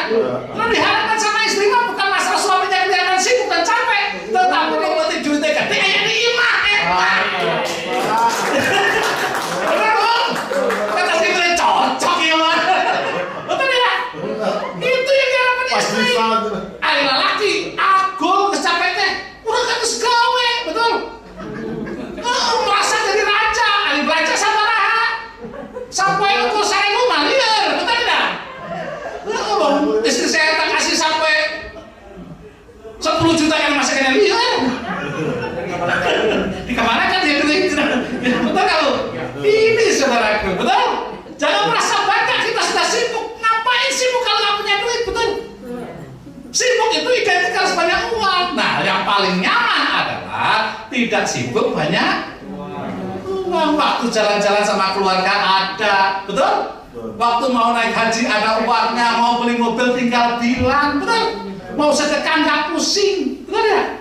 Kalau diharapkan sama istri mah bukan masalah suaminya kelihatan sibuk dan capek, tetapi kalau penting duitnya gede, ya diimah, benar dong? Kata istri cocok ya mah, betul ya? Itu yang diharapkan istri. Ada lelaki, agul kecapeannya, udah kan segawe, betul? Merasa jadi raja, ahli belajar sama raha. Sampai aku saya rumah liar, betul tidak? Istri saya tak kasih sampai 10 juta yang masih kena liar. Di kemana kan dia duit? Betul kalau ini saudaraku, betul? Jangan merasa bangga kita sudah sibuk. Ngapain sibuk kalau nggak punya duit, betul? Sibuk itu identik harus banyak uang. Nah, yang paling nyaman adalah tidak sibuk banyak uang. Waktu jalan-jalan sama keluarga ada, betul? Waktu mau naik haji ada uangnya, mau beli mobil tinggal bilang, betul? Mau sedekah nggak pusing, betul ya?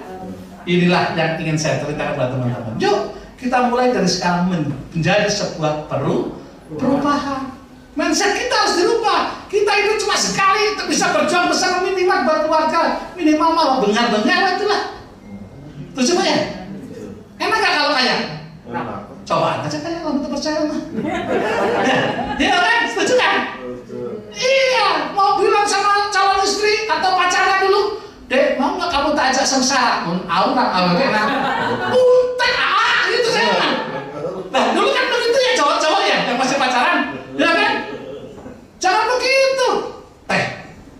Inilah yang ingin saya ceritakan kepada teman-teman. Yuk, kita mulai dari sekarang menjadi sebuah perubahan. Mindset kita harus dirubah. Kita itu cuma sekali bisa berjuang besar minimal buat keluarga, minimal malah bengar-bengar itulah. Tuh coba ya. Enak gak kalau kaya? Coba aja kaya kalau kita percaya mah. Ya kan? Setuju kan? Iya, mau bilang sama calon istri atau pacarnya dulu, Dek, mau nggak kamu tak ajak sengsara? Aura, enak. Punten, gitu saya. Nah, dulu kan begitu ya cowok-cowok ya, yang masih pacaran, ya kan? Jangan begitu. Teh,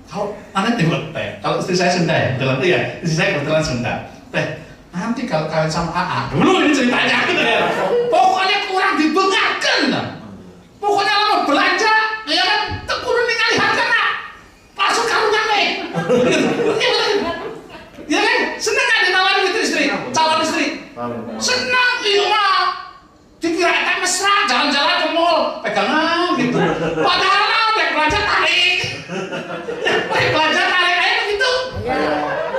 kalau mana tiba teh? Kalau istri saya Sunda ya, betul ya. Istri saya kebetulan Sunda. Teh, nanti kalau kawin sama AA, dulu ini ceritanya gitu ya. Pokoknya kurang dibengarkan, pokoknya lama belanja, ya kan? Tekurun kali harga nak, langsung karungan nih. Ya kan? Seneng kan ditawarin gitu istri, calon istri. Senang, iya mah. Dikira kan mesra, jalan-jalan ke mall, pegangan gitu. Padahal yang belanja tarik. Yang belanja tarik aja begitu.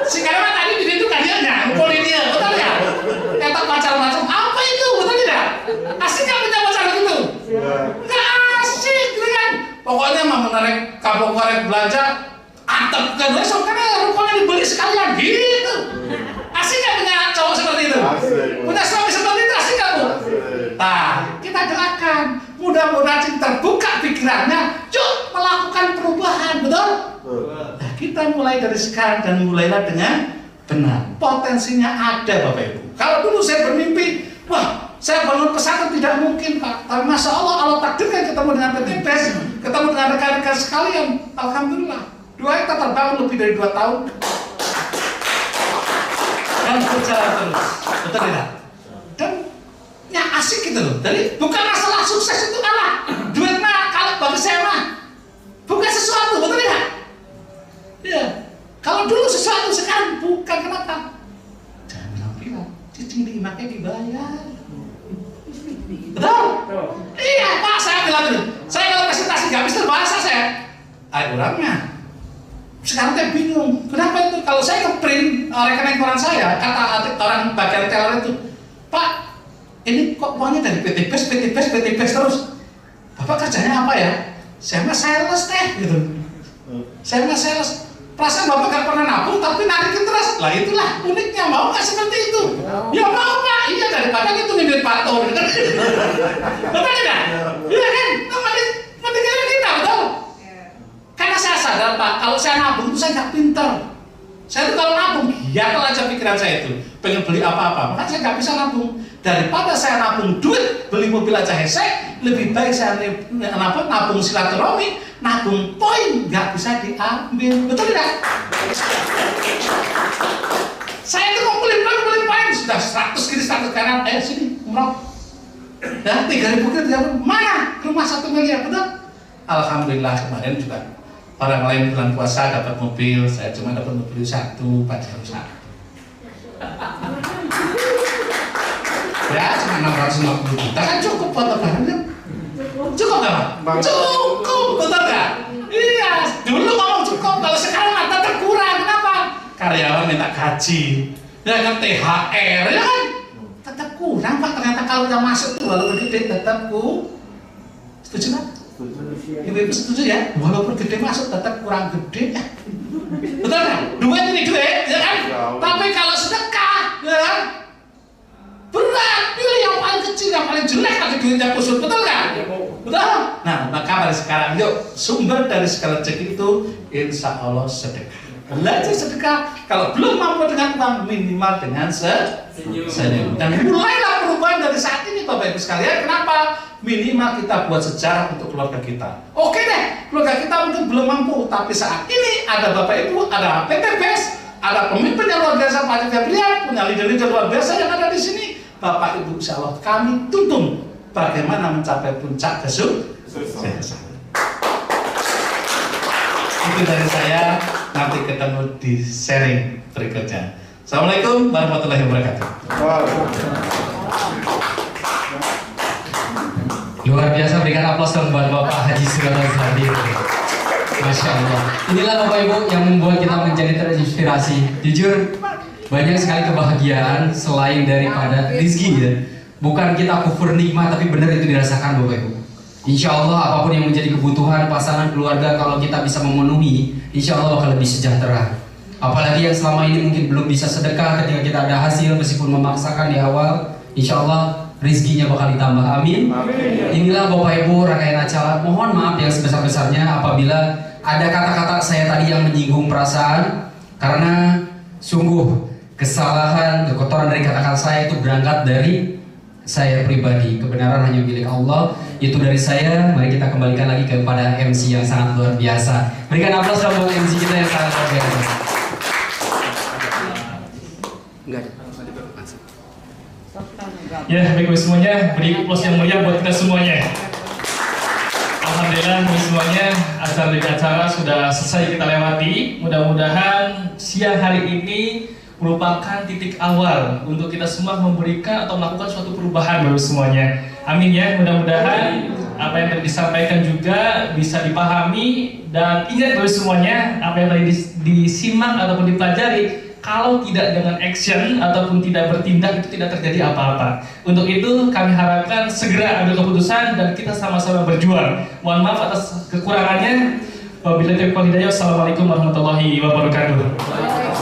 Sekarang tadi di situ kaliannya, ngumpulin dia, betul ya? Kata pacar macam apa itu, betul tidak? Asik nggak punya pacar begitu? Nggak asik, gitu kan? Pokoknya mau menarik kapok korek belanja, antep kan besok karena rupanya dibeli sekalian, gitu. Asik nggak punya cowok seperti itu? Punya suami seperti itu asik nggak bu? Nah, kita doakan mudah-mudahan terbuka pikirannya, yuk melakukan perubahan, betul? Nah, kita mulai dari sekarang dan mulailah dengan benar. Potensinya ada Bapak Ibu. Kalau dulu saya bermimpi, wah saya bangun pesantren tidak mungkin Pak. Tapi Masya Allah takdirkan ketemu dengan PT PES, ketemu dengan rekan-rekan sekalian. Alhamdulillah, kita terbangun lebih dari 2 tahun dan berjalan terus, betul tidak? Dan ya asik gitu loh. Jadi bukan masalah sukses itu kalah. Duit mah kalau bagi saya mah bukan sesuatu, betul tidak? Ya. Kalau dulu sesuatu, sekarang bukan. Kenapa? Jangan bilang cicing dimaknya dibayar. Betul? Iya Pak, saya bilang dulu. Saya kalau presentasi nggak bisa bahasa saya. Orangnya. Sekarang saya bingung. Kenapa itu? Kalau saya nge-print rekening koran saya, kata orang bagian teller itu, Pak, ini kok uangnya dari PT PES terus. Bapak kerjanya apa ya? Saya mah sales teh gitu. Saya mah sales. Perasaan Bapak gak pernah nabung tapi narikin terus. Lah itulah uniknya, mau nggak seperti itu? Ya mau Pak. Iya daripada ngitungin duit pator. Betul tidak? Iya kan? Mendingan kita betul. Karena saya sadar Pak, kalau saya nabung itu saya nggak pinter. Saya tuh kalau nabung, gatel aja pikiran saya itu. Pengen beli apa-apa, makanya saya nggak bisa nabung. Daripada saya nabung duit, beli mobil aja hesek, lebih baik saya nabung silaturahmi, nabung poin, nggak bisa diambil. Betul tidak? Saya itu ngumpulin poin, sudah 100 kiri 100 kanan, sini, umroh. Dan 3.000 kiri, mana? Ke rumah 1 miliar, betul? Alhamdulillah kemarin juga orang lain bulan puasa dapat mobil, saya cuma dapat mobil 1, pacar 1. Ya cuma 650 juta kan cukup buat lebaran kan? Cukup gak Pak? Cukup, betul gak? Iya, dulu ngomong cukup, kalau sekarang ada terkurang, kenapa? Karyawan minta gaji, ya kan THR, ya kan? Tetap kurang Pak, ternyata kalau yang masuk itu walaupun gede tetap setuju Pak? Ibu-ibu setuju ya? Walaupun gede masuk tetap kurang gede ya? Betul kan? Duit ini duit, ya kan? Tapi kalau sedekah, ya kan? Berat, pilih yang paling kecil, yang paling jelek lagi duitnya kusut, betul kan? Betul? Nah, maka dari sekarang yuk, sumber dari segala rezeki itu insya Allah sedekah. Belajar sedekah, kalau belum mampu dengan uang minimal dengan senyum. Dan mulailah perubahan dari saat ini Bapak Ibu sekalian. Kenapa? Minimal kita buat sejarah untuk keluarga kita. Oke deh, keluarga kita mungkin belum mampu, tapi saat ini ada Bapak Ibu, ada PT PES, ada pemimpin yang luar biasa Pak Gabriel, punya leader-leader luar biasa yang ada di sini. Bapak Ibu insya Allah kami tuntun bagaimana mencapai puncak kesuksesan. Itu dari saya, nanti ketemu di sharing berikutnya. Assalamualaikum warahmatullahi wabarakatuh. Luar biasa, berikan aplaus dong buat Bapak Haji Suyono hadir. Masya Allah. Inilah Bapak Ibu yang membuat kita menjadi terinspirasi. Jujur, banyak sekali kebahagiaan selain daripada rezeki ya. Bukan kita kufur nikmat, tapi benar itu dirasakan Bapak Ibu. Insya Allah apapun yang menjadi kebutuhan pasangan keluarga, kalau kita bisa memenuhi, insya Allah akan lebih sejahtera. Apalagi yang selama ini mungkin belum bisa sedekah ketika kita ada hasil meskipun memaksakan di awal, insya Allah rizkinya bakal ditambah. Amin. Inilah Bapak Ibu rangkaian acara. Mohon maaf yang sebesar-besarnya apabila ada kata-kata saya tadi yang menyinggung perasaan, karena sungguh kesalahan, kekotoran dari kata-kata saya itu berangkat dari saya pribadi. Kebenaran hanya milik Allah. Itu dari saya. Mari kita kembalikan lagi kepada MC yang sangat luar biasa. Berikan aplaus dong buat MC kita yang sangat luar biasa. Enggak ada. Ya, baik semuanya, beri aplaus yang meriah buat kita semuanya. Alhamdulillah, semuanya acara sudah selesai kita lewati. Mudah-mudahan siang hari ini merupakan titik awal untuk kita semua memberikan atau melakukan suatu perubahan baru semuanya. Amin ya, mudah-mudahan apa yang tadi disampaikan juga bisa dipahami, dan ingat baru semuanya apa yang tadi disimak ataupun dipelajari. Kalau tidak dengan action ataupun tidak bertindak, itu tidak terjadi apa-apa. Untuk itu kami harapkan segera ambil keputusan dan kita sama-sama berjuang. Mohon maaf atas kekurangannya. Wabillahi taufiq wal hidayah. Wassalamualaikum warahmatullahi wabarakatuh.